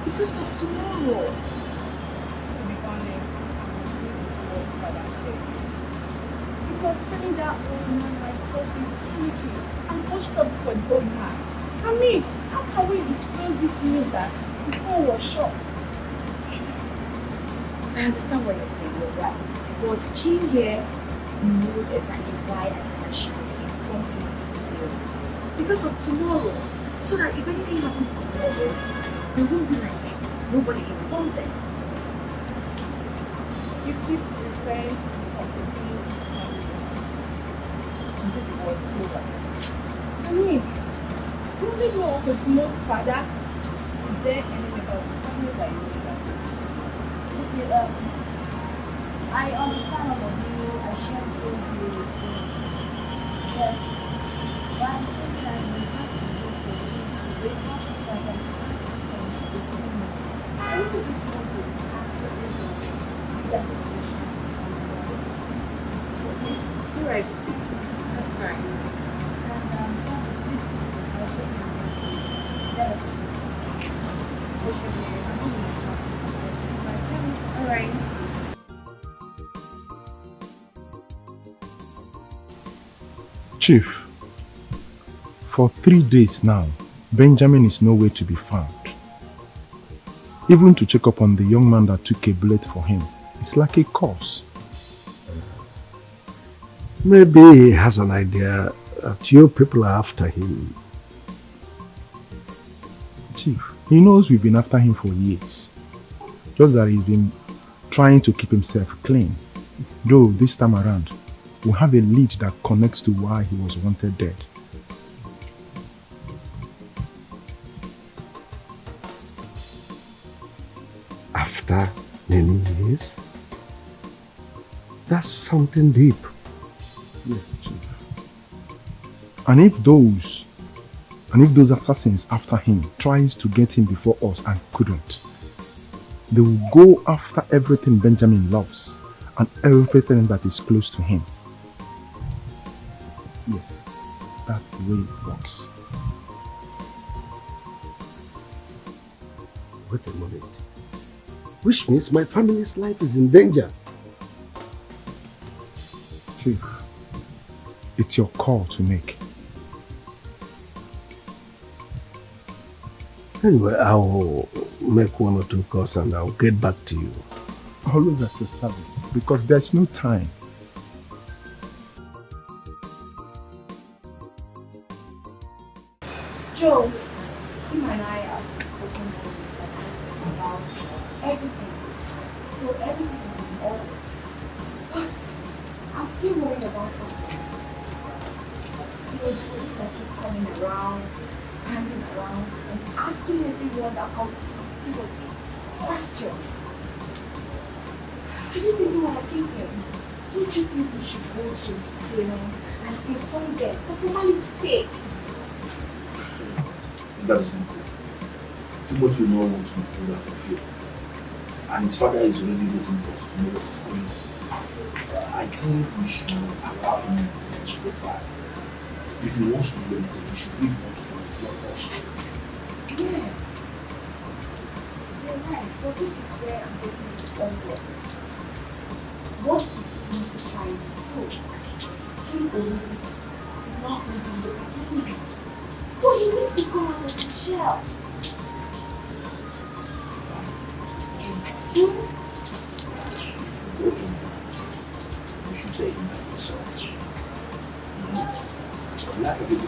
Because of tomorrow. To be honest, what father said. Because telling that old man my cousin anything and pushed up for the old man. I mean, how can we disclose this news that his son was shot? I understand what you're saying, you're right. But Kim here knows exactly why I think that she was informed to his parents. Because of tomorrow. So that if anything happens tomorrow, they won't be like nobody informed them. You keep referring to opportunities I mean, you only know of Timo's father. Is there any member of the family that you know that? Okay, I understand all of you. I share the same view with you. Yes. But at the same time, we have to do the same to be cautious that the consequence will be more. I really just want to actively that situation. Okay? You're right. That's fine. And that's a big All right. Chief, for 3 days now, Benjamin is nowhere to be found. Even to check up on the young man that took a bullet for him, it's like a curse. Maybe he has an idea that you people are after him. Chief, he knows we've been after him for years. Just that he's been trying to keep himself clean. Though this time around, we have a lead that connects to why he was wanted dead. After many years? That's something deep. Yes, Chief. And if those assassins after him tries to get him before us and couldn't, they will go after everything Benjamin loves and everything that is close to him. Yes, that's the way it works. Wait a moment. Which means my family's life is in danger. Chief, it's your call to make. Anyway, I'll make 1 or 2 calls and I'll get back to you. Always at your service, because there's no time. Joe, him and I have spoken to Mr. about everything. So everything is in order. But I'm still worried about something. You know, the police that keep coming around, hanging around, and asking everyone that comes to see Timothy questions. I didn't think you were like him. Don't you think we should go to his parents and inform them for formality's sake? That is not good. Timothy will not want to be pulled out of here. And his father is already getting lost to know what is going on. I think we should allow him to profile. If he wants to do anything, he should be able to do Blockbuster. Yes. You're right, but this is where I'm getting it all wrong. What is Timothy trying to do? He only not living the beginning. So he needs to come out of the shell. Go in there. You should take him out yourself. Like a big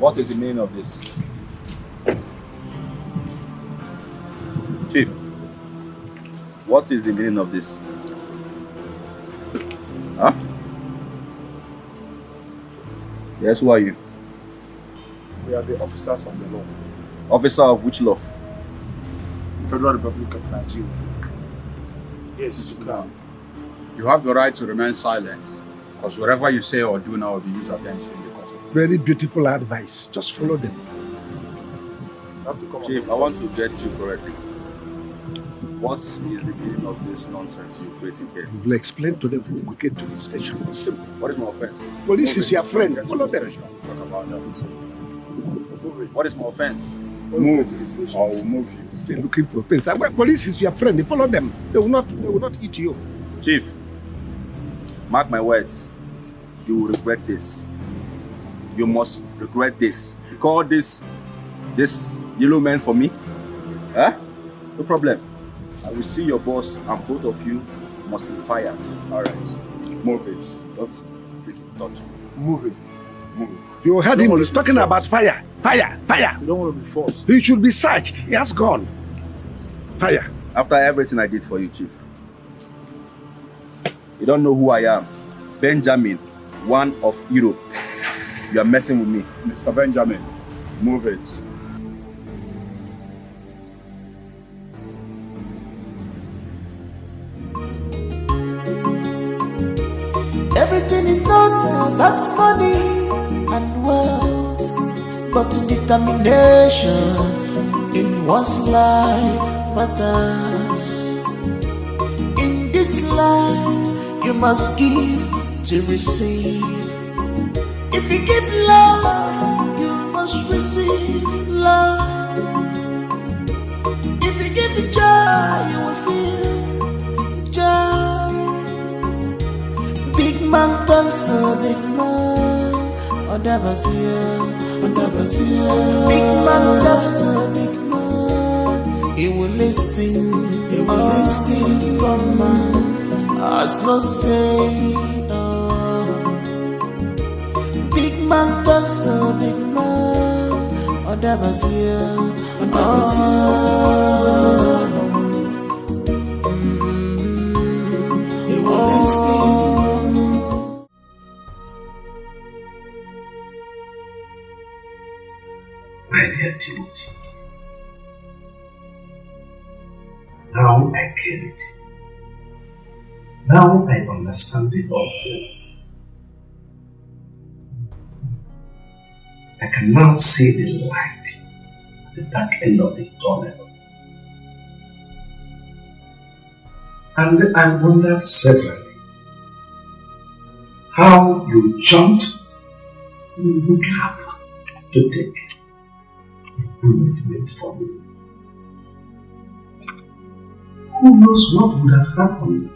What is the meaning of this? Chief, what is the meaning of this? Huh? Yes, who are you? We are the officers of the law. Officer of which law? Federal Republic of Nigeria. Yes, You have the right to remain silent, because whatever you say or do now will be used against you in the court of law. Very beautiful advice. Just follow them. Chief, I want to get you correctly. What is the meaning of this nonsense you're creating here? We will explain to them when we get to the station. It's simple. What is my offense? Police is your friend. Follow them. Talk about that. What is my offense? Move, or we'll move you. Still looking for pens. Police is your friend. They follow them. They will not eat you. Chief, mark my words. You will regret this. You must regret this. Call this yellow man for me. Huh? No problem. I will see your boss and both of you must be fired. Alright. Move it. Don't freaking touch me. Move it. Move. You heard him. He's talking about fire. Fire. Fire. You don't want to be forced. He should be searched. He has gone. Fire. After everything I did for you, Chief. You don't know who I am. Benjamin, one of Europe. You are messing with me. Mr. Benjamin, move it. Everything is not about money and wealth, but determination in one's life matters. In this life, you must give to receive. If you give love, you must receive love. If you give joy, you will feel joy. Big man turns to big man. Odavasia. Big man turns to big man. He will listen. Come man. As no say. Big man turns to big man. Odavasia. He will listen. My dear Timothy, now I get it. Now I understand the whole thing. I can now see the light at the dark end of the tunnel. And I wondered severally how you jumped in the gap to take commitment for me. Who knows what would have happened?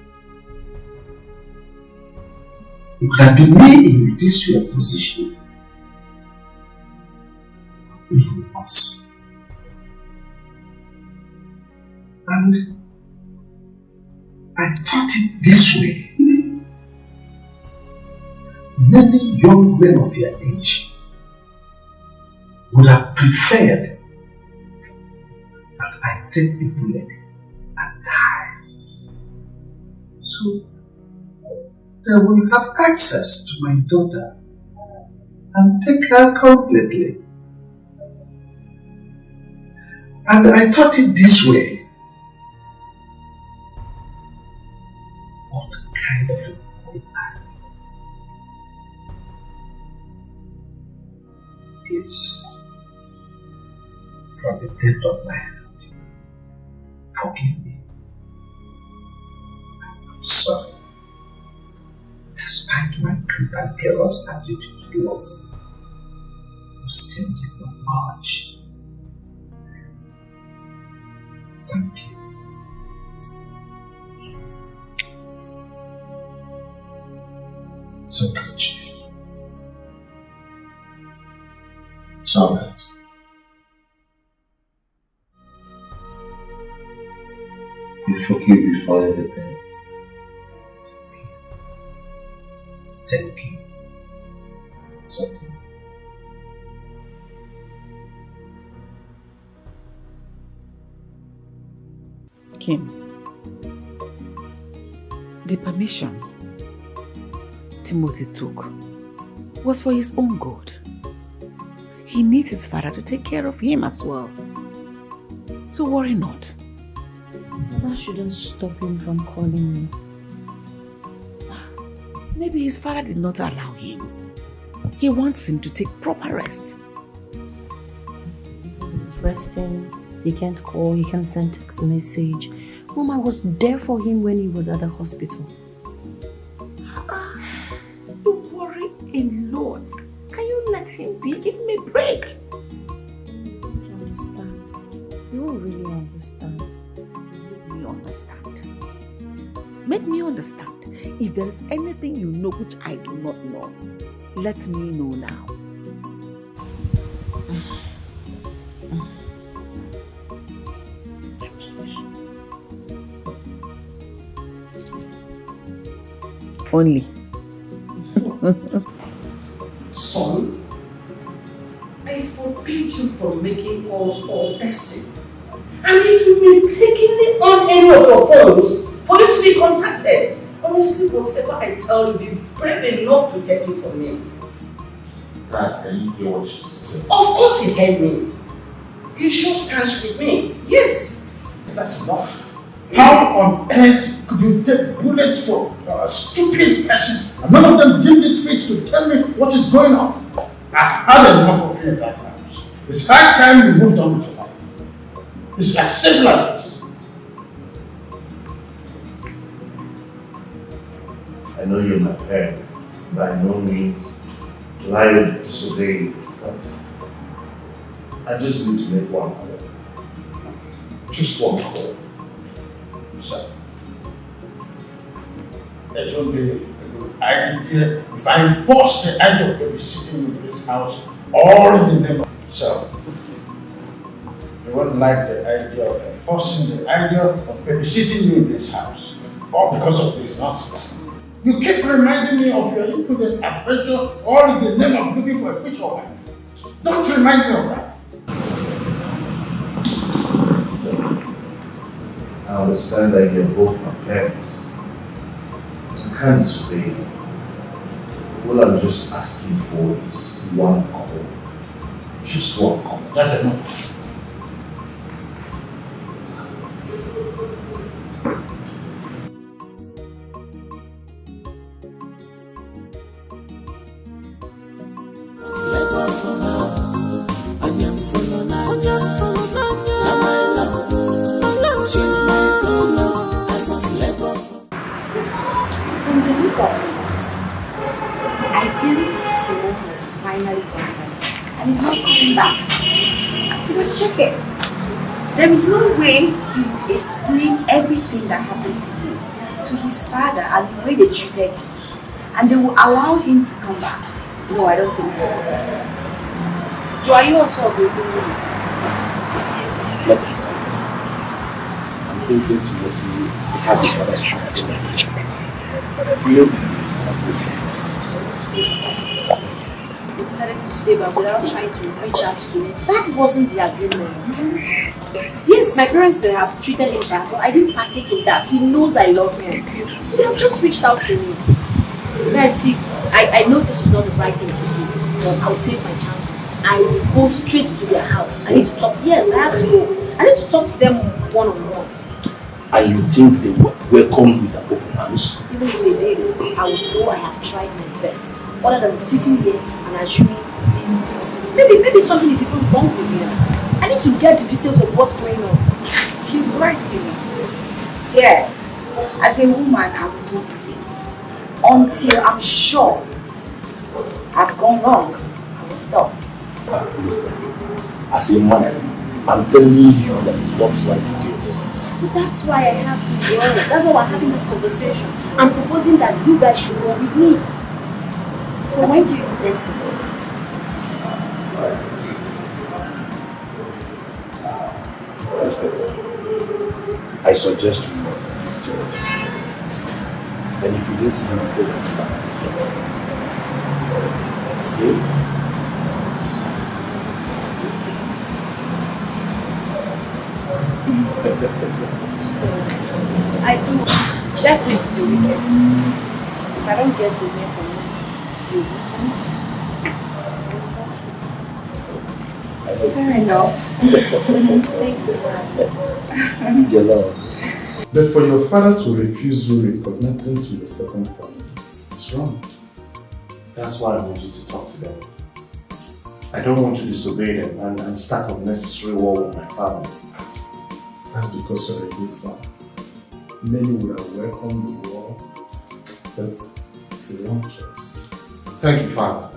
It could have been me in this your position. Even worse. And I thought it this way. Many young men of your age would have preferred that I take the bullet and die. So they will have access to my daughter and take her completely. And I thought it this way. What kind of a boy am I? Please, from the depth of my heart, forgive me. I'm sorry. Despite my cantankerous attitude towards you, you still did not budge. Thank you. It's okay, Chief. It's alright. I forgive you for everything. Thank you. It's okay. The permission Timothy took was for his own good. He needs his father to take care of him as well. So worry not. That shouldn't stop him from calling me. Maybe his father did not allow him. He wants him to take proper rest. He's resting. He can't call, he can't send text message. Mama was there for him when he was at the hospital. You worry a lot. Can you let him be? Give him a break. You don't understand. You won't really understand. Make me understand. Make me understand. If there is anything you know which I do not know, let me know now. Only. Son, I forbid you from making calls or texting. And if you mistakenly on any of your phones for you to be contacted, honestly, whatever I tell you, be brave enough to take it from me. Dad, can you hear what she said? Of course he heard me. He sure stands with me. Yes. That's enough. How on earth could you take bullets for a stupid person and none of them deemed it fit to tell me what is going on? I've had enough of you in that house. It's high time you moved on with your life. It's as simple as this. I know you're my parent. By no means lie or disobey, but I just need to make one call. Just one call. So, it will be a good idea if I enforce the idea of babysitting in this house or in the name of itself. You won't like the idea of enforcing the idea of babysitting me in this house, all because of this nonsense. You keep reminding me of your imprudent adventure all in the name of looking for a future wife. Don't remind me of that. I understand that you're both my parents. I can't disobey you. All I'm just asking for is one call. Just one call. That's enough. There is no way he will explain everything that happened to him to his father and the way they treated him, and they will allow him to come back. No, I don't think so. Joe, are you also agreeing with me? Look, I'm thinking to what you have his father's trying to manage, but I believe He decided to stay back without trying to reach out to me. That wasn't the agreement. Yes, my parents may have treated him bad, but I didn't partake in that. He knows I love him. They have just reached out to me. Guys, see, I know this is not the right thing to do, but I'll take my chances. I will go straight to their house. I need to talk. Yes, I have to go. I need to talk to them one-on-one. And you think they will welcome with an open arms? Even if they did, I would know I have tried my best. Other than sitting here and assuming this. Maybe something is even wrong with him. I need to get the details of what's going on. She's right, Timmy. Yes. As a woman, I will do the same. Until I'm sure I've gone wrong, I will stop. Listen, as a man, I'm telling you that it's not right to do. But that's why I have you. That's why we're having this conversation. I'm proposing that you guys should go with me. So when do you intend to go? I suggest you and if you didn't see me, go back. I do. Let's wait till weekend. If I don't get to hear from you till weekend. Fair enough. Thank you. Your love. But for your father to refuse you reconnecting to your second family, it's wrong. That's why I want you to talk to them. I don't want to disobey them and start unnecessary war with my family. That's because you're a good son. Many would have welcomed the war, but it's a wrong choice. Thank you, Father.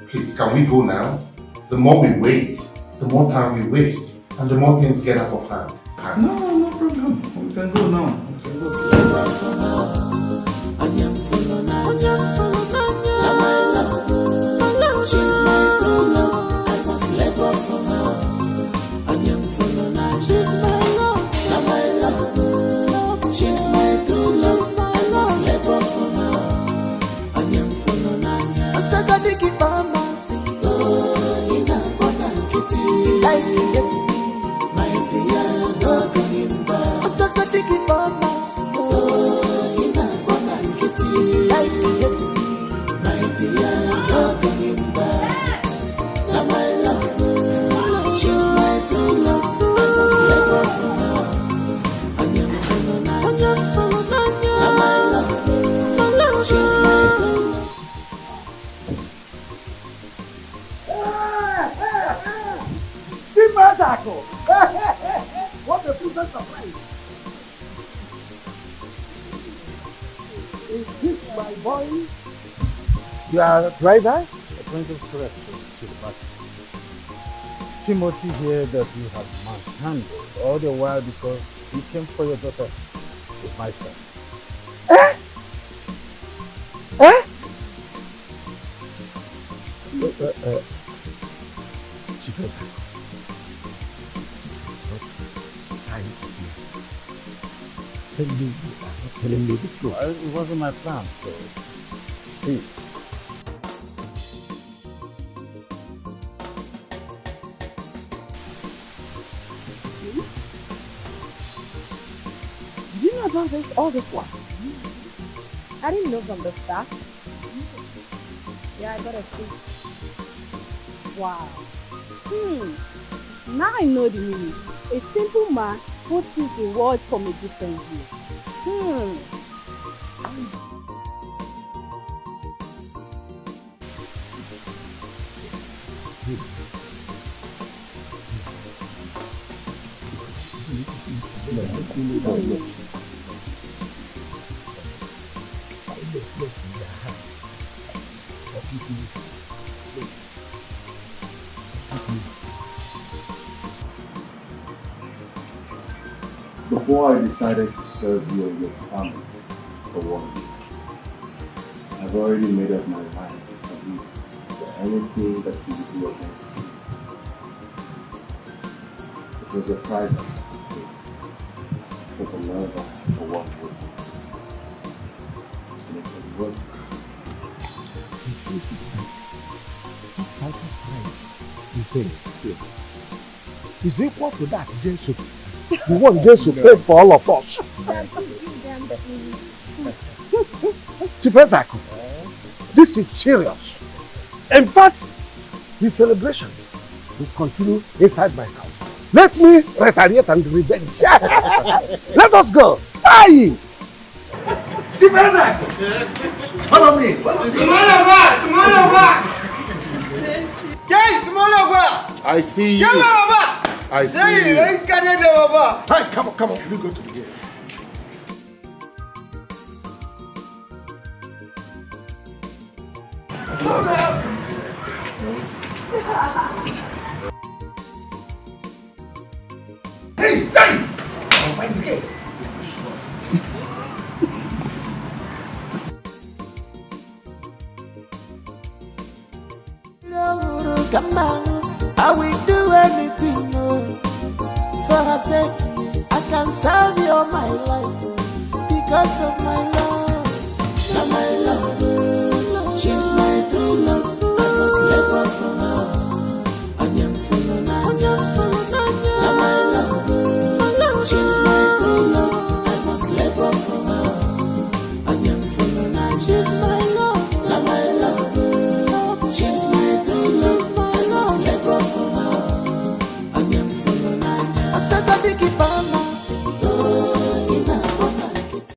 Please, can we go now? The more we wait, the more time we waste, and the more things get out of hand. No problem. We can go now. We can go. She's my true love. I must let go for her. She's my love. Now my love. She's my true love. I must let go for her. I said I dig it on my sea. Oh, in a bona kitty. Like you get me, my dear, no going back. I said I dig it on my sea. Oh, in a bona kitty. Like you get me, my dear, no going back. Now my love, she's my true love. I must let go for her. Now my love, she's my true love. What a pleasant surprise! Is this my boy? You are a driver? A point of correction to the matter. Timothy here that you have manhandled all the while because he came for your daughter with my son. Eh? Tell me you are not telling me the truth. It wasn't my plan, so please. Did you know about this all this while? I didn't know from the start. Yeah, I got a clue. Wow. Now I know the meaning. A simple man who sees the world from a different view. Before I decided to serve you and your family for 1 week, I've already made up my mind to forgive for anything that you would do against me. It was a price I had to pay for the love I had for 1 week. And it was worth it. The truth is that this type of price you pay is equal to that Jesus. The one Jesus paid for all of us. Chief Ezako, this is serious. In fact, the celebration will continue inside my house. Let me retaliate and revenge. Let us go. Aye! Chief Ezako, follow me. I see you. I see you. Hey, come on. You go to the gate. Hey! Oh, mind the gate. Come on, I will do anything for her sake. I can serve you all my life because of my love. Now my love, she's my true love. I must let go for her.